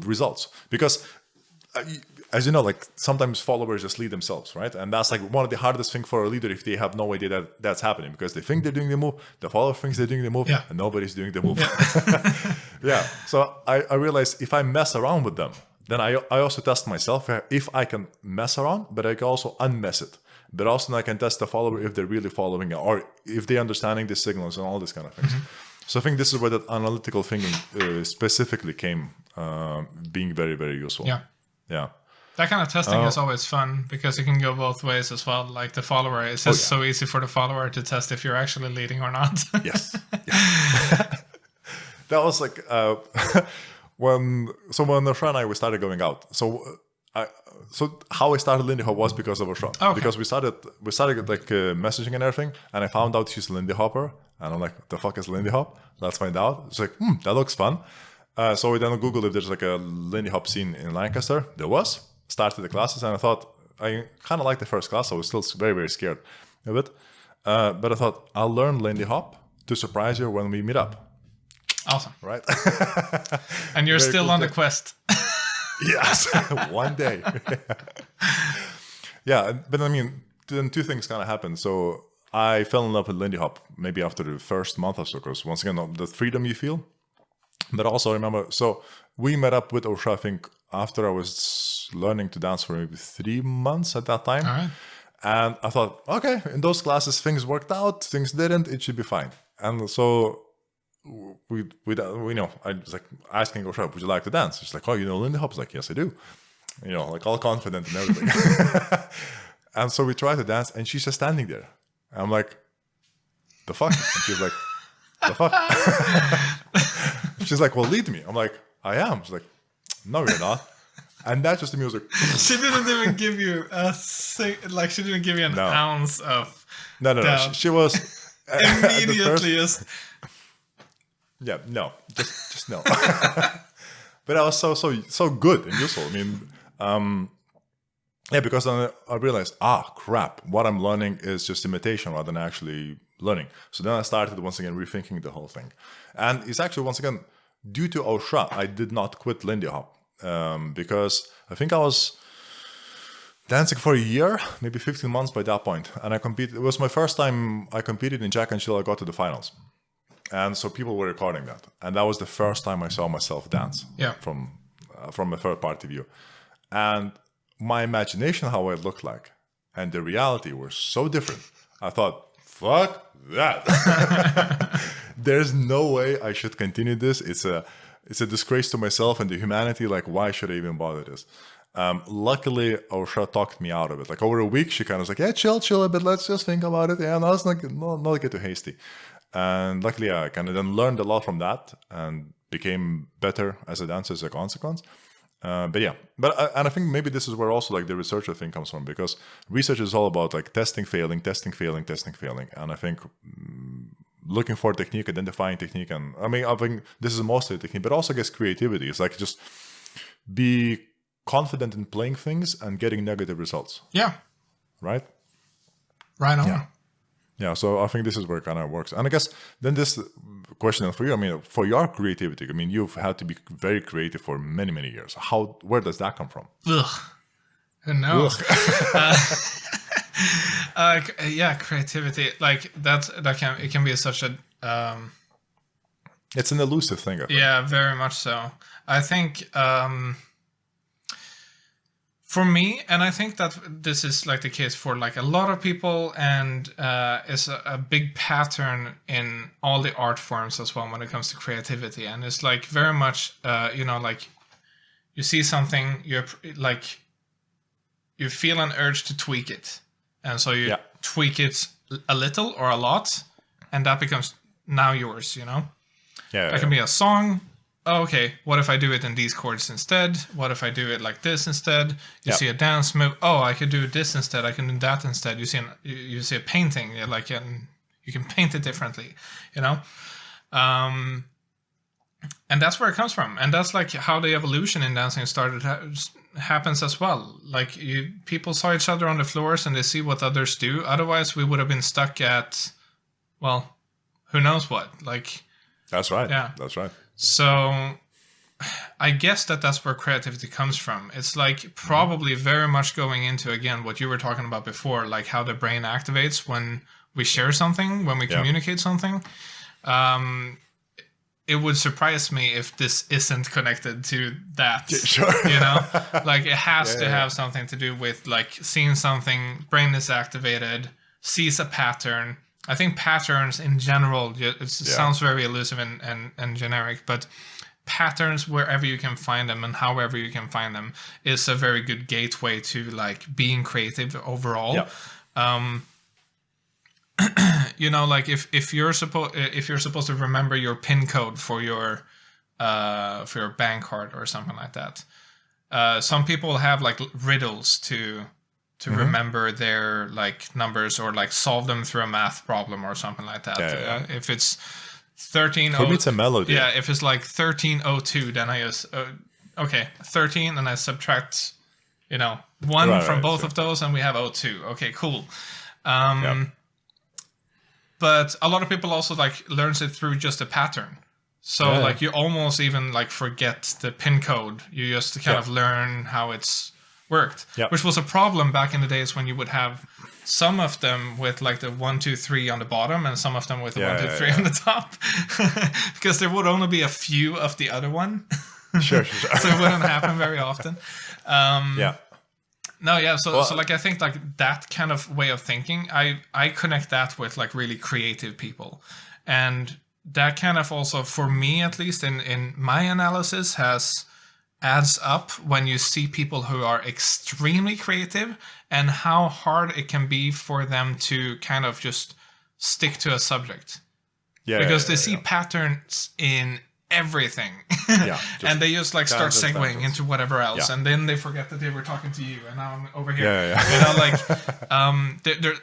results because, as you know, like sometimes followers just lead themselves, right? And that's like one of the hardest things for a leader if they have no idea that that's happening because they think they're doing the move, the follower thinks they're doing the move, and nobody's doing the move. Yeah. So I realized if I mess around with them, then I also test myself if I can mess around, but I can also unmess it. But also I can test the follower if they're really following it or if they're understanding the signals and all these kind of things. Mm-hmm. So I think this is where that analytical thinking specifically came being very, very useful.
Yeah.
Yeah.
That kind of testing is always fun because it can go both ways as well. Like the follower, it's just so easy for the follower to test if you're actually leading or not.
Yes. That was like when Ashra and I started going out. So how I started Lindy Hop'o was because of Ashra. Okay. Because we started like messaging and everything, and I found out she's Lindy Hop'er, and I'm like, what the fuck is Lindy Hop'o? Let's find out. It's like, that looks fun. So we then Googled if there's like a Lindy Hop'o scene in Lancaster. There was. Started the classes, and I thought I kind of liked the first class. I was still very, very scared of it, but I thought I'll learn Lindy Hop'o to surprise you when we meet up.
Awesome,
right?
And you're still cool on the quest.
Yes, one day. Yeah, but I mean, then two things kind of happened. So I fell in love with Lindy Hop'o maybe after the first month or so, because once again, the freedom you feel. But also remember, so we met up with Ashra, I think, after I was learning to dance for maybe 3 months at that time.
All right.
And I thought, okay, in those classes, things worked out, things didn't, it should be fine. And so we know, I was like asking Ashra, would you like to dance? She's like, oh, you know Lindy Hop'o? I was like, yes, I do. You know, like all confident and everything. And so we tried to dance, and she's just standing there. And I'm like, the fuck? And she's like, the fuck? She's like, well, lead me. I'm like, I am. She's like, no, you're not. And that's just the music.
She didn't even give you she didn't give you an ounce of
No. She was
immediately just.
Yeah, no, just no. But I was so good and useful. I mean, because then I realized, crap, what I'm learning is just imitation rather than actually learning. So then I started once again rethinking the whole thing. And it's actually, once again, due to Aušra, I did not quit Lindy Hop'o. Because I think I was dancing for a year, maybe 15 months by that point. And I competed. It was my first time I competed in Jack until I got to the finals. And so people were recording that. And that was the first time I saw myself dance from a third party view. And my imagination, how I looked like, and the reality were so different. I thought, fuck that. There's no way I should continue this. It's a disgrace to myself and to humanity. Like, why should I even bother this? Luckily, Aušra talked me out of it. Like, over a week, she kind of was like, yeah, chill a bit. Let's just think about it. Yeah, no, it's not get too hasty. And luckily, I kind of then learned a lot from that and became better as a dancer as a consequence. And I think maybe this is where also like the researcher thing comes from, because research is all about like testing, failing. And I think looking for technique, identifying technique, and I think this is mostly technique, but also I guess creativity. It's like just be confident in playing things and getting negative results.
Yeah.
Right?
Right on.
Yeah, so I think this is where it kind of works. And I guess then this question for you, for your creativity, you've had to be very creative for many, many years. Where does that come from?
Ugh. Who knows? Creativity, like it can be such a
it's an elusive thing, I think.
Yeah, very much so. I think for me, and I think that this is like the case for like a lot of people, and it's a big pattern in all the art forms as well when it comes to creativity. And it's like very much like you see something, you feel an urge to tweak it. And so you tweak it a little or a lot, and that becomes now yours, Yeah. That can be a song. Oh, okay, what if I do it in these chords instead? What if I do it like this instead? You see a dance move. Oh, I could do this instead. I can do that instead. You see a painting. You can paint it differently, And that's where it comes from. And that's like how the evolution in dancing happens as well. Like people saw each other on the floors and they see what others do. Otherwise, we would have been stuck at, well, who knows what. Like
that's right.
Yeah,
that's right.
So I guess that's where creativity comes from. It's like probably very much going into, again, what you were talking about before, like how the brain activates when we share something, when we communicate something. It would surprise me if this isn't connected to that.
Yeah, sure.
Like it has to have something to do with like seeing something, brain is activated, sees a pattern. I think patterns in general, it sounds very elusive and generic, but patterns wherever you can find them and however you can find them is a very good gateway to like being creative overall. Yeah. Like if you're supposed to remember your PIN code for your bank card or something like that, some people have like riddles to remember their like numbers or like solve them through a math problem or something like that. If it's 13,
for me it's a melody.
Yeah, if it's like 1302, then I just 13, and I subtract 1 from both of those, and we have 02. Okay, cool. But a lot of people also like learns it through just a pattern. So like you almost even like forget the PIN code. You just kind of learn how it's worked, which was a problem back in the days when you would have some of them with like the 1, 2, 3 on the bottom and some of them with the 1, 2, 3 on the top, because there would only be a few of the other one.
Sure.
So it wouldn't happen very often. So like I think like that kind of way of thinking, I connect that with like really creative people, and that kind of also for me at least in my analysis adds up when you see people who are extremely creative and how hard it can be for them to kind of just stick to a subject. Because they see patterns in everything.
Yeah,
and they just like start segueing
tangents.
into whatever else,
Yeah.
and then they forget that they were talking to you, and now I'm over here.
Yeah.
You know, like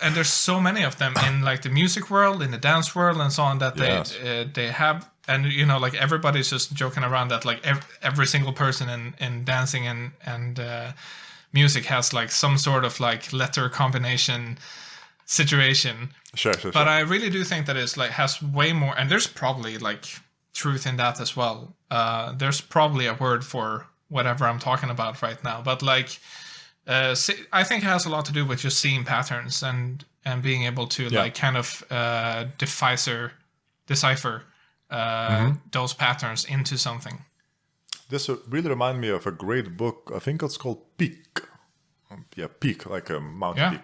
and there's so many of them in like the music world, in the dance world, and so on that they have. And you know, like everybody's just joking around that like every single person in dancing and music has like some sort of like letter combination situation.
Sure.
But I really do think that it's like has way more, and there's probably like truth in that as well. There's probably a word for whatever I'm talking about right now, but like I think it has a lot to do with just seeing patterns and being able to like kind of decipher those patterns into something.
This really reminded me of a great book. I think it's called Peak. Peak, like a mountain peak.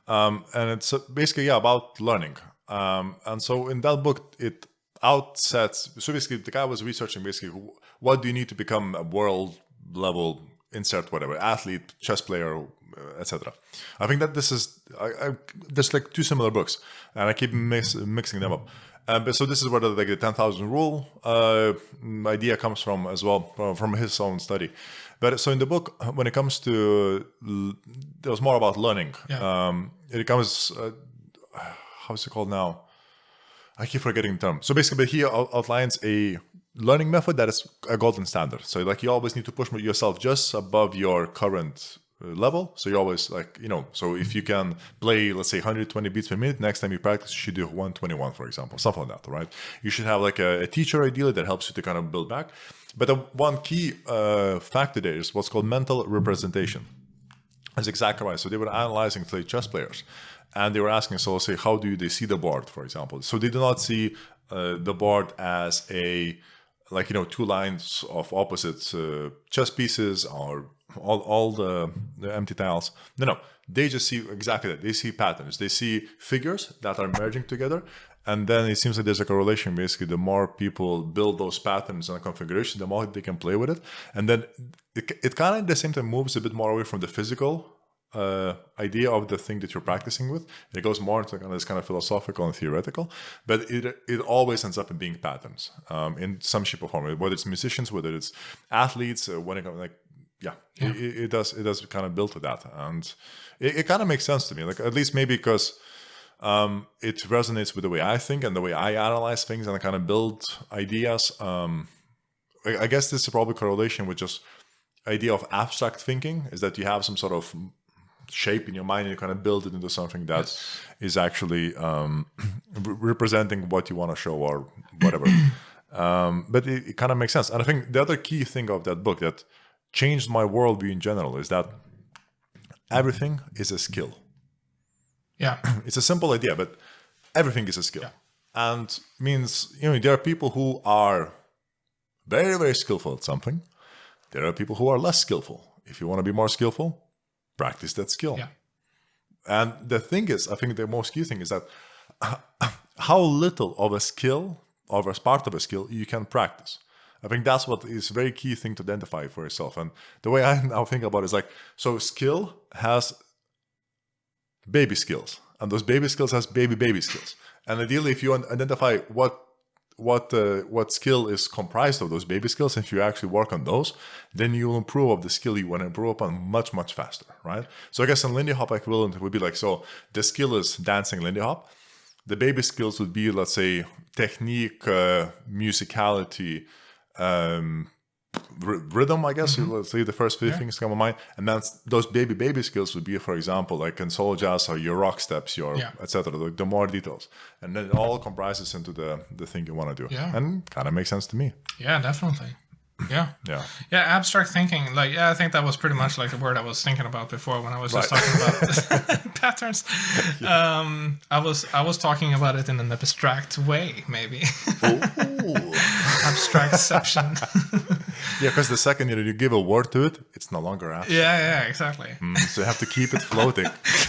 And it's basically about learning. And so in that book, it outsets. So basically, the guy was researching basically what do you need to become a world level insert whatever athlete, chess player, etc. I think that this is there's like two similar books, and I keep mixing them up. But so this is where the 10,000 rule idea comes from as well, from his own study. But so in the book, when it comes to, it was more about learning. It comes, how's it called now? I keep forgetting the term. So basically, he outlines a learning method that is a golden standard. So like you always need to push yourself just above your current level. So you always like, you know, so if you can play, let's say 120 beats per minute, next time you practice, you should do 121, for example, something like that, right? You should have like a teacher ideally that helps you to kind of build back. But the one key factor there is what's called mental representation. That's exactly right. So they were analyzing chess players and they were asking, so let's say, how do they see the board, for example? So they do not see the board as like, you know, two lines of opposite chess pieces or all the empty tiles. No, they just see exactly that. They see patterns. They see figures that are merging together. And then it seems like there's a correlation. Basically, the more people build those patterns and configuration, the more they can play with it. And then it kind of at the same time moves a bit more away from the physical idea of the thing that you're practicing with. It goes more into this kind of philosophical and theoretical, but it always ends up in being patterns in some shape or form, whether it's musicians, whether it's athletes, when it comes like, it does kind of build to that. And it kind of makes sense to me, like at least maybe because it resonates with the way I think and the way I analyze things and I kind of build ideas. I guess this is probably correlation with just idea of abstract thinking, is that you have some sort of shape in your mind and you kind of build it into something that is actually representing what you want to show or whatever. But it kind of makes sense. And I think the other key thing of that book that changed my worldview in general is that everything is a skill.
Yeah.
It's a simple idea, but everything is a skill.
Yeah.
And means, you know, there are people who are very, very skillful at something. There are people who are less skillful. If you want to be more skillful, practice that skill.
Yeah.
And the thing is, I think the most key thing is that how little of a skill, or as part of a skill, you can practice. I think that's what is a very key thing to identify for yourself. And the way I now think about it is like, so skill has baby skills, and those baby skills has baby skills. And ideally, if you identify what skill is comprised of those baby skills, if you actually work on those, then you will improve of the skill you want to improve upon much, much faster, right? So I guess in Lindy Hop equivalent would be like, so the skill is dancing Lindy Hop. The baby skills would be, let's say, technique, musicality, rhythm, I guess. Let's say the first few things come to mind. And then those baby skills would be, for example, like in solo jazz or your rock steps, your etc. Like the more details. And then it all comprises into the thing you want to do.
Yeah.
And kind of makes sense to me.
Yeah, definitely. Yeah.
Yeah.
Yeah, abstract thinking. Like, I think that was pretty much like the word I was thinking about before when I was just talking about patterns. I was talking about it in an abstract way, maybe. Abstractception.
Yeah, because the second you give a word to it, it's no longer abstract.
Yeah, exactly.
So you have to keep it floating.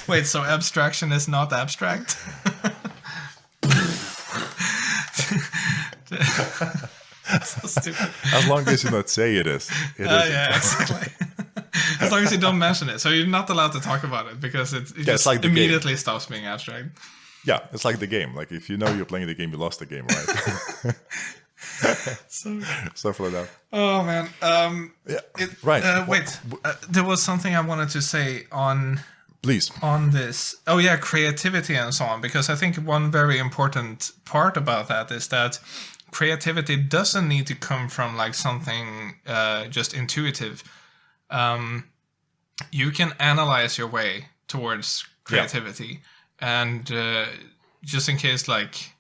Wait, so abstraction is not abstract? So stupid.
As long as you not say it is.
Yeah, exactly. As long as you don't mention it. So you're not allowed to talk about it because it just like immediately stops being abstract.
Yeah, it's like the game. Like if you know you're playing the game, you lost the game, right? Stuff like that.
Oh man.
Right.
Wait. There was something I wanted to say on.
Please.
On this. Oh yeah, creativity and so on. Because I think one very important part about that is that creativity doesn't need to come from like something just intuitive. You can analyze your way towards creativity, and just in case like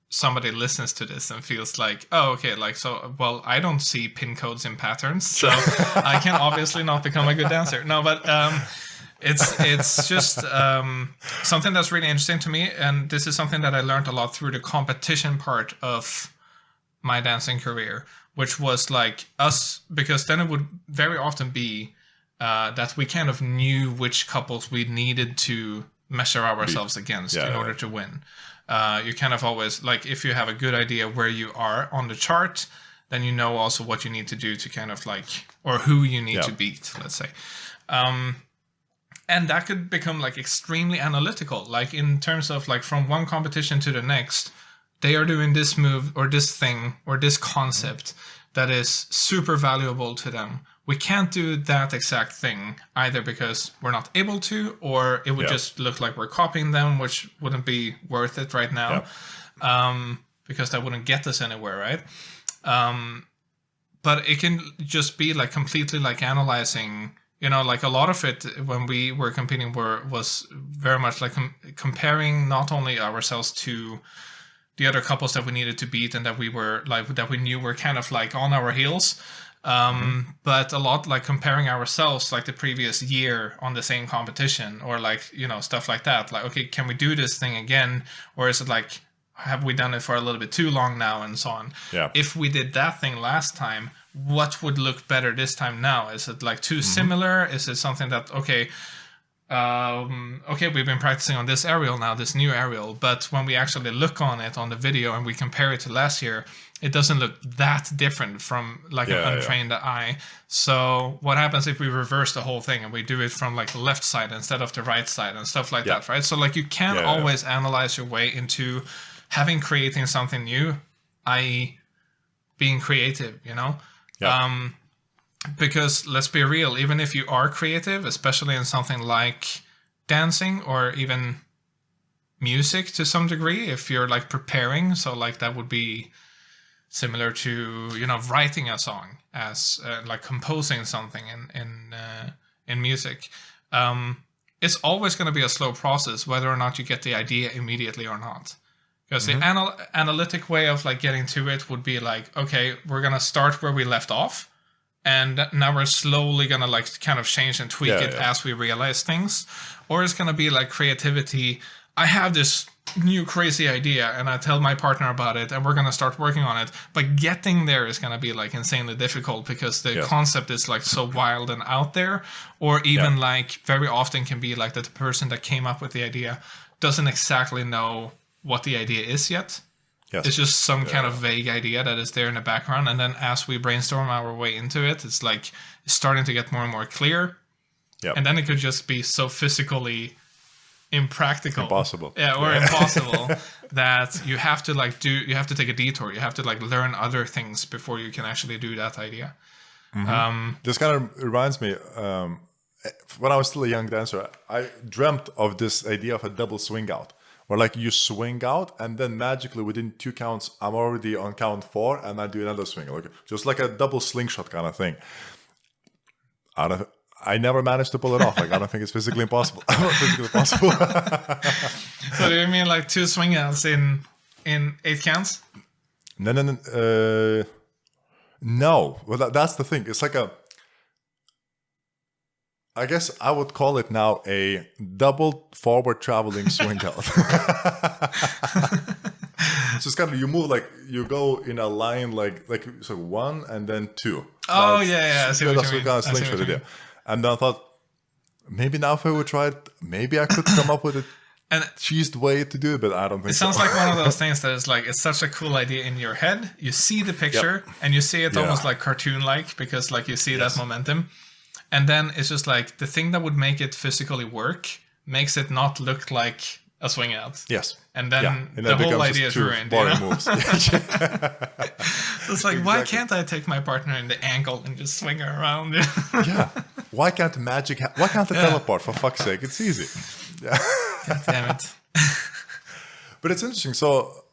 somebody listens to this and feels like, oh, okay, like, so, well, I don't see pin codes in patterns, so I can obviously not become a good dancer. No, but it's just something that's really interesting to me, and this is something that I learned a lot through the competition part of my dancing career, which was like us, because then it would very often be that we kind of knew which couples we needed to measure ourselves against in order to win. You kind of always, like, if you have a good idea where you are on the chart, then you know also what you need to do to kind of like, or who you need to beat, let's say. And that could become like extremely analytical, like in terms of like from one competition to the next, they are doing this move or this thing or this concept that is super valuable to them. We can't do that exact thing either because we're not able to, or it would just look like we're copying them, which wouldn't be worth it right now, because that wouldn't get us anywhere, right? But it can just be like completely like analyzing, you know, like a lot of it when we were competing was very much like comparing not only ourselves to the other couples that we needed to beat and that we were like, that we knew were kind of like on our heels, but a lot like comparing ourselves like the previous year on the same competition, or like, you know, stuff like that. Like, okay, can we do this thing again? Or is it like, have we done it for a little bit too long now, and so on? Yeah. If we did that thing last time, what would look better this time now? Is it like too similar? Is it something that, okay, we've been practicing on this aerial now, this new aerial, but when we actually look on it on the video and we compare it to last year, it doesn't look that different from like an untrained eye. So what happens if we reverse the whole thing and we do it from like the left side instead of the right side and stuff like that, right? So like you can always analyze your way into creating something new, i.e. being creative, you know? Because let's be real, even if you are creative, especially in something like dancing or even music to some degree, if you're like preparing, so like that would be similar to, you know, writing a song as like composing something in music. It's always going to be a slow process, whether or not you get the idea immediately or not. Because the analytic way of like getting to it would be like, okay, we're going to start where we left off. And now we're slowly going to like kind of change and tweak it as we realize things. Or it's going to be like creativity. I have this new crazy idea and I tell my partner about it and we're going to start working on it. But getting there is going to be like insanely difficult because the concept is like so wild and out there. Or even like very often can be like that the person that came up with the idea doesn't exactly know what the idea is yet. Yes. It's just some kind of vague idea that is there in the background. And then as we brainstorm our way into it, it's like it's starting to get more and more clear. Yep. And then it could just be so physically impractical.
Impossible.
Impossible that you have to like you have to take a detour. You have to like learn other things before you can actually do that idea.
This kind of reminds me, when I was still a young dancer, I dreamt of this idea of a double swing out. Where like you swing out and then magically within 2 counts, I'm already on count 4 and I do another swing. Like, just like a double slingshot kind of thing. I never managed to pull it off. Like, I don't think it's physically impossible.
So do you mean like 2 swing outs in 8 counts?
No. No. Well, that's the thing. It's like I guess I would call it now a double forward traveling swing out. So it's kind of, you move like, you go in a line like so 1 and then 2.
Oh, I see what you mean.
Kind of slingshot idea. And then I thought, maybe now if I would try it, maybe I could come up with a cheesed way to do it, but I don't think so.
It sounds like one of those things that is like, it's such a cool idea in your head. You see the picture and you see it almost like cartoon-like because like you see that momentum. And then it's just like the thing that would make it physically work makes it not look like a swing out.
Yes.
And then the whole idea is ruined.
Boring moves.
It's like, why can't I take my partner in the ankle and just swing her around?
Yeah. Why can't the teleport, for fuck's sake? It's easy. Yeah.
God damn it.
But it's interesting. So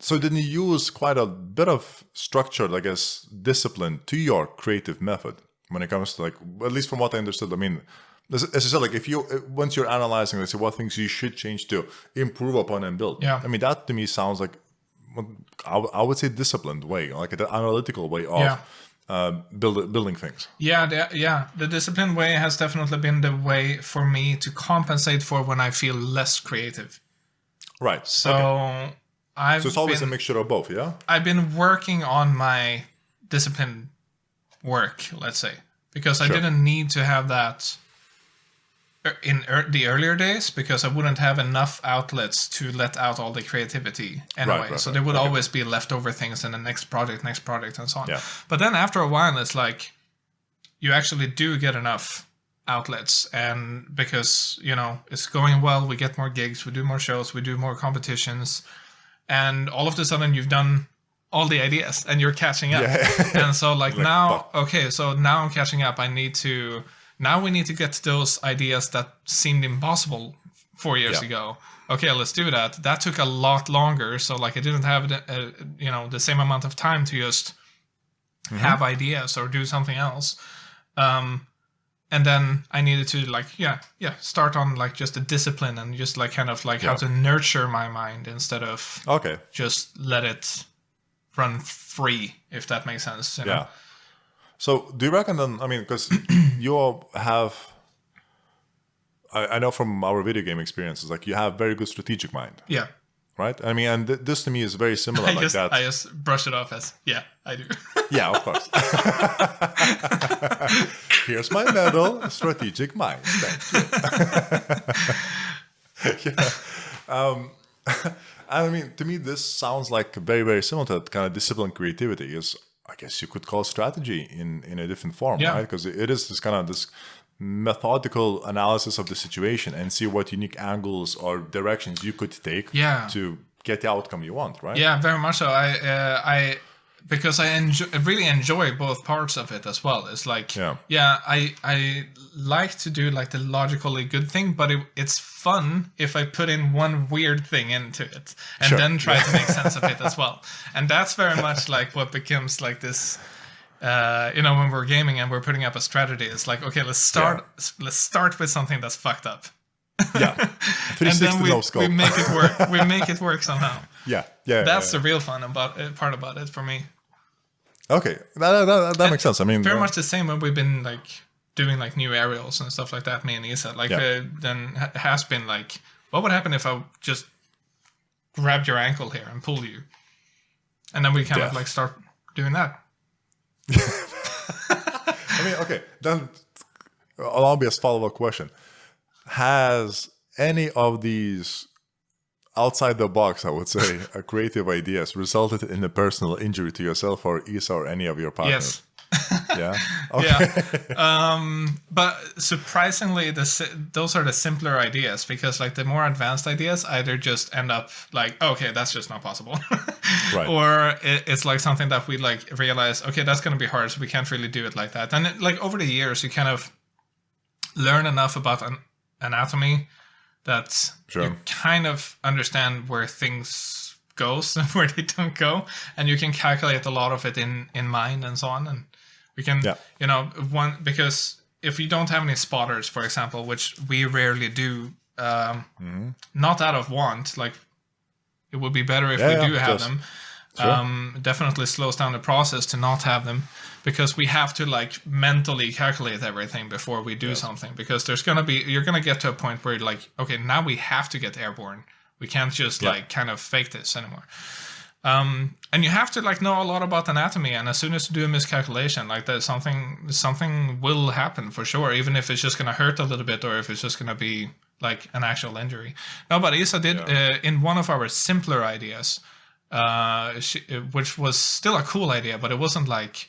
didn't you use quite a bit of structured, I guess, discipline to your creative method when it comes to, like, at least from what I understood? I mean, as I said, like, once you're analyzing, let's say, what things you should change to improve upon and build.
Yeah.
I mean, that to me sounds like, I would say, disciplined way, like an analytical way of building things.
Yeah. The disciplined way has definitely been the way for me to compensate for when I feel less creative.
Right.
So
So it's always a mixture of both, yeah?
I've been working on my discipline work, let's say, because I didn't need to have that in the earlier days, because I wouldn't have enough outlets to let out all the creativity anyway.
Right,
so there would always be leftover things in the next project, and so on.
Yeah.
But then after a while, it's like you actually do get enough outlets, and because, it's going well, we get more gigs, we do more shows, we do more competitions, and all of a sudden you've done all the ideas and you're catching up. Yeah. And so like now, okay, so now I'm catching up. Now we need to get those ideas that seemed impossible 4 years ago. Okay, let's do that. That took a lot longer. So like I didn't have the same amount of time to just have ideas or do something else. And then I needed to start on like just a discipline and just like kind of like how to nurture my mind instead of just let it run free, if that makes sense. You know?
Yeah. So do you reckon then, I mean, because you all have, I know from our video game experiences, like you have very good strategic mind.
Yeah.
Right? I mean, and this to me is very similar
I
that.
I just brush it off as, I do.
Yeah, of course. Here's my medal, strategic mind. Thank you. I mean, to me, this sounds like very, very similar to that kind of disciplined creativity. Is, I guess you could call strategy in a different form, right? Because it is this kind of this methodical analysis of the situation and see what unique angles or directions you could take to get the outcome you want, right?
Yeah, very much so. Because I really enjoy both parts of it as well. It's like, I like to do like the logically good thing, but it's fun if I put in one weird thing into it and then try to make sense of it as well. And that's very much like what becomes like this, when we're gaming and we're putting up a strategy, it's like, okay, let's start with something that's fucked up.
Yeah.
And then we make it work. We make it work somehow.
Yeah.
That's the real fun part about it for me.
Okay, that makes sense. I mean,
very much the same when we've been like doing like new aerials and stuff like that. Me and Isa, then has been like, what would happen if I just grabbed your ankle here and pulled you, and then we kind of like start doing that.
I mean, okay, then an obvious follow-up question: has any of these outside the box, I would say, creative ideas resulted in a personal injury to yourself or Isa or any of your partners?
Yes.
Yeah? Okay.
Yeah. But surprisingly, those are the simpler ideas, because like the more advanced ideas either just end up like, okay, that's just not possible. Right. Or it's like something that we like realize, okay, that's going to be hard, so we can't really do it like that. And like over the years, you kind of learn enough about anatomy that you kind of understand where things goes and where they don't go, and you can calculate a lot of it in mind and so on. And we can, because if you don't have any spotters, for example, which we rarely do, not out of want, like it would be better if we do have them. Definitely slows down the process to not have them, because we have to like mentally calculate everything before we do something, because you're gonna get to a point where like, okay, now we have to get airborne. We can't just like kind of fake this anymore. And you have to like know a lot about anatomy, and as soon as you do a miscalculation, like there's something will happen for sure, even if it's just gonna hurt a little bit or if it's just gonna be like an actual injury. No, but Isa did in one of our simpler ideas, which was still a cool idea, but it wasn't like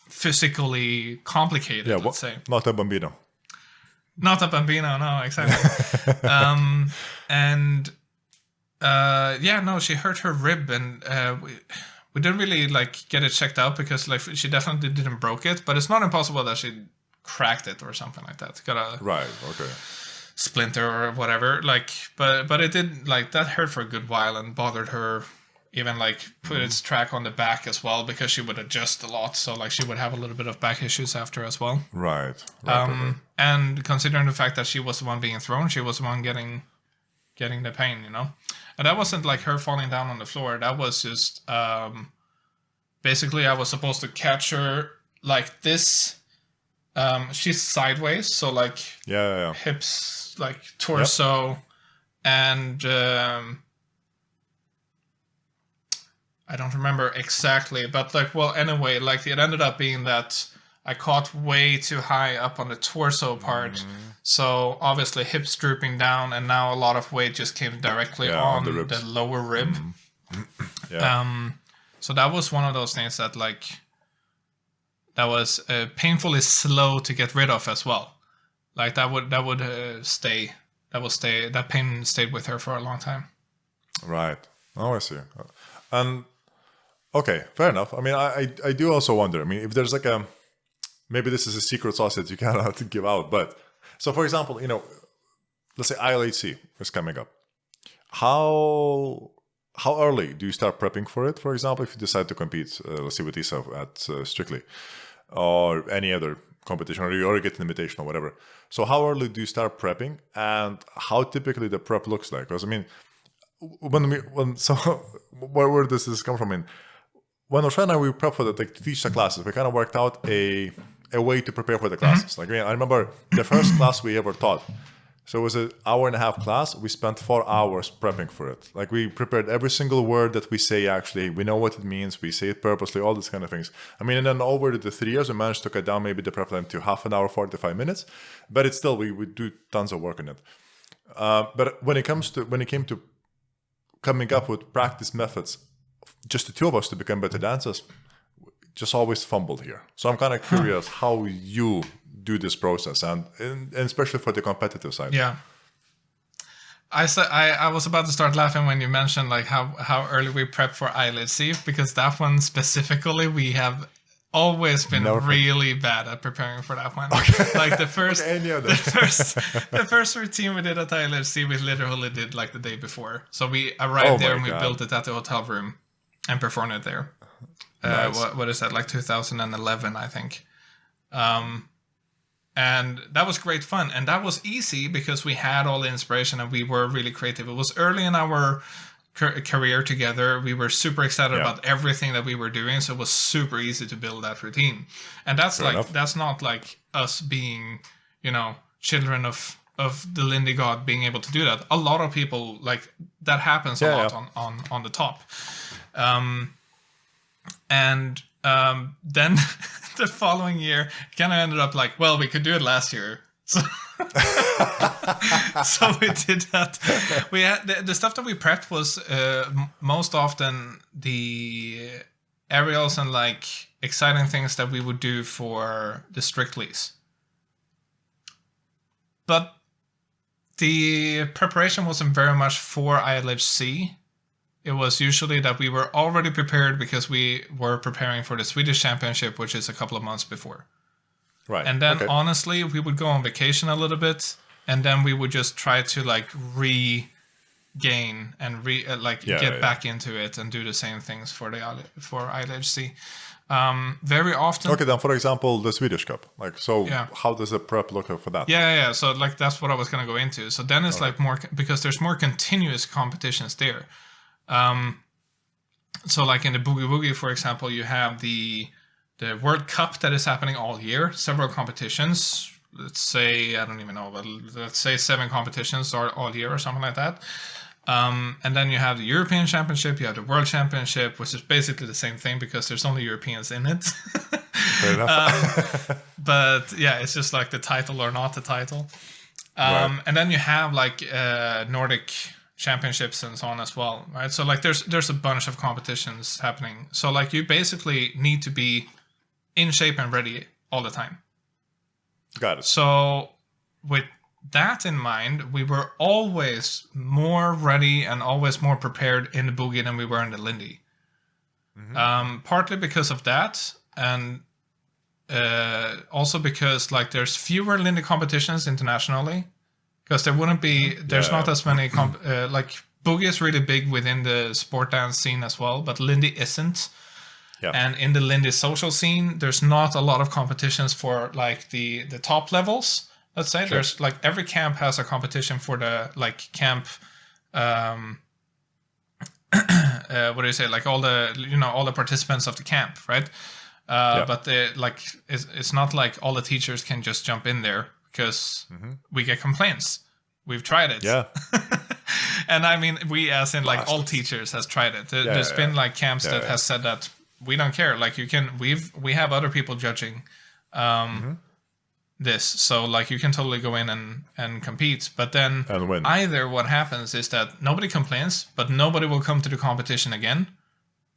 physically complicated, let's say.
Not a bambino.
Not a bambino, no, exactly. She hurt her rib, and we didn't really like get it checked out because like she definitely didn't broke it, but it's not impossible that she cracked it or something like that. Got a splinter or whatever. Like, but it did like that hurt for a good while and bothered her. Even like put its track on the back as well because she would adjust a lot, so like she would have a little bit of back issues after as well.
Right.
And considering the fact that she was the one being thrown, she was the one getting the pain, you know. And that wasn't like her falling down on the floor. That was just basically I was supposed to catch her like this. She's sideways, so like hips, like torso, and I don't remember exactly, but like, well, anyway, like it ended up being that I caught way too high up on the torso part. So obviously hips drooping down, and now a lot of weight just came directly on the lower rib. So that was one of those things that like, that was painfully slow to get rid of as well. Like that pain stayed with her for a long time.
Right. Oh, I see. And okay, fair enough. I mean, I do also wonder. I mean, if there's like maybe this is a secret sauce that you cannot give out. But so, for example, you know, let's say ILHC is coming up. How early do you start prepping for it? For example, if you decide to compete, let's say with ISA at Strictly or any other competition, or you already get an invitation or whatever. So how early do you start prepping, and how typically the prep looks like? Because I mean, where does this come from? I mean, when Oshana and we prep for to teach the classes, we kind of worked out a way to prepare for the classes. Like, I remember the first class we ever taught. So it was an 1.5-hour class. We spent 4 hours prepping for it. Like, we prepared every single word that we say, actually. We know what it means. We say it purposely, all these kind of things. I mean, and then over the 3 years, we managed to cut down maybe the prep time to half an hour, 45 minutes. But it's still, we do tons of work on it. But when it came to coming up with practice methods, just the two of us to become better dancers, just always fumbled here. So I'm kind of curious how you do this process, and especially for the competitive side.
Yeah. I was about to start laughing when you mentioned like how early we prep for ILHC, because that one specifically we have always been really bad at preparing for that one. Okay. Like the first routine we did at ILHC, we literally did like the day before. So we arrived there and we built it at the hotel room and performed it there. Nice. What is that? Like 2011, I think. And that was great fun. And that was easy because we had all the inspiration and we were really creative. It was early in our career together. We were super excited about everything that we were doing. So it was super easy to build that routine. And that's that's not like us being, you know, children of the Lindy God being able to do that. A lot of people, like, that happens a lot on the top. And then the following year kind of ended up like, well, we could do it last year. So, so we did that. We had the stuff that we prepped was most often the aerials and like exciting things that we would do for the Strictly's. But the preparation wasn't very much for ILHC. It was usually that we were already prepared because we were preparing for the Swedish Championship, which is a couple of months before. Right. And then honestly, we would go on vacation a little bit, and then we would just try to like regain and get back into it and do the same things for ILHC. Very often.
Okay, then for example, the Swedish Cup. Like, so how does the prep look for that?
Yeah. So like that's what I was going to go into. So then it's like more, because there's more continuous competitions there. So like in the Boogie Woogie, for example, you have the World Cup that is happening all year, several competitions. Let's say, I don't even know, but let's say 7 competitions all year or something like that. And then you have the European Championship, you have the World Championship, which is basically the same thing because there's only Europeans in it. Fair enough. But yeah, it's just like the title or not the title. Right. And then you have like Nordic championships and so on as well, right? So like there's a bunch of competitions happening. So like you basically need to be in shape and ready all the time.
Got it.
So with that in mind, we were always more ready and always more prepared in the Boogie than we were in the Lindy. Partly because of that, and also because like there's fewer Lindy competitions internationally, because there wouldn't be. There's not as many. Like boogie is really big within the sport dance scene as well, but Lindy isn't.
Yeah.
And in the Lindy social scene, there's not a lot of competitions for like the top levels. Let's say there's like every camp has a competition for the like camp. What do you say? Like all the participants of the camp, right? But it's not like all the teachers can just jump in there because we get complaints. We've tried it.
Yeah.
And I mean, we as in like all teachers has tried it. There's been like camps that has said that we don't care. Like we have other people judging this. So like you can totally go in and compete. But then either what happens is that nobody complains, but nobody will come to the competition again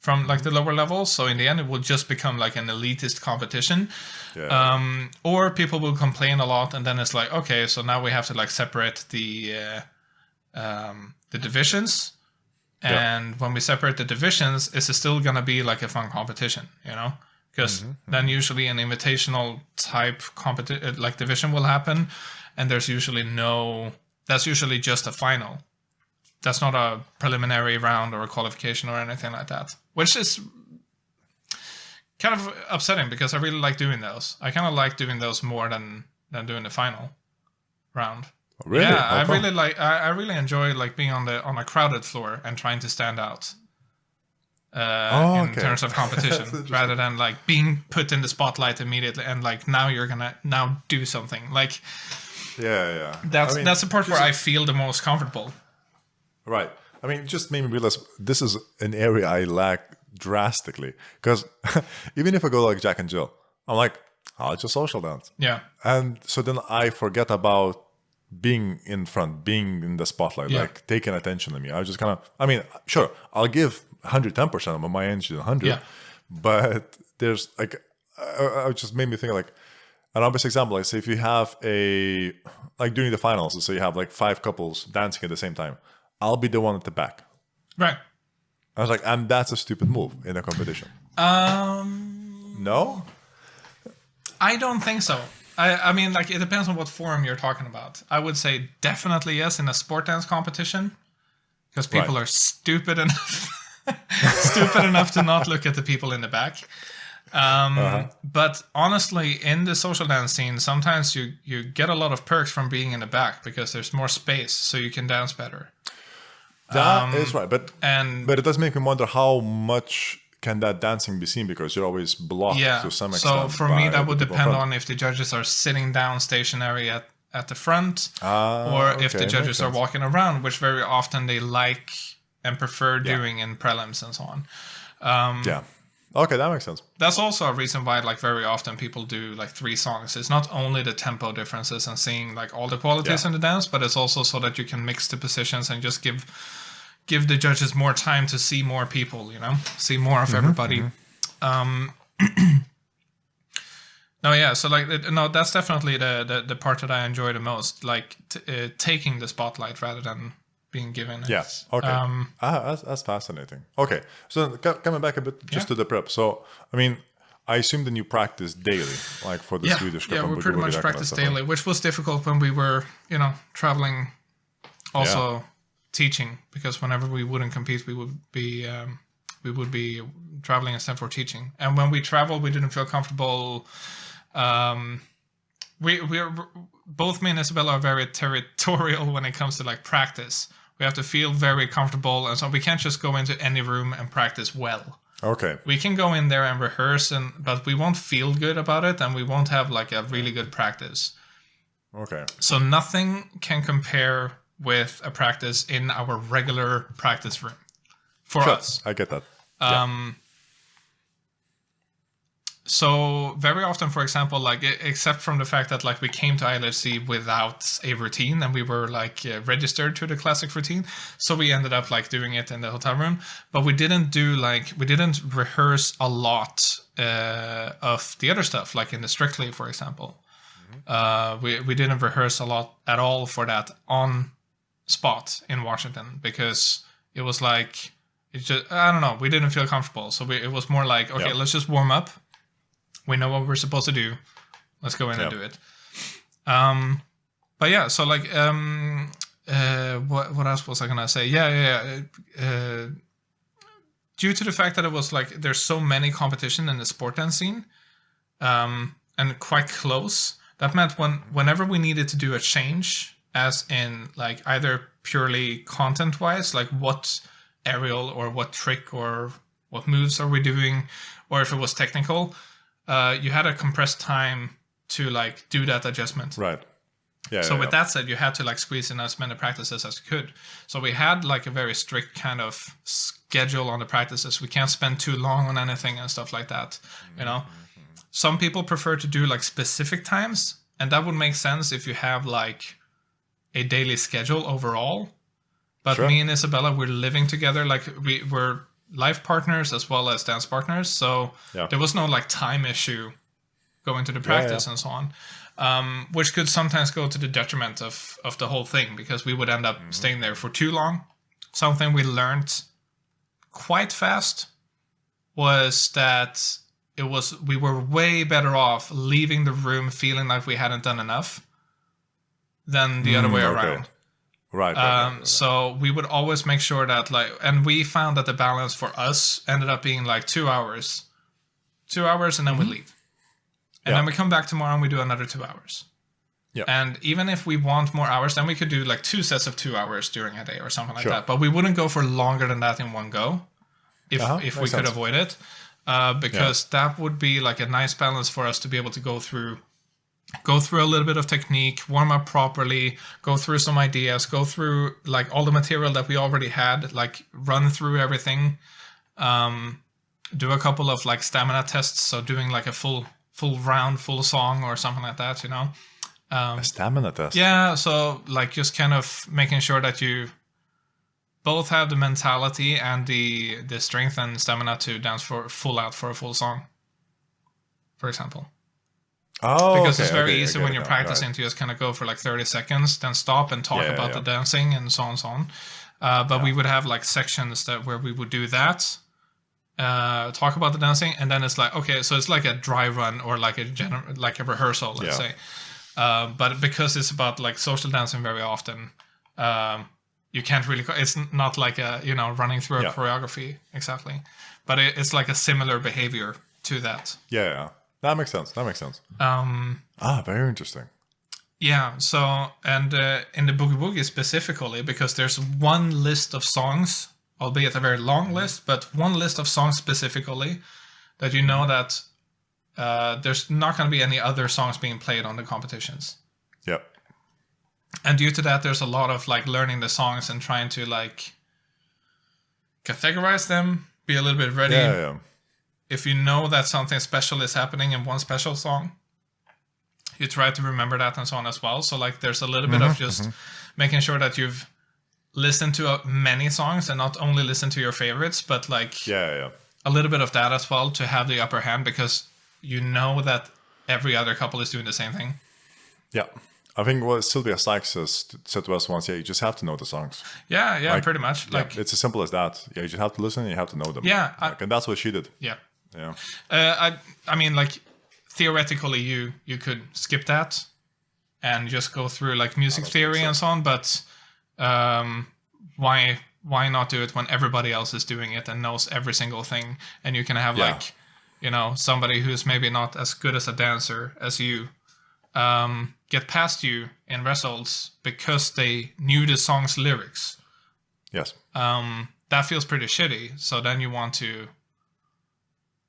from like the lower levels. So in the end, it will just become like an elitist competition. Yeah. Or people will complain a lot, and then it's like, okay, so now we have to like separate the divisions. And when we separate the divisions, is it still going to be like a fun competition, you know? Because then usually an invitational type like division will happen, and there's usually that's usually just a final. That's not a preliminary round or a qualification or anything like that, which is kind of upsetting because I really like doing those. I kind of like doing those more than doing the final round.
Really?
Yeah, I really enjoy like being on a crowded floor and trying to stand out. In terms of competition, rather than like being put in the spotlight immediately and like now you're gonna do something. Like that's the part where I feel the most comfortable.
Right. I mean, just made me realize this is an area I lack drastically, because even if I go like Jack and Jill, I'm like, I'll just social dance.
Yeah.
And so then I forget about being in front, being in the spotlight, like taking attention to me. I just kind of, I mean, sure, I'll give 110% of my energy to 100, but there's like, I just made me think like, an obvious example, like say if you have like during the finals, so you have like 5 couples dancing at the same time, I'll be the one at the back.
Right.
I was like, and that's a stupid move in a competition. No?
I don't think so. I mean, like, it depends on what forum you're talking about. I would say definitely yes in a sport dance competition, because people are stupid enough to not look at the people in the back. But honestly, in the social dance scene, sometimes you get a lot of perks from being in the back because there's more space, so you can dance better.
That is right, but it does make me wonder how much can that dancing be seen, because you're always blocked to some extent.
So for me, that would depend on if the judges are sitting down stationary at the front, or if the judges are walking around, which very often they like and prefer doing in prelims and so on.
Okay, that makes sense.
That's also a reason why, like, very often people do like 3 songs. It's not only the tempo differences and seeing like all the qualities in the dance, but it's also so that you can mix the positions and just give the judges more time to see more people, you know, see more of everybody. So like, that's definitely the part that I enjoy the most, like taking the spotlight rather than being given it.
Yes. Okay. That's fascinating. Okay. So coming back a bit just to the prep. So, I mean, I assume then you practice daily, like for the Swedish Cup.
Yeah, we pretty much practice daily, which was difficult when we were, traveling, also teaching, because whenever we wouldn't compete, we would be traveling instead for teaching. And when we traveled, we didn't feel comfortable. We're both me and Isabella are very territorial when it comes to like practice. We have to feel very comfortable, and so we can't just go into any room and practice well.
Okay.
We can go in there and rehearse, but we won't feel good about it, and we won't have like a really good practice.
Okay.
So nothing can compare with a practice in our regular practice room for us.
I get that.
So very often, for example, like except from the fact that like we came to ILHC without a routine and we were like registered to the classic routine, so we ended up like doing it in the hotel room. But we didn't rehearse a lot of the other stuff, like in the Strictly, for example. We didn't rehearse a lot at all for that on spot in Washington, because it was like it's just, I don't know, we didn't feel comfortable. So it was more like, okay, let's just warm up. We know what we're supposed to do. Let's go in and do it. But yeah, so like, what else was I gonna say? Due to the fact that it was like, there's so many competition in the sport dance scene, and quite close, that meant whenever we needed to do a change, as in like either purely content-wise, like what aerial or what trick or what moves are we doing, or if it was technical, you had a compressed time to like do that adjustment.
Right. Yeah.
So with that said, you had to like squeeze in as many practices as you could. So we had like a very strict kind of schedule on the practices. We can't spend too long on anything and stuff like that. You know, some people prefer to do like specific times, and that would make sense if you have like a daily schedule overall. But me and Isabella, we're living together. Like we're life partners as well as dance partners. So there was no like time issue going to the practice and so on. Which could sometimes go to the detriment of the whole thing, because we would end up staying there for too long. Something we learned quite fast was that we were way better off leaving the room feeling like we hadn't done enough than the other way around. Right. So we would always make sure that like, and we found that the balance for us ended up being like 2 hours, and then we leave. And then we come back tomorrow and we do another 2 hours. Yeah. And even if we want more hours, then we could do like 2 sets of 2 hours during a day or something like that. But we wouldn't go for longer than that in one go if we could avoid it. Because that would be like a nice balance for us to be able to go through a little bit of technique, warm up properly, go through some ideas, go through like all the material that we already had, like run through everything, do a couple of like stamina tests. So doing like a full round, full song or something like that, you know.
A stamina test?
Yeah, so like just kind of making sure that you both have the mentality and the strength and stamina to dance for a full song, for example.
Oh,
because it's very easy when you're practicing to just kind of go for like 30 seconds, then stop and talk about the dancing and so on and so on. But we would have like sections where we would do that. Talk about the dancing, and then it's like, okay, so it's like a dry run or like a rehearsal, let's say. But because it's about like social dancing very often, you can't really. It's not like a running through a choreography exactly, but it's like a similar behavior to that.
Yeah, that makes sense. Very interesting.
Yeah. So and in the boogie woogie specifically, because there's one list of songs, albeit a very long list, but one list of songs specifically that you know that there's not going to be any other songs being played on the competitions.
Yep.
And due to that, there's a lot of like learning the songs and trying to like categorize them, be a little bit ready.
Yeah.
If you know that something special is happening in one special song, you try to remember that and so on as well. So like there's a little bit of just making sure that you've listen to many songs and not only listen to your favorites, but like a little bit of that as well to have the upper hand, because you know that every other couple is doing the same thing. Yeah.
I think what Sylvia Sykes said to us once, you just have to know the songs.
Yeah, like, pretty much. Like
it's as simple as that. Yeah, you just have to listen and you have to know them.
Yeah.
And that's what she did.
Yeah.
Yeah.
I mean, like, theoretically, you could skip that and just go through, like, music theory and so on, but why not do it when everybody else is doing it and knows every single thing, and you can have, like, somebody who's maybe not as good as a dancer as you get past you in results because they knew the song's lyrics.
Yes.
That feels pretty shitty. So then you want to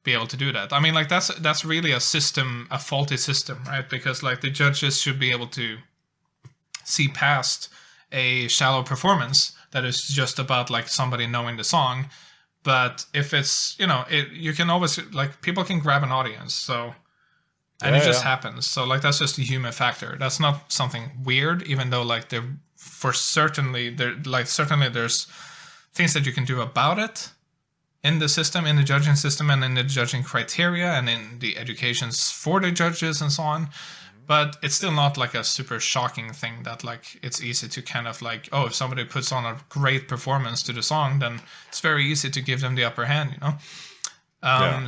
be able to do that. I mean, like that's really a faulty system, right? Because like the judges should be able to see past a shallow performance that is just about like somebody knowing the song. But if it's, you can always, like, people can grab an audience. So, and it just happens. So, like, that's just a human factor. That's not something weird, even though, like, certainly there's things that you can do about it in the system, in the judging system, and in the judging criteria, and in the educations for the judges and so on. But it's still not like a super shocking thing that like it's easy to kind of like, oh, if somebody puts on a great performance to the song, then it's very easy to give them the upper hand, you know?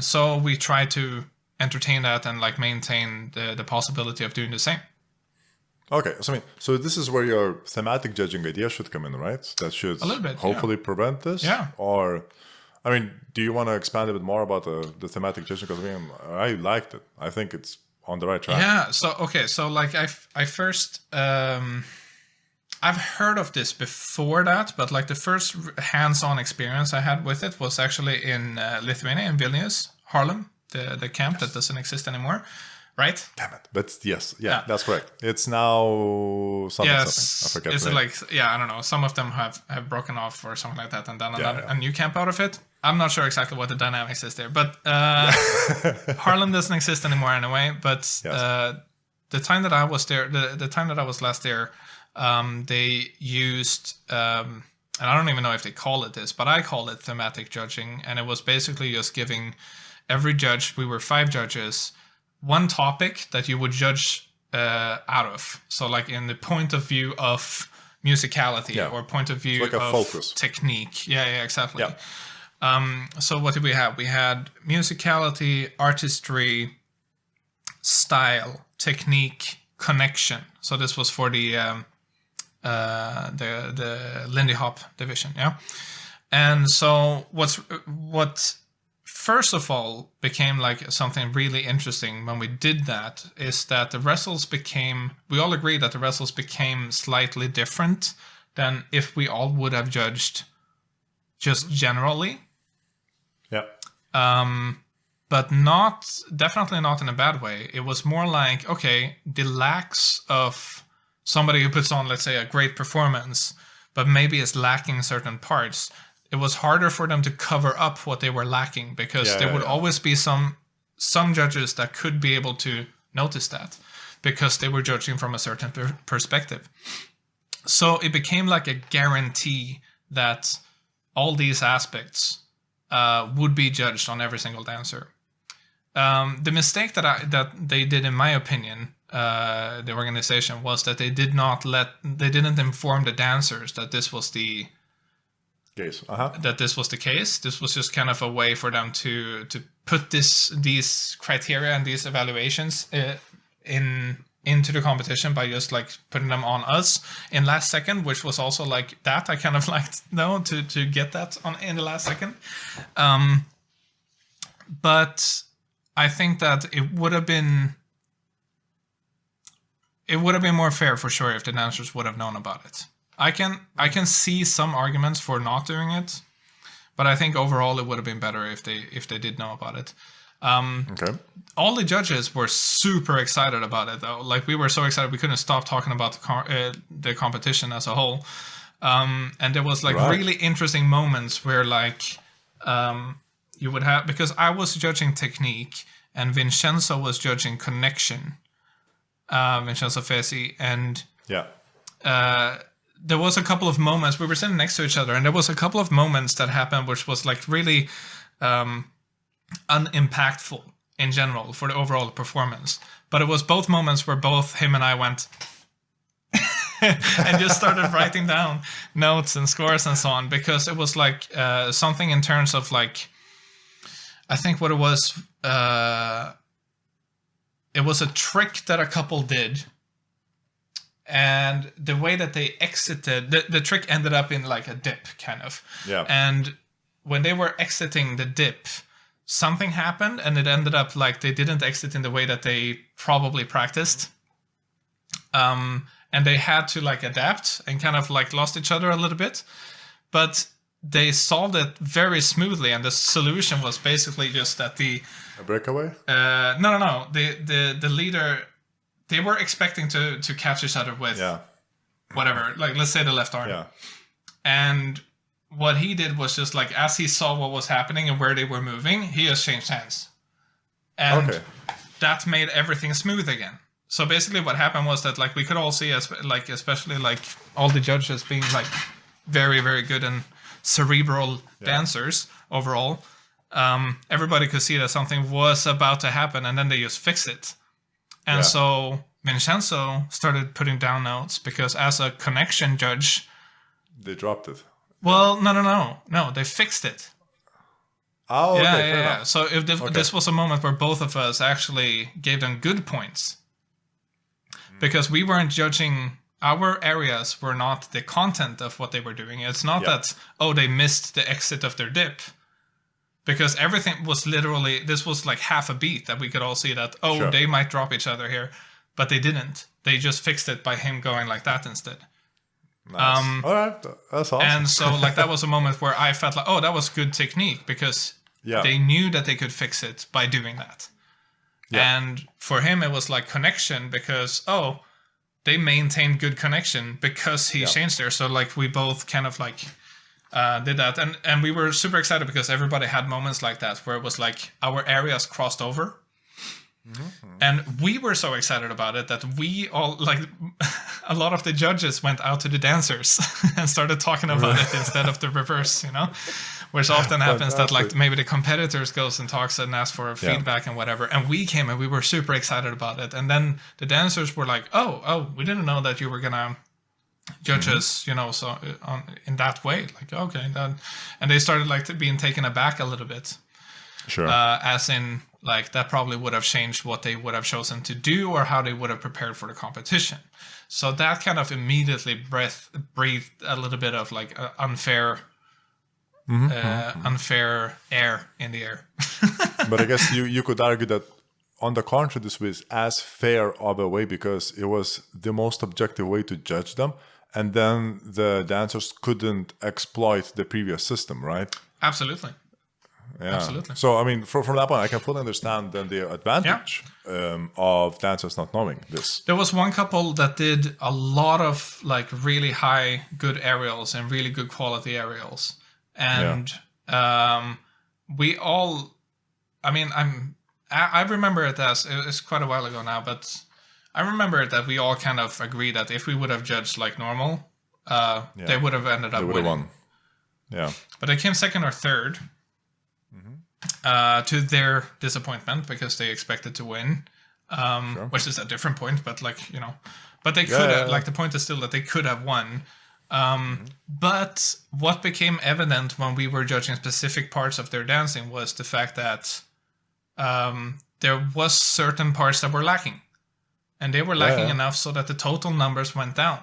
So we try to entertain that and like maintain the possibility of doing the same.
Okay, so this is where your thematic judging idea should come in, right? That should
a little bit,
hopefully prevent this.
Yeah.
Or, I mean, do you want to expand a bit more about the thematic judging? Because I liked it. I think it's on the right track.
Yeah. So like I first I've heard of this before that, but like the first hands-on experience I had with it was actually in Lithuania, in Vilnius, Harlem, the camp that doesn't exist anymore, right?
Damn it! But yes, yeah, that's correct. It's now something. I forget.
Is it like I don't know. Some of them have broken off or something like that, and done a new camp out of it. I'm not sure exactly what the dynamics is there, but Harlem doesn't exist anymore anyway. But the time that I was there, the time that I was last there, they used, and I don't even know if they call it this, but I call it thematic judging, and it was basically just giving every judge, we were 5 judges, one topic that you would judge out of. So like in the point of view of musicality or point of view
like a
of
focus.
Technique. Yeah, exactly.
Yeah.
So what did we have? We had musicality, artistry, style, technique, connection. So this was for the Lindy Hop'o division, yeah. And so what first of all became like something really interesting when we did that is that the wrestles became, we all agreed that the wrestles became slightly different than if we all would have judged just generally.
Yeah.
But definitely not in a bad way. It was more like, okay, the lacks of somebody who puts on, let's say, a great performance, but maybe is lacking certain parts. It was harder for them to cover up what they were lacking because there would always be some judges that could be able to notice that because they were judging from a certain perspective. So it became like a guarantee that all these aspects would be judged on every single dancer. The mistake that they did, in my opinion, the organization, was that they didn't inform the dancers that this was the
case.
That this was the case. This was just kind of a way for them to put these criteria and these evaluations into the competition by just like putting them on us in last second, which was also like that. I kind of liked to get that in the last second. But I think that it would have been more fair for sure if the dancers would have known about it. I can see some arguments for not doing it, but I think overall it would have been better if they did know about it.
Okay.
All the judges were super excited about it, though. Like we were so excited we couldn't stop talking about the competition as a whole. And there was like really interesting moments where like you would have, because I was judging technique and Vincenzo was judging connection. Vincenzo Fesi, and there was a couple of moments we were sitting next to each other, and there was a couple of moments that happened which was like really unimpactful in general for the overall performance. But it was both moments where both him and I went and just started writing down notes and scores and so on, because it was like something in terms of like, I think what it was a trick that a couple did. And the way that they exited, the trick ended up in like a dip, kind of. Yeah. And when they were exiting the dip, something happened, and it ended up like they didn't exit in the way that they probably practiced. And they had to like adapt and kind of like lost each other a little bit. But they solved it very smoothly, and the solution was basically just that a
breakaway?
No. The leader, they were expecting to catch each other with whatever, like let's say the left arm. Yeah. And what he did was just like, as he saw what was happening and where they were moving, he just changed hands. And that made everything smooth again. So basically what happened was that like we could all see, especially like all the judges being like very, very good and cerebral dancers overall. Everybody could see that something was about to happen, and then they just fixed it. And so Vincenzo started putting down notes because as a connection judge...
They dropped it.
Well, no, they fixed it.
Oh, okay, fair enough.
So if this was a moment where both of us actually gave them good points. Because we weren't judging... Our areas were not the content of what they were doing. It's not that, they missed the exit of their dip. Because everything was literally... This was like half a beat that we could all see that, they might drop each other here. But they didn't. They just fixed it by him going like that instead.
Nice. All right, that's awesome.
And so like that was a moment where I felt like, that was good technique. Because they knew that they could fix it by doing that. Yeah. And for him, it was like connection because, they maintained good connection because he changed there. So like we both kind of like did that. And we were super excited because everybody had moments like that where it was like our areas crossed over. Mm-hmm. And we were so excited about it that we all, like, a lot of the judges went out to the dancers and started talking about it instead of the reverse, which often happens that, like, maybe the competitors goes and talks and asks for feedback and whatever. And we came and we were super excited about it. And then the dancers were like, we didn't know that you were going to judge us, so in that way. Like, okay. And they started, like, being taken aback a little bit.
Sure.
As in, like, that probably would have changed what they would have chosen to do or how they would have prepared for the competition. So that kind of immediately breathed a little bit of, like, unfair air in the air.
But I guess you could argue that, on the contrary, this was as fair of a way because it was the most objective way to judge them. And then the dancers couldn't exploit the previous system, right?
Absolutely.
Yeah.
Absolutely.
So, I mean, from that point, I can fully understand then the advantage of dancers not knowing this.
There was one couple that did a lot of, like, really high, good aerials and really good quality aerials. And we all, I mean, I remember it as, it's quite a while ago now, but I remember that we all kind of agreed that if we would have judged like normal, they would have ended up winning. Won.
Yeah.
But they came second or third. To their disappointment because they expected to win, which is a different point, but like, but they could have, like, the point is still that they could have won. But what became evident when we were judging specific parts of their dancing was the fact that there was certain parts that were lacking, and they were lacking enough so that the total numbers went down.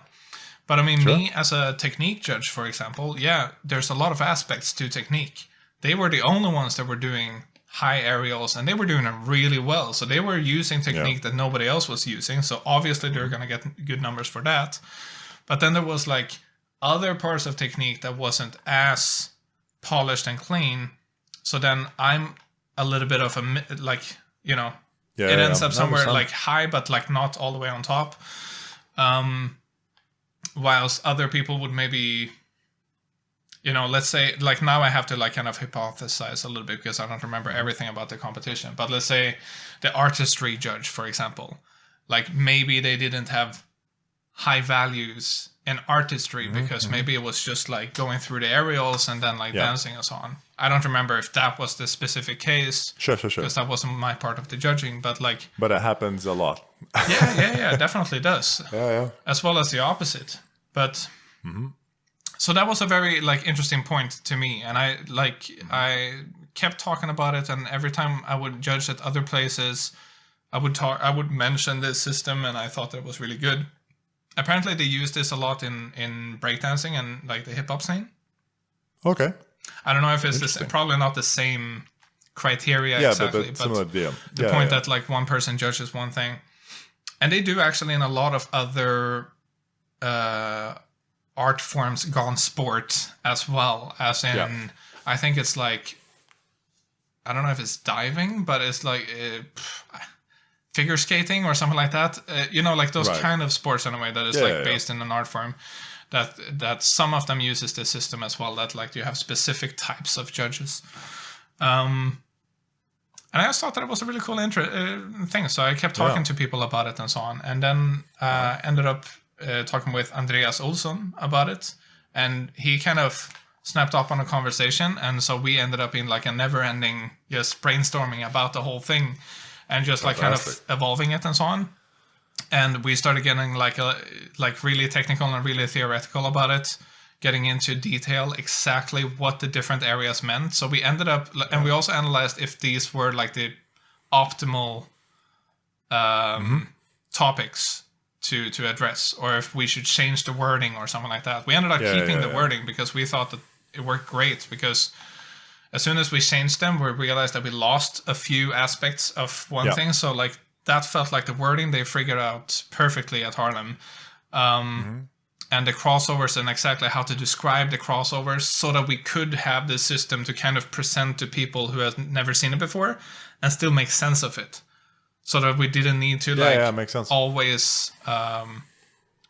But I mean, me as a technique judge, for example, there's a lot of aspects to technique. They were the only ones that were doing high aerials, and they were doing it really well. So they were using technique that nobody else was using. So obviously they're going to get good numbers for that. But then there was like other parts of technique that wasn't as polished and clean. So then I'm a little bit of a, like, it ends up somewhere like high, but like not all the way on top. Whilst other people would maybe... let's say, like, now I have to, like, kind of hypothesize a little bit because I don't remember everything about the competition. But let's say the artistry judge, for example, like, maybe they didn't have high values in artistry because maybe it was just, like, going through the aerials and then, like, dancing and so on. I don't remember if that was the specific case.
Sure.
Because that wasn't my part of the judging, but, like...
But it happens a lot.
yeah, definitely does.
Yeah.
As well as the opposite. But... So that was a very, like, interesting point to me, and I kept talking about it, and every time I would judge at other places, I would mention this system, and I thought that was really good. Apparently, they use this a lot in breakdancing and, like, the hip hop scene.
Okay.
I don't know if it's probably not the same criteria exactly, but
similar deal.
The point that, like, one person judges one thing, and they do actually in a lot of other. Art forms gone sport as well, as in I think it's like, I don't know if it's diving, but it's like figure skating or something like that. Like those kind of sports in a way that is based in an art form. That some of them uses this system as well. That, like, you have specific types of judges. And I just thought that it was a really cool thing. So I kept talking to people about it and so on, and then ended up. Talking with Andreas Olsson about it, and he kind of snapped up on a conversation, and so we ended up in, like, a never-ending just brainstorming about the whole thing and just like kind of evolving it and so on. And we started getting like really technical and really theoretical about it, getting into detail exactly what the different areas meant. So we ended up, and we also analyzed if these were like the optimal topics to address, or if we should change the wording or something like that. We ended up keeping the wording because we thought that it worked great, because as soon as we changed them, we realized that we lost a few aspects of one thing. So like that felt like the wording they figured out perfectly at Harlem. And the crossovers and exactly how to describe the crossovers so that we could have this system to kind of present to people who have never seen it before and still make sense of it. So that we didn't need to
makes sense.
always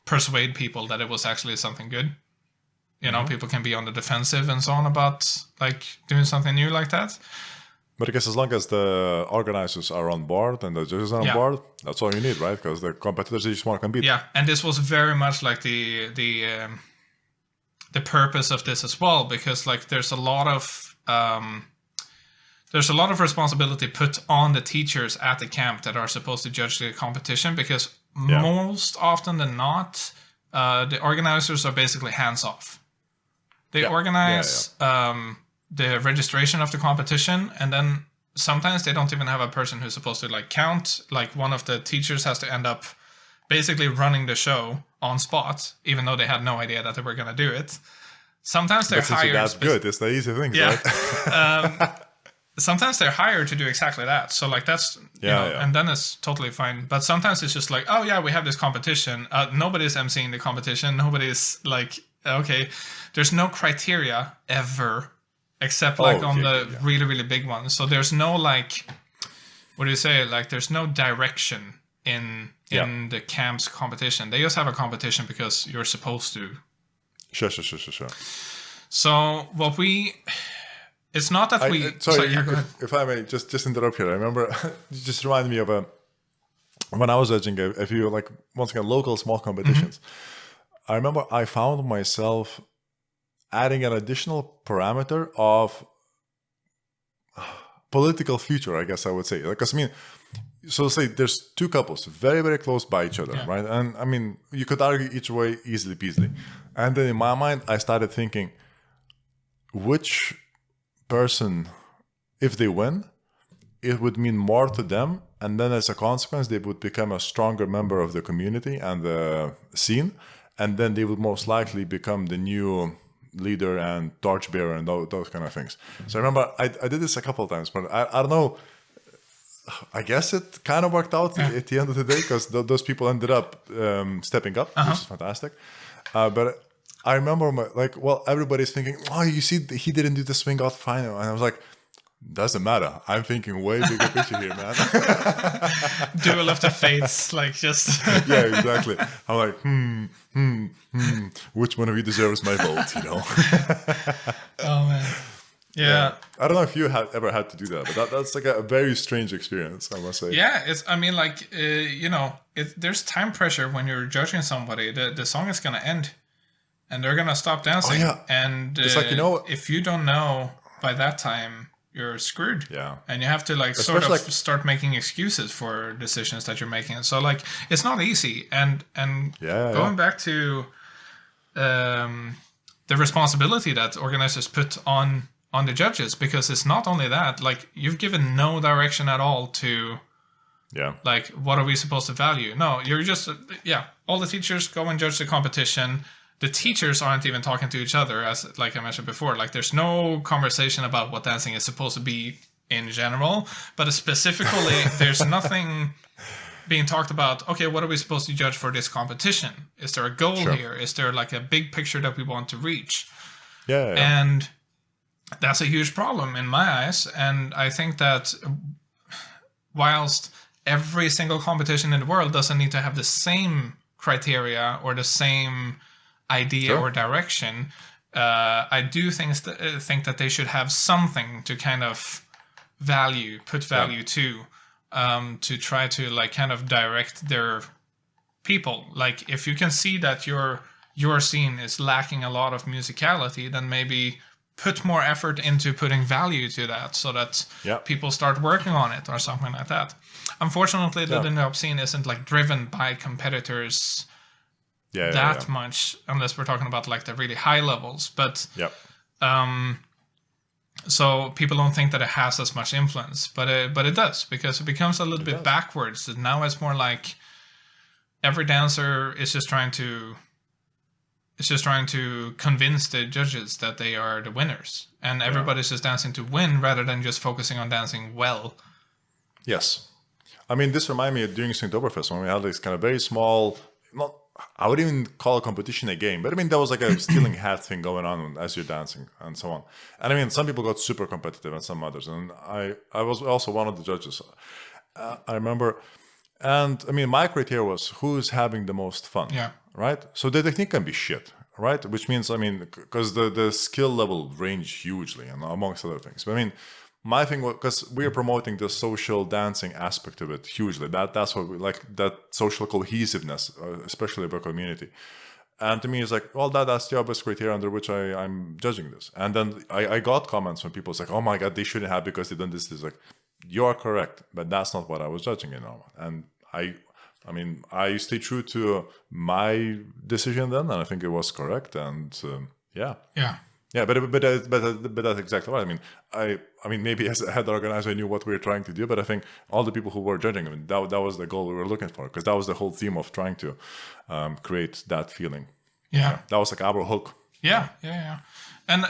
persuade people that it was actually something good. You know, people can be on the defensive and so on about like doing something new like that.
But I guess as long as the organizers are on board and the judges are on board, that's all you need, right? Because the competitors just want to compete.
Yeah, and this was very much like the purpose of this as well, because like there's a lot of responsibility put on the teachers at the camp that are supposed to judge the competition, because most often than not, the organizers are basically hands off. They organize the registration of the competition, and then sometimes they don't even have a person who's supposed to like count. Like one of the teachers has to end up basically running the show on spot, even though they had no idea that they were going to do it. Sometimes they're hired.
That's good. It's the easy thing, right?
Sometimes they're hired to do exactly that. So like that's, and then it's totally fine. But sometimes it's just like, oh yeah, we have this competition. Nobody's emceeing the competition. Nobody's like, okay, there's no criteria ever, except like on the really, really big ones. So there's no like, what do you say? Like there's no direction in the camp's competition. They just have a competition because you're supposed to.
Sure.
So what it's not that
if I may just interrupt here. I remember, you just reminded me of when I was judging a few, like, once again, local small competitions. I remember I found myself adding an additional parameter of political future, I guess I would say. Because, I mean, so say there's two couples very, very close by each other, right? And, I mean, you could argue each way easily peasily. And then in my mind, I started thinking, which person, if they win, it would mean more to them, and then as a consequence they would become a stronger member of the community and the scene, and then they would most likely become the new leader and torchbearer and those kind of things. So I remember I did this a couple of times, but I don't know, I guess it kind of worked out at the end of the day, because those people ended up stepping up, which is fantastic. But I remember everybody's thinking, oh, you see, he didn't do the swing out final. And I was like, doesn't matter. I'm thinking way bigger picture here, man.
Duel of the fates, like just...
Yeah, exactly. I'm like, which one of you deserves my vote, you know?
Oh, man. Yeah.
I don't know if you have ever had to do that, but that's like a very strange experience, I must say.
Yeah, there's time pressure when you're judging somebody. The song is going to end. And they're going to stop dancing. Oh, yeah. And
it's like,
if you don't know by that time, you're screwed.
Yeah.
And you have to start making excuses for decisions that you're making. So like, it's not easy. And going back to the responsibility that organizers put on the judges, because it's not only that, like you've given no direction at all to like, what are we supposed to value? No, you're just, all the teachers go and judge the competition. The teachers aren't even talking to each other, as like I mentioned before. Like there's no conversation about what dancing is supposed to be in general, but specifically there's nothing being talked about. Okay, what are we supposed to judge for this competition? Is there a goal here? Is there like a big picture that we want to reach?
Yeah.
And that's a huge problem in my eyes. And I think that whilst every single competition in the world doesn't need to have the same criteria or the same idea or direction, I do think that they should have something to kind of put value to try to like kind of direct their people. Like if you can see that your scene is lacking a lot of musicality, then maybe put more effort into putting value to that so that people start working on it or something like that. Unfortunately, the Lindy Hop'o scene isn't like driven by competitors that much, unless we're talking about like the really high levels. But so people don't think that it has as much influence, but it does, because it becomes a little bit backwards. Now it's more like every dancer is just trying to convince the judges that they are the winners, and everybody's just dancing to win rather than just focusing on dancing well.
Yes. I mean, this reminded me of during Septintame when we had this kind of very small, I wouldn't even call a competition a game, but I mean, there was like a stealing hat thing going on as you're dancing and so on. And I mean, some people got super competitive and some others. And I was also one of the judges. I remember, and I mean, my criteria was who's having the most fun, right? So the technique can be shit, right? Which means, I mean, because the skill level range hugely, and amongst other things. But I mean, my thing was, because we are promoting the social dancing aspect of it hugely. That's what we like, that social cohesiveness, especially of a community. And to me, it's like, well, that's the obvious criteria under which I'm judging this. And then I got comments from people like, oh my God, they shouldn't have because they've done this. It's like, you are correct, but that's not what I was judging, And I mean, I stay true to my decision then, and I think it was correct. And Yeah, but that's exactly right. I mean, maybe as a head organizer, I knew what we were trying to do, but I think all the people who were judging, I mean, that was the goal we were looking for, because that was the whole theme of trying to create that feeling. Yeah, that was like our hook.
Yeah. And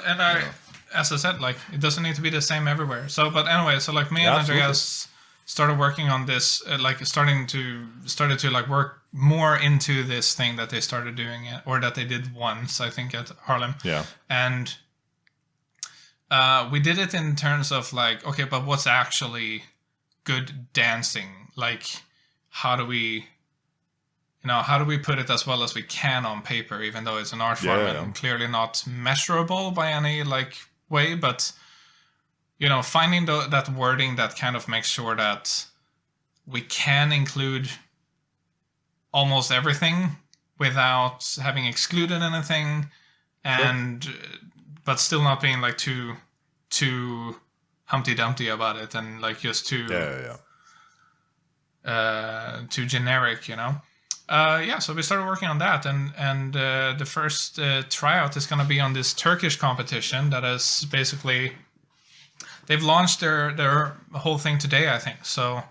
as I said, like, it doesn't need to be the same everywhere. So, but anyway, so like me and Andreas started working on this, started to like work more into this thing that they started doing it, or that they did once, I think, at Harlem. Yeah. And we did it in terms of like, okay, but what's actually good dancing? Like, how do we put it as well as we can on paper, even though it's an art form and clearly not measurable by any like way, but finding that wording that kind of makes sure that we can include almost everything without having excluded anything, and but still not being like too Humpty Dumpty about it, and like just too generic, so we started working on that, and the first tryout is going to be on this Turkish competition that is basically, they've launched their whole thing today, I think. So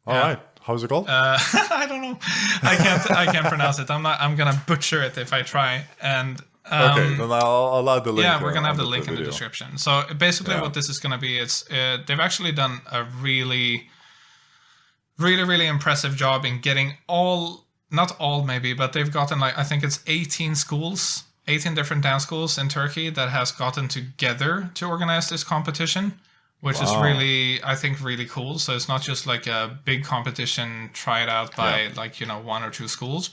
all right, how's it called?
I don't know. I can't pronounce it. I'm gonna butcher it if I try. And
okay, then I'll add the link.
Yeah, we're gonna have the link in the description. So basically, what this is gonna be, it's they've actually done a really, really, really impressive job in getting not all maybe, but they've gotten like, I think it's 18 different dance schools in Turkey that has gotten together to organize this competition, which is really, I think, really cool. So it's not just like a big competition tried out by one or two schools,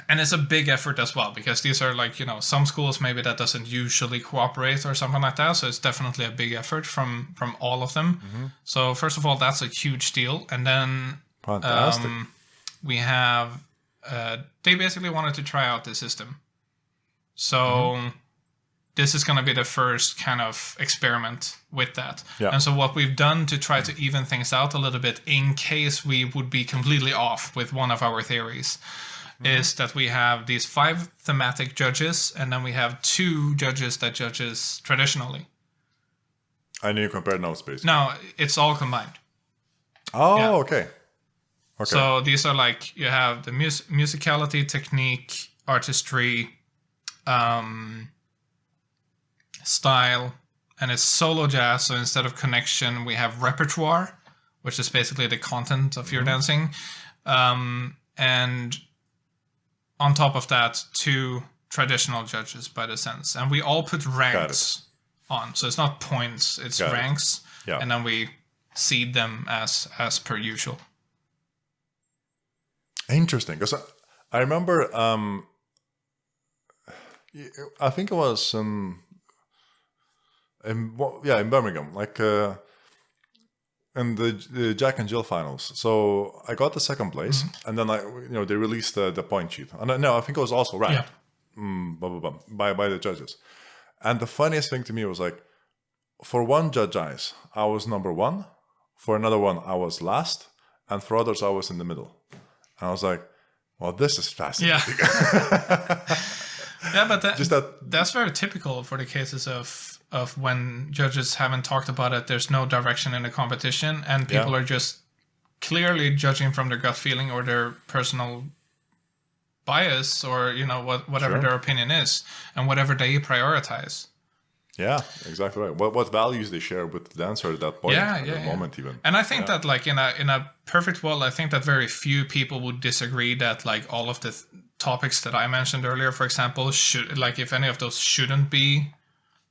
and it's a big effort as well, because these are like, some schools maybe that doesn't usually cooperate or something like that. So it's definitely a big effort from all of them. Mm-hmm. So first of all, that's a huge deal. And then
fantastic.
We have, they basically wanted to try out the system. So this is going to be the first kind of experiment with that. Yeah. And so what we've done to try to even things out a little bit, in case we would be completely off with one of our theories, is that we have these 5 thematic judges, and then we have 2 judges that judges traditionally.
I know you compared notes, basically.
No, it's all combined.
Oh, okay.
So these are like, you have the musicality, technique, artistry, style, and it's solo jazz. So instead of connection, we have repertoire, which is basically the content of your dancing. And on top of that, 2 traditional judges by the sense. And we all put ranks on. So it's not points, it's ranks. Yeah. And then we seed them as per usual.
Interesting. Because I remember, I think it was in Birmingham, like in the Jack and Jill finals. So I got the second place, and then they released the point sheet. And no, I think it was also ranked by the judges. And the funniest thing to me was like, for one judge eyes, I was number one. For another one, I was last. And for others, I was in the middle. And I was like, well, this is fascinating.
Yeah, yeah, but that's very typical for the cases of when judges haven't talked about it. There's no direction in the competition, and people are just clearly judging from their gut feeling or their personal bias, or whatever their opinion is, and whatever they prioritize.
Yeah, exactly right. What values they share with the dancer at that point, moment even.
And I think that like in a perfect world, I think that very few people would disagree that like all of the topics that I mentioned earlier, for example, should, like, if any of those shouldn't be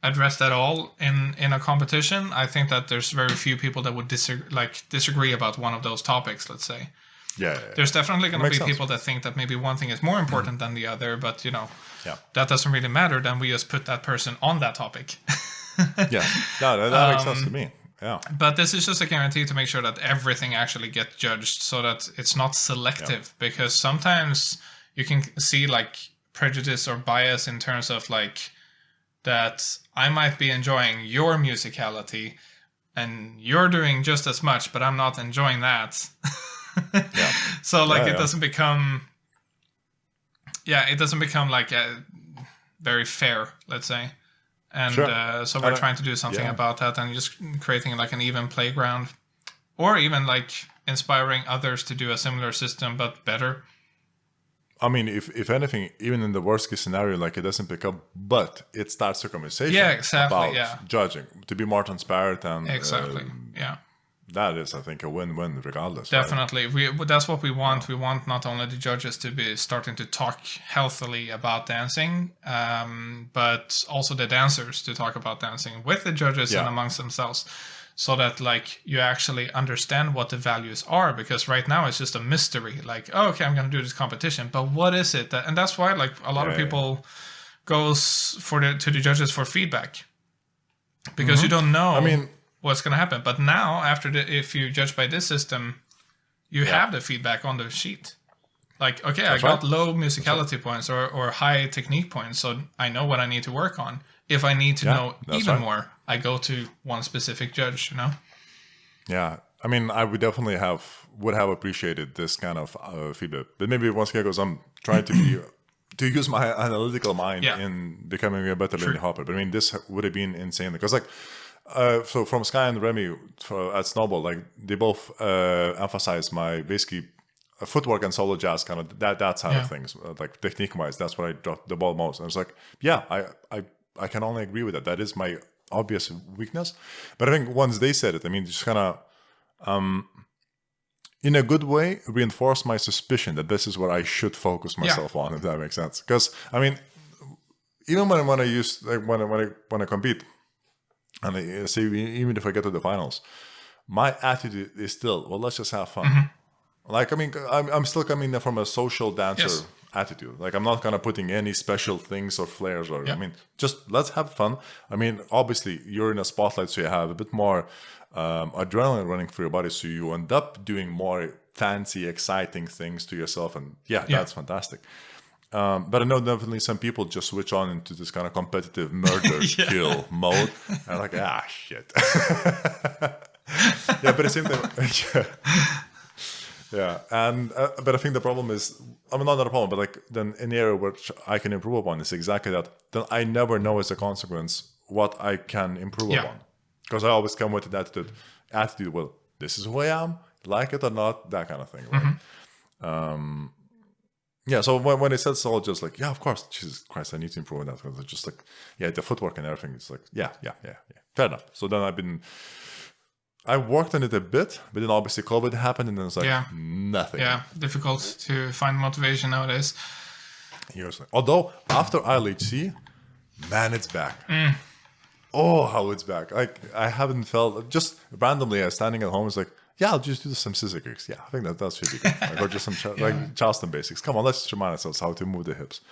addressed at all in a competition. I think that there's very few people that would disagree about one of those topics, let's say.
Yeah.
There's definitely going to be people that think that maybe one thing is more important than the other, but that doesn't really matter. Then we just put that person on that topic.
That makes sense to me. Yeah.
But this is just a guarantee to make sure that everything actually gets judged, so that it's not selective, because sometimes you can see like prejudice or bias in terms of like that I might be enjoying your musicality and you're doing just as much, but I'm not enjoying that. So like it doesn't become like very fair, let's say. And so we're trying to do something about that, and just creating like an even playground, or even like inspiring others to do a similar system but better.
I mean, if anything, even in the worst case scenario, like it doesn't pick up, but it starts a conversation about judging, to be more transparent, and that is, I think, a win-win regardless.
Definitely. Right? That's what we want. We want not only the judges to be starting to talk healthily about dancing, but also the dancers to talk about dancing with the judges and amongst themselves, so that like you actually understand what the values are. Because right now it's just a mystery. Like, oh, okay, I'm going to do this competition, but what is it? And that's why like a lot of people goes to the judges for feedback, because you don't know. What's going to happen. But now, if you judge by this system, you have the feedback on the sheet. Like, okay, I got low musicality points or high technique points, so I know what I need to work on. If I need to know even more, I go to one specific judge,
Yeah, I mean, I would definitely would have appreciated this kind of feedback. But maybe once again, because I'm trying to use my analytical mind in becoming a better Lindy Hop'o. But I mean, this would have been insane, because like, so from Sky and Remy at Snowball, like they both emphasize my basically footwork and solo jazz, kind of that side of things, like technique wise. That's what I dropped the ball most. And I was like, I can only agree with that. That is my obvious weakness. But I think once they said it, I mean, just kind of in a good way reinforce my suspicion that this is what I should focus myself on, if that makes sense. Because I mean, even when I use like when I compete. And I say, even if I get to the finals, my attitude is still, well, let's just have fun. Mm-hmm. Like, I mean, I'm still coming from a social dancer attitude. Like, I'm not kind of putting any special things or flares. I mean, just let's have fun. I mean, obviously, you're in a spotlight, so you have a bit more adrenaline running through your body. So you end up doing more fancy, exciting things to yourself. And that's fantastic. But I know definitely some people just switch on into this kind of competitive murder kill mode. And I'm like, shit. But at the same time, and but I think the problem is, I mean, not a problem, but like then an area which I can improve upon is exactly that. Then I never know as a consequence what I can improve upon, because I always come with that attitude. Well, this is who I am, like it or not, that kind of thing, right? Mm-hmm. So when it said so, just like, of course, Jesus Christ, I need to improve on that. Because it's just like, the footwork and everything. It's like, fair enough. So then I worked on it a bit, but then obviously COVID happened, and then it's like nothing. Yeah,
difficult to find motivation nowadays.
Although after ILHC, man, it's back. Oh, how it's back. Like, I haven't felt, just randomly, I was standing at home, it's like, I'll just do some scissor kicks. Yeah, I think that should be good. Like, or just some like Charleston basics. Come on, let's just remind ourselves how to move the hips.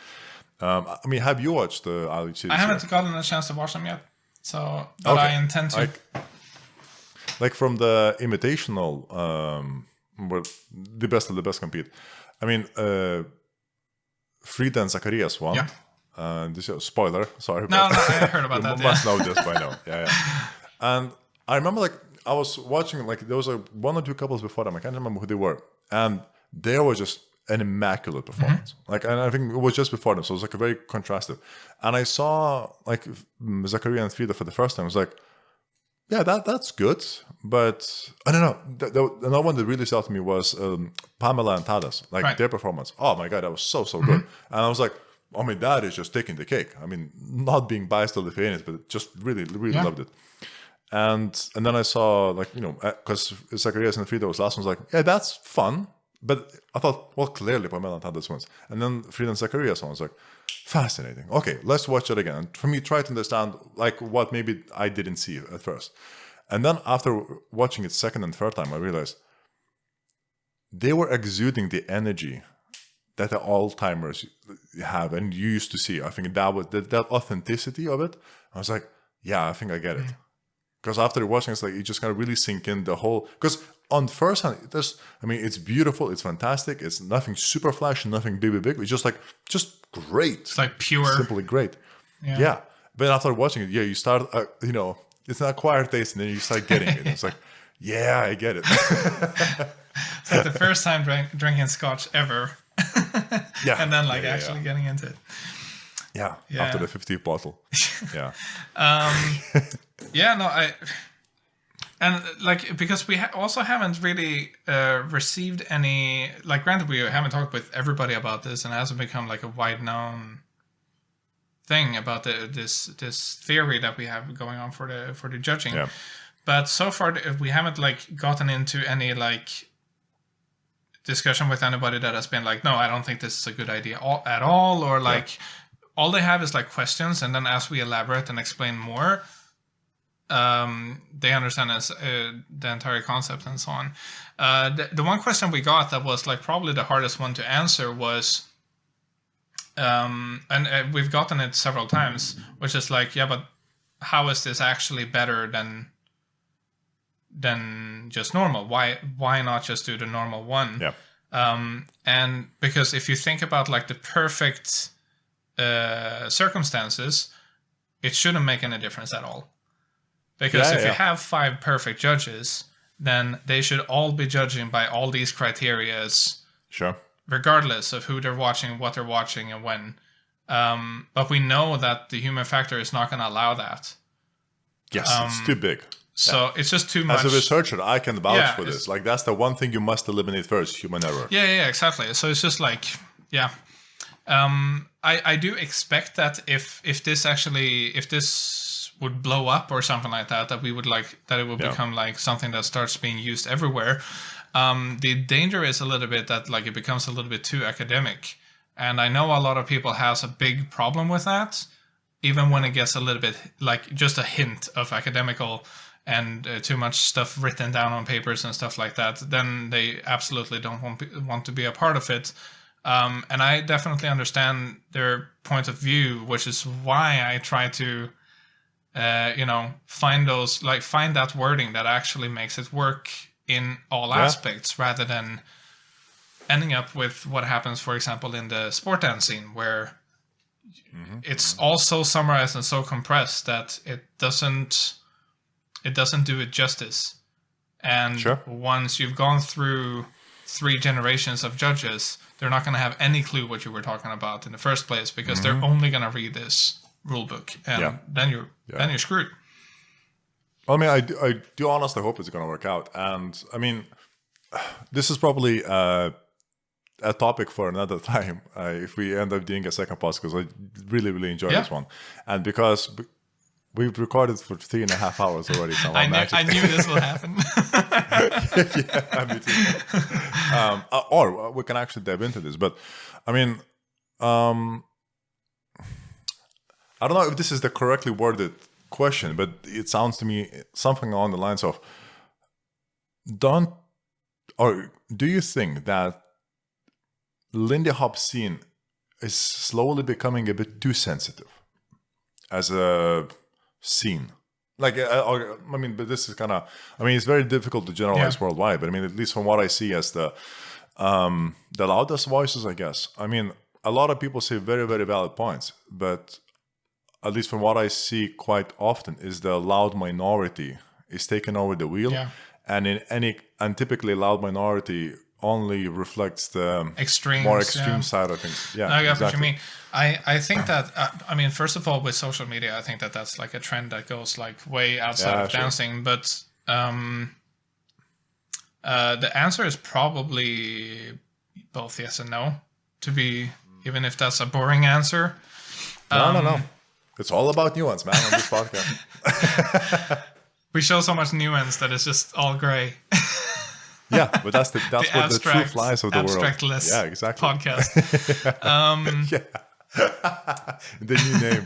I mean, have you watched the ILHC?
I haven't gotten a chance to watch them yet, but I intend to.
Like from the Invitational, where the best of the best compete. I mean, Frida and Zacharias won. This is spoiler, sorry.
No, I heard about that.
You must know this by now. Yeah. And I remember like I was watching like there was like one or two couples before them. I can't remember who they were, and they were just an immaculate performance. Like, and I think it was just before them, so it was like a very contrastive. And I saw like Zachariah and Frida for the first time. I was like, yeah, that's good, but I don't know. Another one that really stood out to me was Pamela and Tadas, like their performance. Oh my god, that was so good. And I was like, I mean, that is just taking the cake. I mean, not being biased to Lithuanians, but just really loved it. And then I saw like, you know, because Zacharias and Frida was last one, was like, yeah, that's fun. But I thought, well, clearly Pamela and Tadas wins. And then Frida and Zacharias one was like, fascinating. Okay, let's watch it again. And for me, try to understand like what maybe I didn't see at first. And then after watching it second and third time, I realized they were exuding the energy that the all-timers have and you used to see. I think that was that authenticity of it. I was like, yeah, I think I get it. Because after watching, it's like you just kind of really sink in the whole. Because on first hand, it's beautiful, it's fantastic, it's nothing super flashy, nothing big. It's just great.
It's like pure,
simply great. Yeah. But after watching it, you start, it's an acquired taste, and then you start getting it. It's like, yeah, I get it.
It's like the first time drinking scotch ever. And then actually getting into it.
Yeah. After the 50th bottle. Yeah.
And like, because we also haven't really received any, like, granted we haven't talked with everybody about this, and it hasn't become like a wide known thing about this theory that we have going on for the judging. Yeah. But so far we haven't like gotten into any like discussion with anybody that has been like, no, I don't think this is a good idea at all, or like all they have is like questions, and then as we elaborate and explain more, they understand the entire concept and so on. The one question we got that was like probably the hardest one to answer was, and we've gotten it several times, which is like, yeah, but how is this actually better than just normal? Why not just do the normal one?
Yeah.
And because if you think about like the perfect circumstances, it shouldn't make any difference at all. Because if you have 5 perfect judges, then they should all be judging by all these criterias.
Sure.
Regardless of who they're watching, what they're watching, and when. But we know that the human factor is not going to allow that.
Yes, it's too big.
So it's just too much.
As a researcher, I can vouch for this. Like, that's the one thing you must eliminate first, human error.
Yeah, exactly. So it's just like, I do expect that if this would blow up or something like that we would like, that it would become like something that starts being used everywhere. The danger is a little bit that like it becomes a little bit too academic. And I know a lot of people has a big problem with that, even when it gets a little bit like just a hint of academical and too much stuff written down on papers and stuff like that, then they absolutely don't want to be a part of it. And I definitely understand their point of view, which is why I try to, find that wording that actually makes it work in all aspects, rather than ending up with what happens, for example, in the sport dance scene, where it's all so summarized and so compressed that it doesn't do it justice. And once you've gone through 3 generations of judges, they're not going to have any clue what you were talking about in the first place, because they're only going to read this rule book, and then you're screwed.
Well, I mean, I do honestly hope it's going to work out. And I mean, this is probably a topic for another time if we end up doing a second podcast, because I really enjoyed this one. And because we've recorded for 3.5 hours already. So
I knew this will happen.
Me too. Or we can actually dive into this. But I mean, I don't know if this is the correctly worded question, but it sounds to me something along the lines of, do you think that Lindy Hop'o scene is slowly becoming a bit too sensitive as a scene? Like, but this is kind of, it's very difficult to generalize worldwide, but at least from what I see as the loudest voices, I guess. a lot of people say very, very valid points, but at least from what I see quite often is the loud minority is taking over the wheel.
Yeah.
And typically loud minority only reflects the more extreme side of things. Yeah,
I get what you mean. I think that, first of all, with social media, I think that that's like a trend that goes like way outside of dancing. But the answer is probably both yes and no, even if that's a boring answer.
No. It's all about nuance, man, on this podcast.
We show so much nuance that it's just all gray.
Yeah, but that's what the truth lies of the world.
Abstractless podcast.
The new name.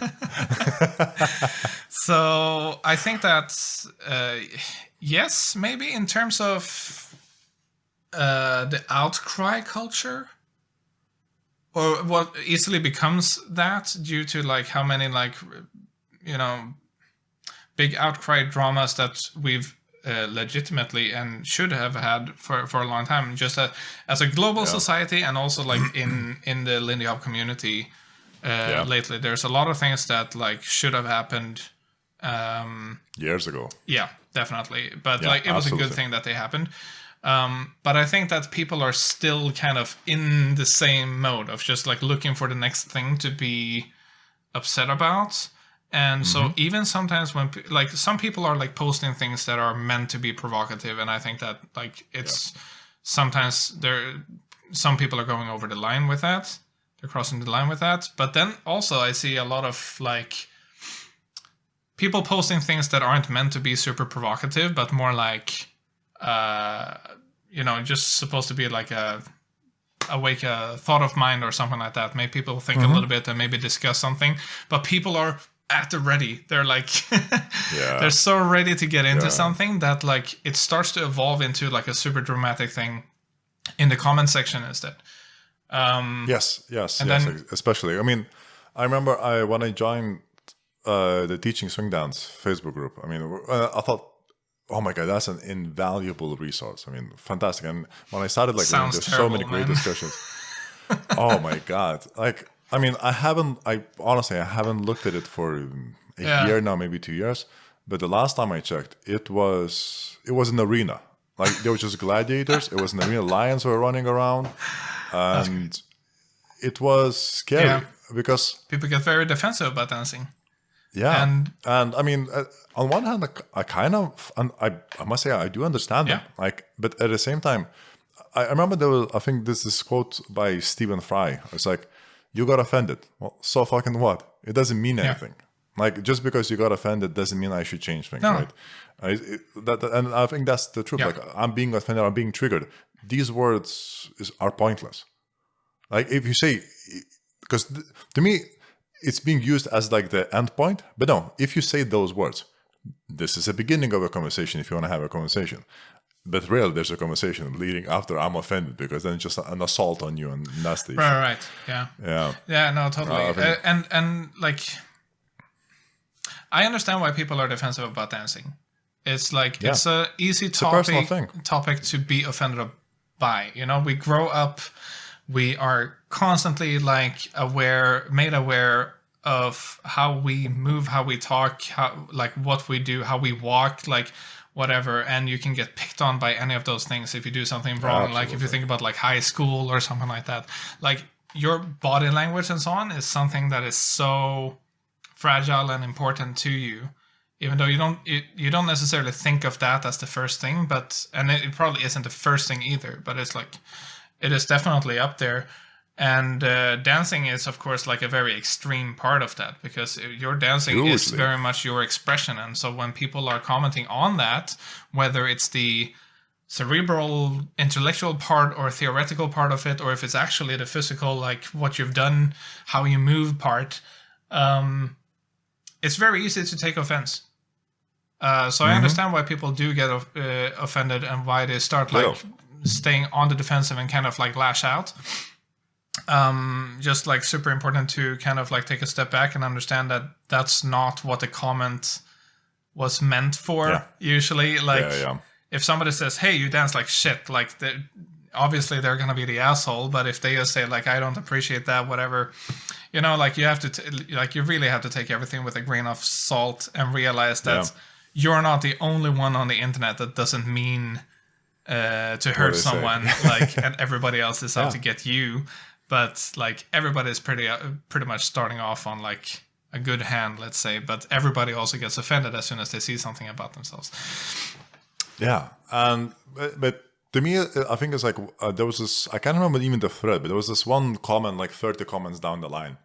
So I think that yes, maybe in terms of the outcry culture, or what easily becomes that due to like how many big outcry dramas that we've legitimately and should have had for a long time, just as a global society, and also like in the Lindy Hop'o community lately. There's a lot of things that like should have happened
years ago.
Yeah, definitely. But it was a good thing that they happened. But I think that people are still kind of in the same mode of just like looking for the next thing to be upset about. And so even sometimes when like some people are like posting things that are meant to be provocative, and I think that like it's sometimes some people are going over the line with that. They're crossing the line with that. But then also I see a lot of like people posting things that aren't meant to be super provocative, but more like just supposed to be like a thought of mind or something like that. Make people think a little bit and maybe discuss something. But people are at the ready. They're like they're so ready to get into something that like it starts to evolve into like a super dramatic thing in the comment section instead.
Yes, especially. I mean, I remember when I joined the Teaching Swing Dance Facebook group, I mean, I thought, oh my God, that's an invaluable resource. I mean, fantastic. And when I started like there's so many great discussions. Oh my God. Like, I mean, I honestly haven't looked at it for a year now, maybe 2 years. But the last time I checked, it was an arena. Like there were just gladiators. It was an arena. Lions were running around. And it was scary because
people get very defensive about dancing.
Yeah. And I mean, on one hand, I kind of, and I must say, I do understand them. Like, but at the same time, I remember I think this quote by Stephen Fry. It's like, you got offended. Well, so fucking what? It doesn't mean anything. Like, just because you got offended doesn't mean I should change things, right? And I think that's the truth. Like, I'm being offended, I'm being triggered. These words are pointless. Like, if you say, because to me, it's being used as like the end point. But no, if you say those words, this is the beginning of a conversation if you want to have a conversation. But really, there's a conversation leading after I'm offended, because then it's just an assault on you, and that's the issue.
Right. Yeah, no, totally. And like, I understand why people are defensive about dancing. It's like, it's an easy topic to be offended by. You know, we grow up, we are constantly like made aware of how we move, how we talk, how like what we do, how we walk, like whatever, and you can get picked on by any of those things if you do something wrong.
Absolutely.
Like if you think about like high school or something like that, like your body language and so on is something that is so fragile and important to you, even though you don't necessarily think of that as the first thing, and it probably isn't the first thing either, but it's like, it is definitely up there. And dancing is, of course, like a very extreme part of that, because your dancing is very much your expression. And so when people are commenting on that, whether it's the cerebral, intellectual part or theoretical part of it, or if it's actually the physical, like what you've done, how you move part, it's very easy to take offense. So I understand why people do get offended, and why they start like staying on the defensive and kind of like lash out. Just like super important to kind of like take a step back and understand that that's not what the comment was meant for. Usually, like if somebody says, "Hey, you dance like shit," like obviously they're going to be the asshole, but if they just say like, I don't appreciate that, whatever, you know, like you have to, you really have to take everything with a grain of salt and realize that you're not the only one on the internet that doesn't mean to hurt someone, like, and everybody else is out to get you. But like everybody's pretty much starting off on like a good hand, let's say. But everybody also gets offended as soon as they see something about themselves.
Yeah, and but to me, I think it's like there was this. I can't remember even the thread, but there was this one comment, like 30 comments down the line,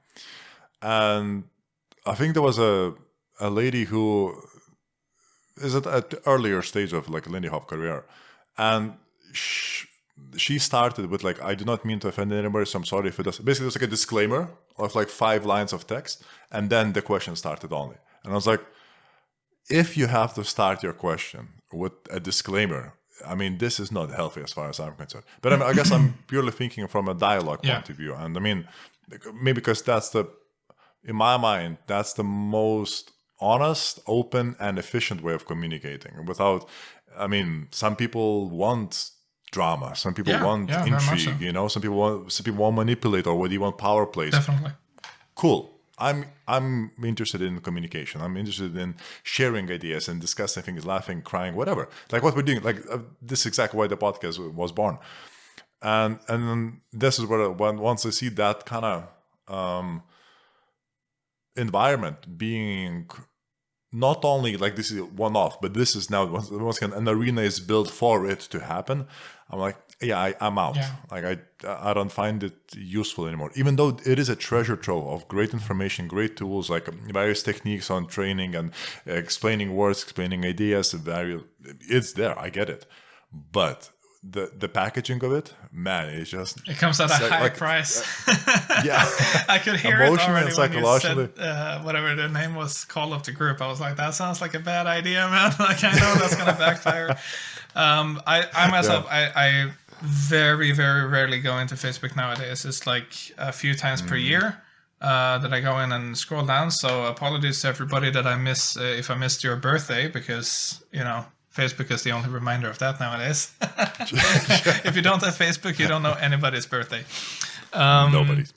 and I think there was a lady who is at the earlier stage of like Lindy Hop'o career, and she started with like, I do not mean to offend anybody, so I'm sorry if it does. Basically, it was like a disclaimer of like 5 lines of text, and then the question started only. And I was like, if you have to start your question with a disclaimer, I mean, this is not healthy as far as I'm concerned. But I mean, I guess I'm purely thinking from a dialogue point of view. And I mean, maybe because in my mind, that's the most honest, open, and efficient way of communicating without, I mean, some people want drama, some people want intrigue, you know, some people want manipulate, or whether you want power plays.
Definitely.
Cool. I'm interested in communication. I'm interested in sharing ideas and discussing things, laughing, crying, whatever. Like what we're doing. Like this is exactly why the podcast was born. And this is where once I see that kind of environment being not only like this is one-off, but this is now once again an arena is built for it to happen. I'm like, I'm out. Yeah. Like I don't find it useful anymore. Even though it is a treasure trove of great information, great tools, like various techniques on training and explaining words, explaining ideas, it's there. I get it, but the packaging of it, man, it
comes at a high price.
Yeah,
I could hear it already when you said whatever the name was, call of the group. I was like, that sounds like a bad idea, man. Like I know that's gonna backfire. I myself, I very, very rarely go into Facebook nowadays. It's like a few times per year that I go in and scroll down. So apologies to everybody that I miss if I missed your birthday, because you know, Facebook is the only reminder of that nowadays. If you don't have Facebook, you don't know anybody's birthday.
Nobody's.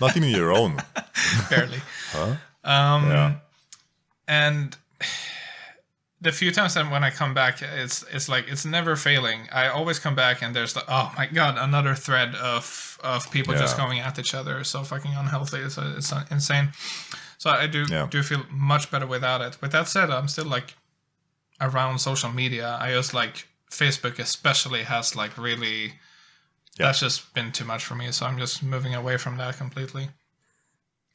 Not even your own.
Barely.
Huh?
And the few times that when I come back, it's like it's never failing. I always come back and there's like, oh my god, another thread of people just going at each other. It's so fucking unhealthy. It's insane. So I do feel much better without it. With that said, I'm still like around social media. I just like Facebook especially has like really that's just been too much for me. So I'm just moving away from that completely.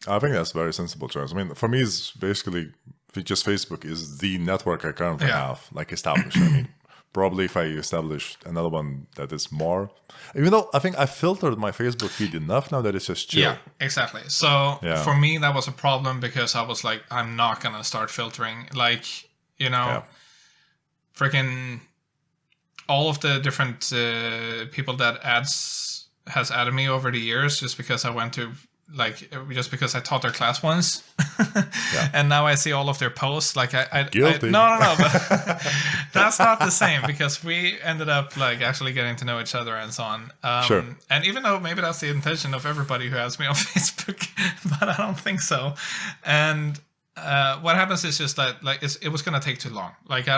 I think that's a very sensible choice. I mean, for me, it's basically just Facebook is the network I currently have, like established. I mean, probably if I establish another one that is more, even though I think I filtered my Facebook feed enough now that it's just chill.
Yeah, exactly. So for me, that was a problem because I was like, I'm not going to start filtering. Like, you know, freaking all of the different people that has added me over the years just because I went to just because I taught their class once, and now I see all of their posts. Like
Guilty.
No, but that's not the same because we ended up like actually getting to know each other and so on.
Sure.
And even though maybe that's the intention of everybody who adds me on Facebook, but I don't think so. And what happens is just that like it was gonna take too long. Like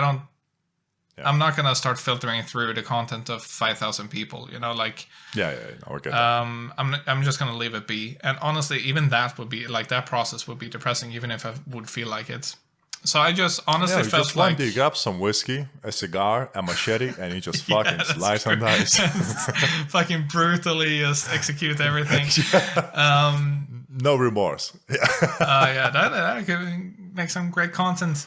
I'm not gonna start filtering through the content of 5,000 people. You know, like
I get that.
I'm just gonna leave it be. And honestly, even that would be like that process would be depressing, even if I would feel like it. So I just honestly felt
just
like
you grab some whiskey, a cigar, a machete, and you just fucking slice and dice.
Fucking brutally just execute everything.
No remorse.
That could make some great content.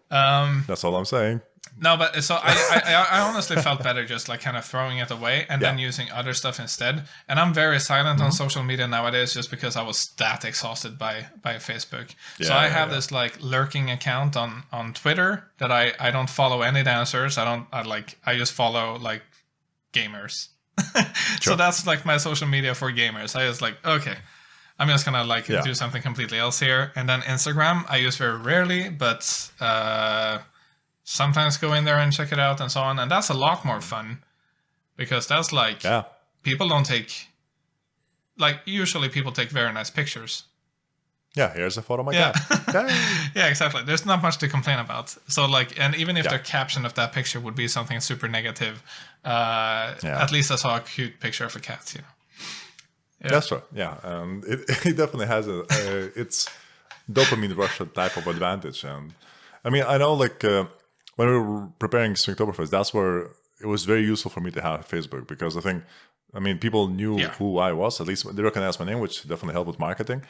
That's all I'm saying.
No, but so I honestly felt better just like kind of throwing it away and then using other stuff instead. And I'm very silent on social media nowadays just because I was that exhausted by Facebook. So I have this like lurking account on Twitter that I don't follow any dancers. I just follow like gamers. So that's like my social media for gamers. I just like, okay, I'm just gonna like do something completely else here. And then Instagram I use very rarely, but sometimes go in there and check it out and so on. And that's a lot more fun because that's like people don't take, like usually people take very nice pictures.
Yeah, here's a photo of my cat.
Yeah, exactly. There's not much to complain about. So like, and even if the caption of that picture would be something super negative, at least I saw a cute picture of a cat, you know. Yeah.
That's right. Yeah, it definitely has it's dopamine rush type of advantage. And I mean, I know like when we were preparing Springtoberfest, that's where it was very useful for me to have Facebook, because I mean, people knew who I was. At least they recognized my name, which definitely helped with marketing.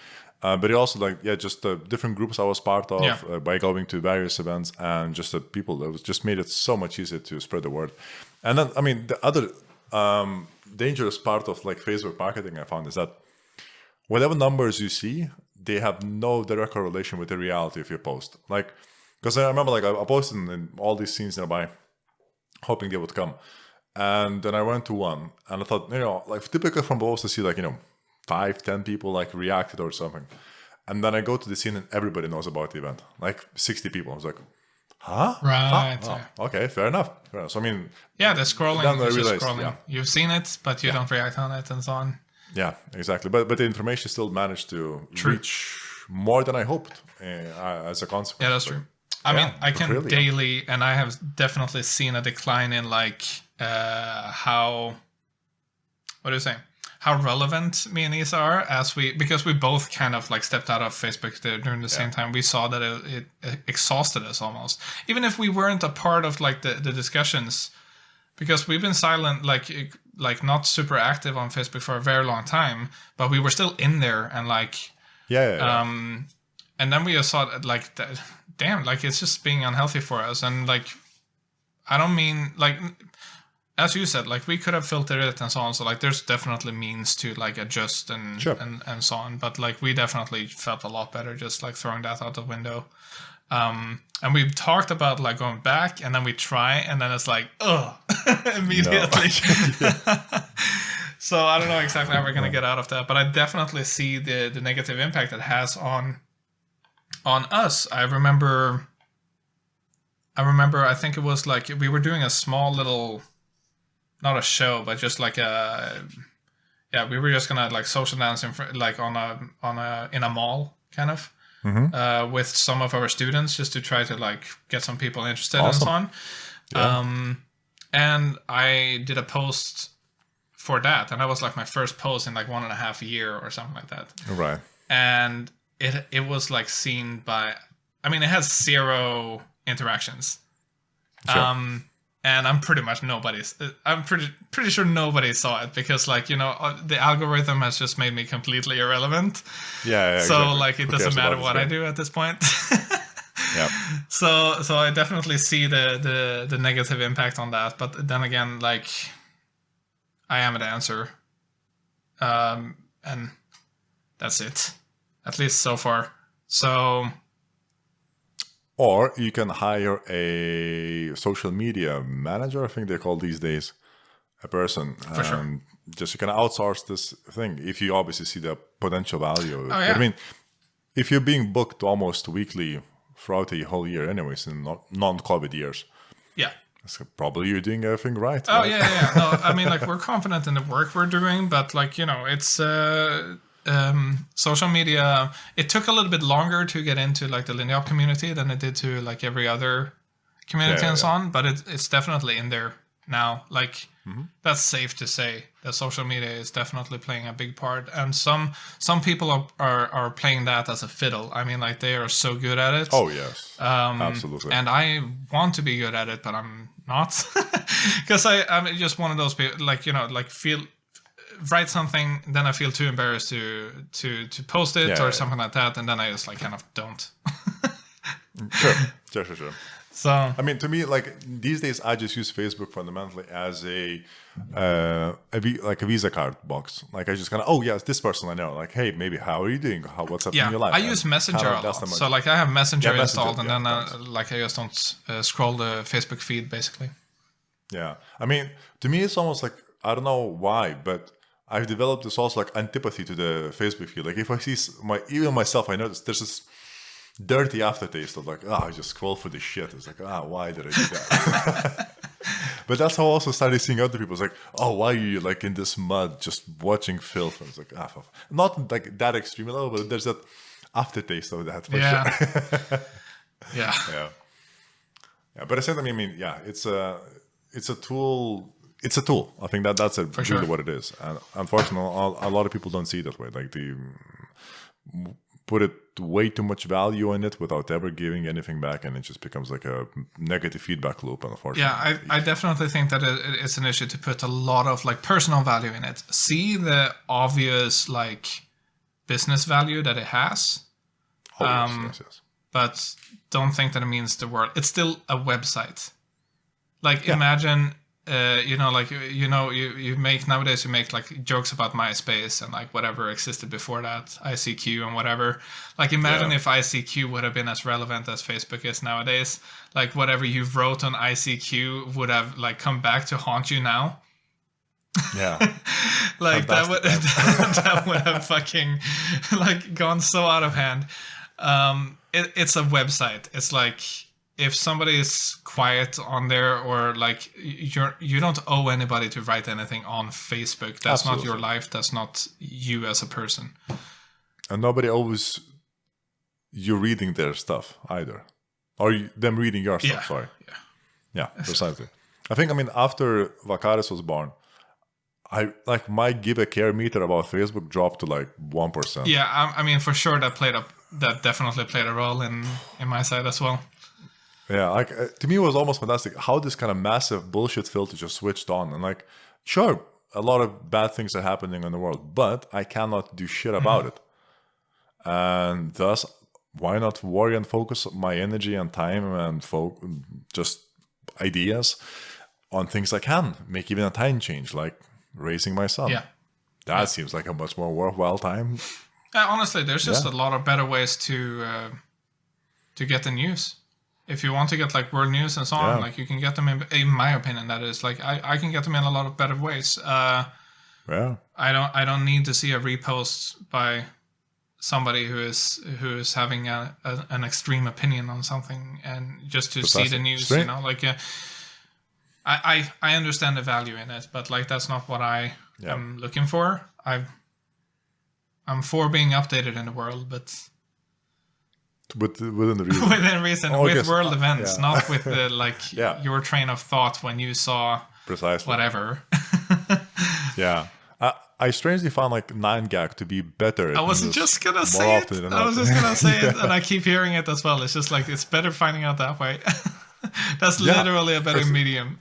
But it also just the different groups I was part of by going to various events, and just the people that was just made it so much easier to spread the word. And then, I mean, the other dangerous part of like Facebook marketing I found is that whatever numbers you see, they have no direct correlation with the reality of your post. Like, because I remember like I posted in all these scenes nearby, hoping they would come. And then I went to one, and I thought, you know, like typically from posts to see like, you know, 5-10 people like reacted or something. And then I go to the scene and everybody knows about the event, like 60 people. I was like, huh?
Right.
Huh? Oh, okay, fair enough. So I mean,
the scrolling.
Then I
is just
realized,
scrolling. You've seen it, but you don't react on it and so on.
Yeah, exactly. But the information still managed to reach more than I hoped as a consequence.
Yeah, that's true. I mean, I can daily, and I have definitely seen a decline in like how relevant me and Isa are because we both kind of like stepped out of Facebook during the same time. We saw that it exhausted us almost, even if we weren't a part of like the discussions, because we've been silent, like not super active on Facebook for a very long time, but we were still in there and like and then we just saw like that, damn, like it's just being unhealthy for us. And like, I don't mean like, as you said, like we could have filtered it and so on. So like, there's definitely means to like adjust and so on. But like, we definitely felt a lot better just like throwing that out the window. And we've talked about like going back, and then we try, and then it's like, immediately. So I don't know exactly how we're gonna get out of that, but I definitely see the negative impact it has on us. I remember. I think it was like we were doing a small little, not a show, but just like we were just gonna like social dance in a mall kind of with some of our students, just to try to like get some people interested and so on. Yeah. And I did a post for that, and that was like my first post in like 1.5 years or something like that.
Right.
And it was like seen by, I mean, it has 0 interactions. Sure. And I'm pretty sure nobody saw it, because like, you know, the algorithm has just made me completely irrelevant.
Yeah.
So
exactly.
like, it doesn't matter what I do at this point.
Yeah.
So I definitely see the negative impact on that. But then again, like, I am the answer. And that's it. At least so far. So...
Or you can hire a social media manager, I think they're called these days, a person.
For sure.
Just you can outsource this thing if you obviously see the potential value.
Oh, yeah.
I mean, if you're being booked almost weekly throughout the whole year anyways, in non-COVID years. Yeah. Probably you're doing everything right.
Oh, right? Yeah. No, I mean, like, we're confident in the work we're doing, but like, you know, it's... social media, it took a little bit longer to get into like the Lindy Hop'o community than it did to like every other community and so on, but it's definitely in there now. Like that's safe to say that social media is definitely playing a big part, and some people are playing that as a fiddle. I mean, like they are so good at it.
Oh yes, absolutely.
And I want to be good at it, but I'm not, because I'm just one of those people, like, you know, like write something, then I feel too embarrassed to post it or something like that, and then I just like kind of don't.
Sure.
So
I mean, to me, like these days, I just use Facebook fundamentally as a Visa card box. Like I just kind of, this person I know. Like, hey, maybe how are you doing? What's up in your life?
I use Messenger a lot. So like I have Messenger installed, and then like I just don't scroll the Facebook feed basically.
Yeah, I mean, to me, it's almost like, I don't know why, but I've developed this also like antipathy to the Facebook feed. Like if I see even myself, I notice there's this dirty aftertaste of like, I just scroll for this shit. It's like, why did I do that? But that's how I also started seeing other people. It's like, oh, why are you like in this mud just watching filth? And it's like, not like that extreme level, but there's that aftertaste of that for sure. Yeah. But at the same time, I mean, it's a tool. It's a tool. I think that's really what it is. And unfortunately, a lot of people don't see it that way. Like they put it way too much value in it without ever giving anything back, and it just becomes like a negative feedback loop. Unfortunately,
yeah, I definitely think that it's an issue to put a lot of like personal value in it. See the obvious like business value that it has,
yes.
But don't think that it means the world. It's still a website. Like imagine. You make nowadays you make like jokes about MySpace and like whatever existed before that, ICQ and whatever. Like imagine if ICQ would have been as relevant as Facebook is nowadays. Like whatever you wrote on ICQ would have like come back to haunt you now.
Yeah.
Like that would have fucking like gone so out of hand. It's a website. It's like if somebody is quiet on there, or like you don't owe anybody to write anything on Facebook. That's not your life. That's not you as a person.
And nobody owes you reading their stuff either, or them reading your stuff. Sorry. Yeah, precisely. I think after Vakaris was born, my give a care meter about Facebook dropped to like 1%.
Yeah, for sure that definitely played a role in my side as well.
Yeah, to me it was almost fantastic how this kind of massive bullshit filter just switched on. And like, sure, a lot of bad things are happening in the world, but I cannot do shit about it. And thus, why not worry and focus my energy and time and just ideas on things I can make even a tiny change, like raising my son.
Yeah.
That seems like a much more worthwhile time.
Yeah, honestly, there's just a lot of better ways to get the news. If you want to get like world news and so on, like you can get them in my opinion, that is like I can get them in a lot of better ways. I don't need to see a repost by somebody who is having an extreme opinion on something, and just to see the news, I understand the value in it, but like that's not what I am looking for. I'm for being updated in the world, but
within the reason.
Within reason, with world events, not with the your train of thought when you saw
precisely
whatever.
Yeah. I strangely found like 9gag to be better.
I was just gonna say it, and I keep hearing it as well. It's just like it's better finding out that way. That's literally a better medium.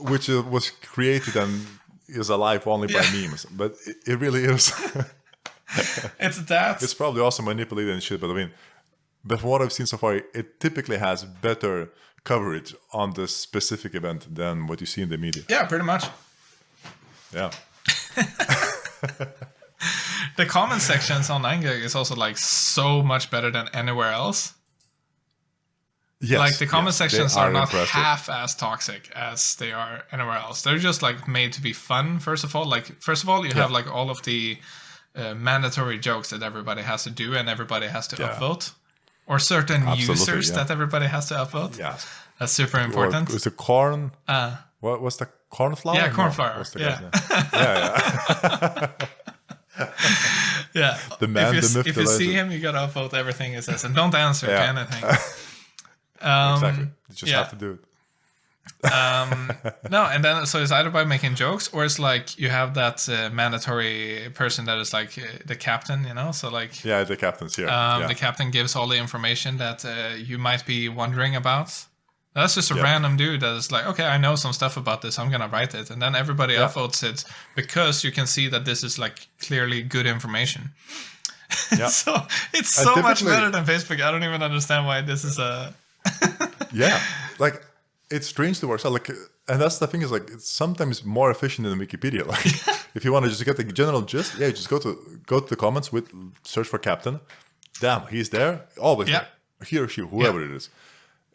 Which was created and is alive only by memes, but it really is. It's probably also manipulated and shit, but from what I've seen so far, it typically has better coverage on the specific event than what you see in the media.
Yeah, pretty much.
Yeah.
The comment sections on 9gag is also like so much better than anywhere else.
Yes,
like the comment sections are not
impressive.
half as toxic as they are anywhere else. They're just like made to be fun. First of all, you have like all of the mandatory jokes that everybody has to do and everybody has to upvote, or certain users that everybody has to upvote.
Yeah,
that's super important.
Is the corn? What was the cornflower?
Yeah, cornflower. What's the guy's name? Yeah.
The man,
if you see him, you gotta upvote everything he says, and don't answer to anything.
Exactly. You just have to do it.
No, and then so it's either by making jokes, or it's like you have that mandatory person that is like the captain, so like
the captain's here.
The captain gives all the information that you might be wondering about. That's just a random dude that is like, okay, I know some stuff about this, I'm gonna write it, and then everybody upvotes it because you can see that this is like clearly good information. So it's so much better than Facebook. I don't even understand why this is a
like it's strange to work out. Like, and that's the thing is like it's sometimes more efficient than Wikipedia. Like, if you want to just get the general gist, you just go to the comments with search for captain. Damn, he's there, always there. He or she, whoever it is,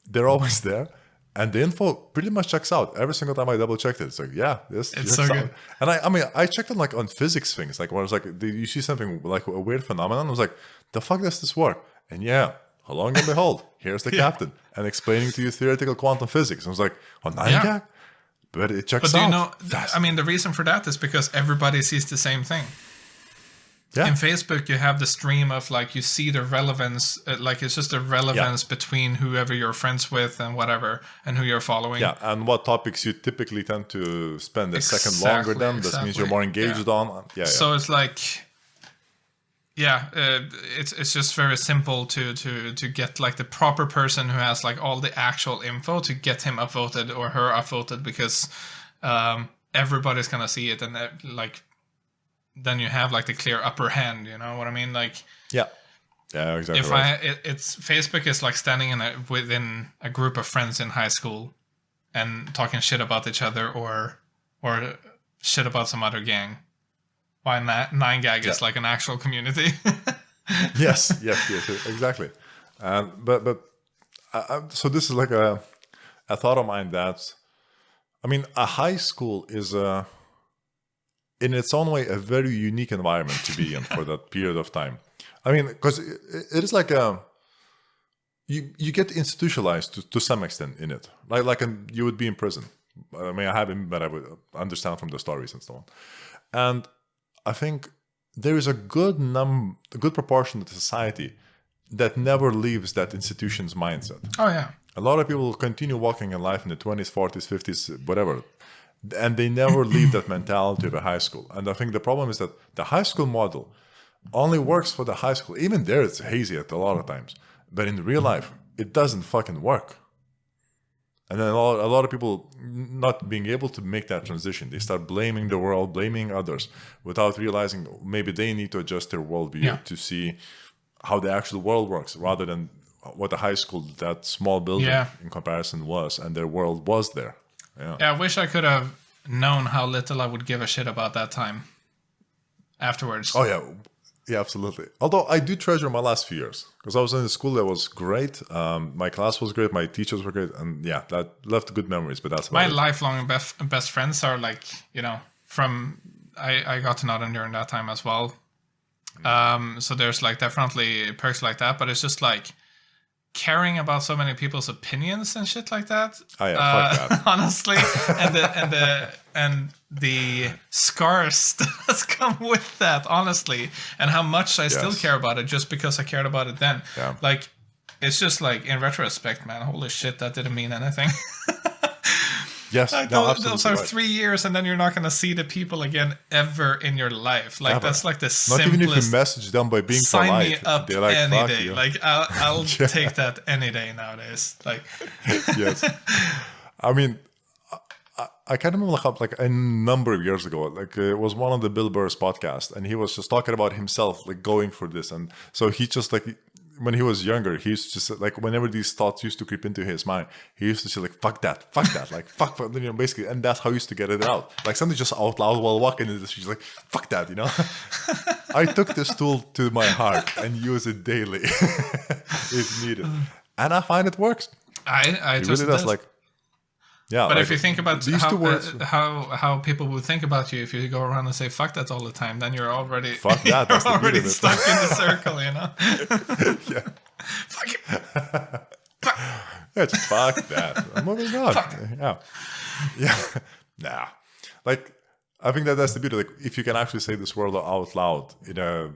they're always there, and the info pretty much checks out every single time I double checked it. It's like this
it's so good.
And I checked on like on physics things, like when I was like you see something like a weird phenomenon, I was like, the fuck does this work? And Lo and behold, here's the captain, and explaining to you theoretical quantum physics. I was like, oh, 9gag? But it checks out.
But the reason for that is because everybody sees the same thing. Yeah. In Facebook, you have the stream of you see the relevance, it's just the relevance between whoever you're friends with and whatever, and who you're following.
Yeah, and what topics you typically tend to spend a second longer than. That means you're more engaged on. Yeah.
So it's it's just very simple to get the proper person who has all the actual info to get him upvoted or her upvoted, because everybody's gonna see it, and then you have the clear upper hand. You know what I mean?
Yeah, exactly.
It's Facebook is standing within a group of friends in high school and talking shit about each other or shit about some other gang. Why 9gag is an actual community.
yes, exactly. So this is a thought of mine that, a high school is in its own way a very unique environment to be in for that period of time. Because it is you get institutionalized to some extent in it, you would be in prison. I haven't, but I would understand from the stories and so on. And I think there is a good proportion of the society that never leaves that institution's mindset.
Oh, yeah.
A lot of people continue walking in life in the 20s, 40s, 50s, whatever, and they never leave that mentality of a high school. And I think the problem is that the high school model only works for the high school. Even there, it's hazy at a lot of times. But in real life, it doesn't fucking work. And then a lot of people not being able to make that transition. They start blaming the world, blaming others, without realizing maybe they need to adjust their worldview to see how the actual world works, rather than what the high school, that small building in comparison was, and their world was there. Yeah,
I wish I could have known how little I would give a shit about that time afterwards.
Oh, yeah. Yeah, absolutely. Although I do treasure my last few years, because I was in a school that was great. My class was great. My teachers were great. And that left good memories, but that's about
my lifelong best friends are from, I got to know them during that time as well. So there's definitely perks like that, but it's just caring about so many people's opinions and shit like that.
Oh, yeah, fuck that.
Honestly, and the scars that come with that, honestly, and how much I still care about it just because I cared about it then.
Yeah.
It's just in retrospect, man, holy shit, that didn't mean anything.
Yes,
those are 3 years, and then you're not going to see the people again ever in your life. That's the simplest.
Not even if you message them by being
sign
polite.
Me up
they're
any day.
You.
I'll take that any day nowadays.
Yes, I can't remember a number of years ago. It was one of the Bill Burr's podcasts, and he was just talking about himself going for this, and so he just when he was younger, he used to just whenever these thoughts used to creep into his mind, he used to say fuck that, fuck, basically, and that's how he used to get it out, something just out loud while walking in the street, fuck that, I took this tool to my heart and use it daily if needed, and I find it works.
It
really does. Yeah,
but if you think about how people would think about you if you go around and say "fuck that" all the time, then you're already
fuck that.
You're already stuck in the circle,
Yeah.
Fuck it.
Yeah, just fuck that. I'm moving on. Yeah. Nah. I think that's the beauty. If you can actually say this word out loud in a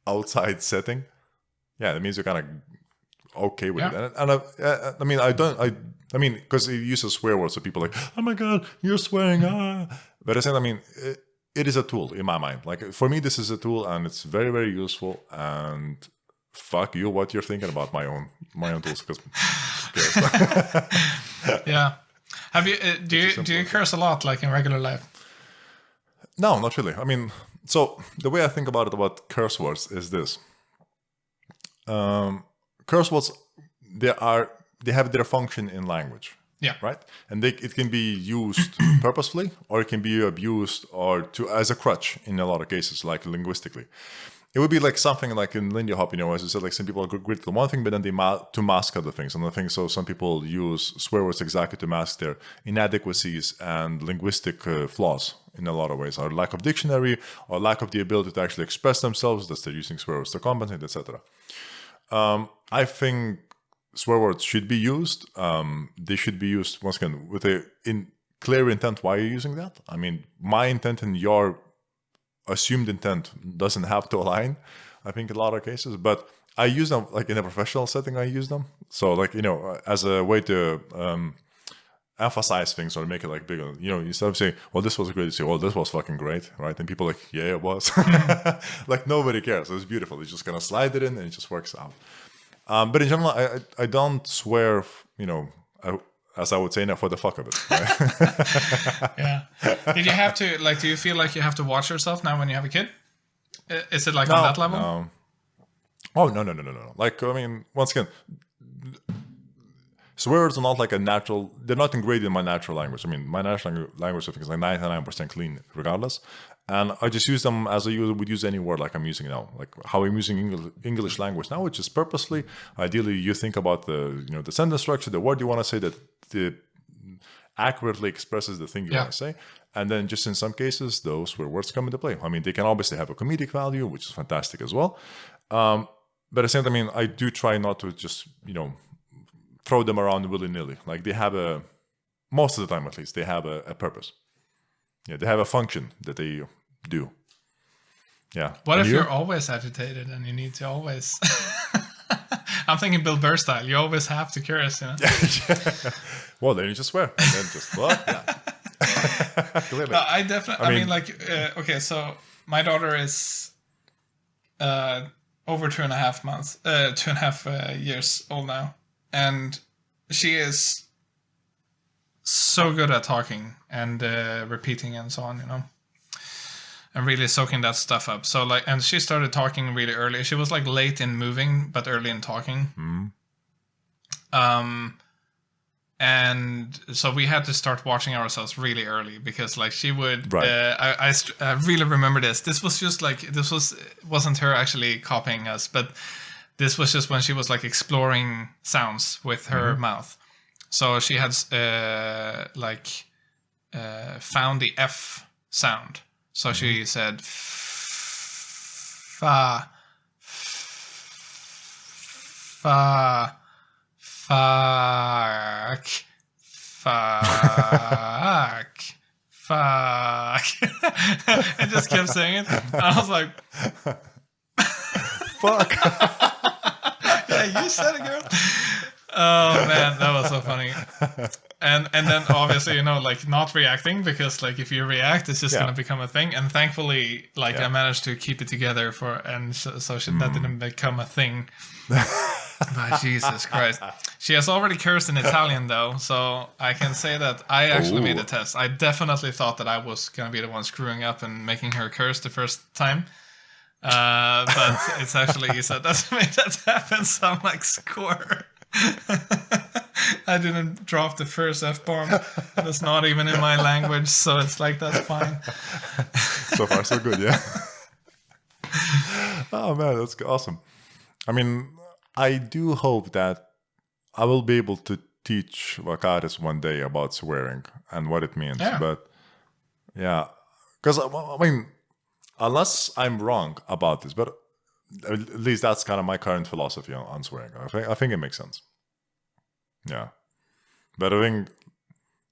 outside setting, that means you're kind of okay with it. And because it uses swear words, so people are oh my god, you're swearing, But I said, it is a tool in my mind. For me, this is a tool, and it's very, very useful. And fuck you, what you're thinking about my own tools? Because
yeah, have you? Do you curse a lot in regular life?
No, not really. So the way I think about curse words is this: curse words, they have their function in language.
Yeah.
Right? And it can be used purposefully, or it can be abused as a crutch in a lot of cases, linguistically. It would be something in Lindy Hop'o, as you said, some people are great at one thing, but then they to mask other things. And I think so some people use swear words exactly to mask their inadequacies and linguistic flaws in a lot of ways, or lack of dictionary, or lack of the ability to actually express themselves, that they're using swear words to compensate, etc. I think swear words should be used. They should be used, once again, with a clear intent why you're using that. I mean, my intent and your assumed intent doesn't have to align, I think, in a lot of cases. But I use them, like, in a professional setting, I use them. So, like, as a way to emphasize things or make it, like, bigger. Instead of saying, well, this was great, you say, well, this was fucking great, right? And people are like, yeah, it was. Like, nobody cares. It's beautiful. It's just going to slide it in and it just works out. But in general, I don't swear, as I would say now, for the fuck of it. Right?
Yeah. Did you have to, like, do you feel like you have to watch yourself now when you have a kid? Is it like on that level?
No. Oh, no. Like, I mean, once again, swear words are not like they're not ingrained in my natural language. I mean, my natural language, I think, is like 99% clean regardless. And I just use them as I would use any word like I'm using now. Like how I'm using English language now, which is purposely. Ideally, you think about the sentence structure, the word you want to say that accurately expresses the thing you want to say. And then just in some cases, those words come into play. I mean, they can obviously have a comedic value, which is fantastic as well. But at the same time, I mean, I do try not to just, throw them around willy-nilly. Like they have most of the time at least, they have a purpose. Yeah, they have a function that they do. Yeah.
What if you're always agitated and you need to always... I'm thinking Bill Burr style. You always have to curse,
Well, then you just swear. And then just fuck, yeah. Clearly.
No, I definitely... I mean, like, okay, so my daughter is over 2.5 months, 2.5 years old now. And she is so good at talking and repeating and so on, and really soaking that stuff up. So like, and she started talking really early. She was like late in moving, but early in talking. Mm-hmm. And so we had to start watching ourselves really early because like she would,
right.
I really remember this. This was just like, wasn't her actually copying us, but this was just when she was like exploring sounds with her mouth. So she had found the F sound. So she said fa, fuck, and just kept saying it. And I was like,
fuck.
Yeah, you said it, girl. Oh man, that was so funny. And then obviously, like not reacting because like if you react, it's just gonna become a thing. And thankfully, like I managed to keep it together that didn't become a thing. But Jesus Christ, she has already cursed in Italian though, so I can say that I actually made a test. I definitely thought that I was gonna be the one screwing up and making her curse the first time. But it's actually you said that's made that happen, so I'm like, score. I didn't drop the first F-bomb. That's not even in my language, so it's like, that's fine.
So far, so good, yeah. Oh man, that's awesome. I mean, I do hope that I will be able to teach Vakaris one day about swearing and what it means.
Yeah.
But yeah, because I mean, unless I'm wrong about this, but at least that's kind of my current philosophy on swearing. I think it makes sense. Yeah. But I think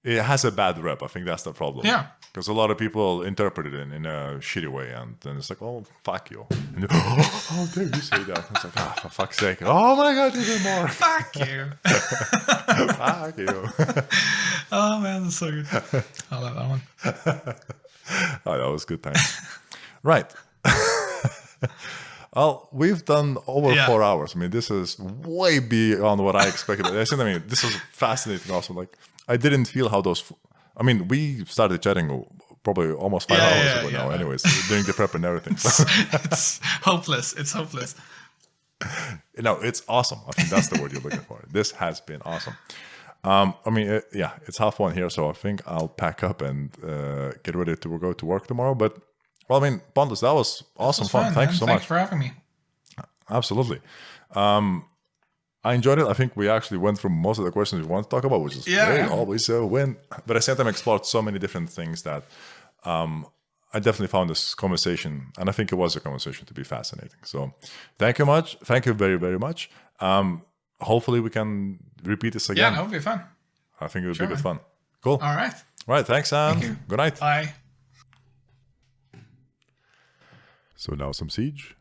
it has a bad rep. I think that's the problem.
Yeah.
Because a lot of people interpret it in a shitty way. And then it's like, oh, fuck you. And you, how dare you say that? It's like, for fuck's sake. Oh my God, even more.
Fuck you.
Fuck you.
Oh man, that's so good. I love that one.
Oh, that was good time. Right. Well, we've done over 4 hours. I mean, this is way beyond what I expected. I mean, this was fascinating. Also, like, I didn't feel how those. I mean, we started chatting probably almost 5 hours ago now. Anyways, doing the prep and everything.
It's hopeless. It's hopeless.
It's awesome. I think that's the word you're looking for. This has been awesome. I mean, it's 1:30 here, so I think I'll pack up and get ready to go to work tomorrow. But well, I mean, Pontus, that was awesome fun. Thanks so much.
Thanks for having me.
Absolutely. I enjoyed it. I think we actually went through most of the questions we want to talk about, which is great, always a win. But at the same time, explored so many different things that I definitely found this conversation, and I think it was a conversation, to be fascinating. So thank you much. Thank you very, very much. Hopefully we can repeat this again.
Yeah, that would be fun.
I think it would be good fun. Cool.
All right.
Right, thanks, and good night.
Bye.
So now some siege.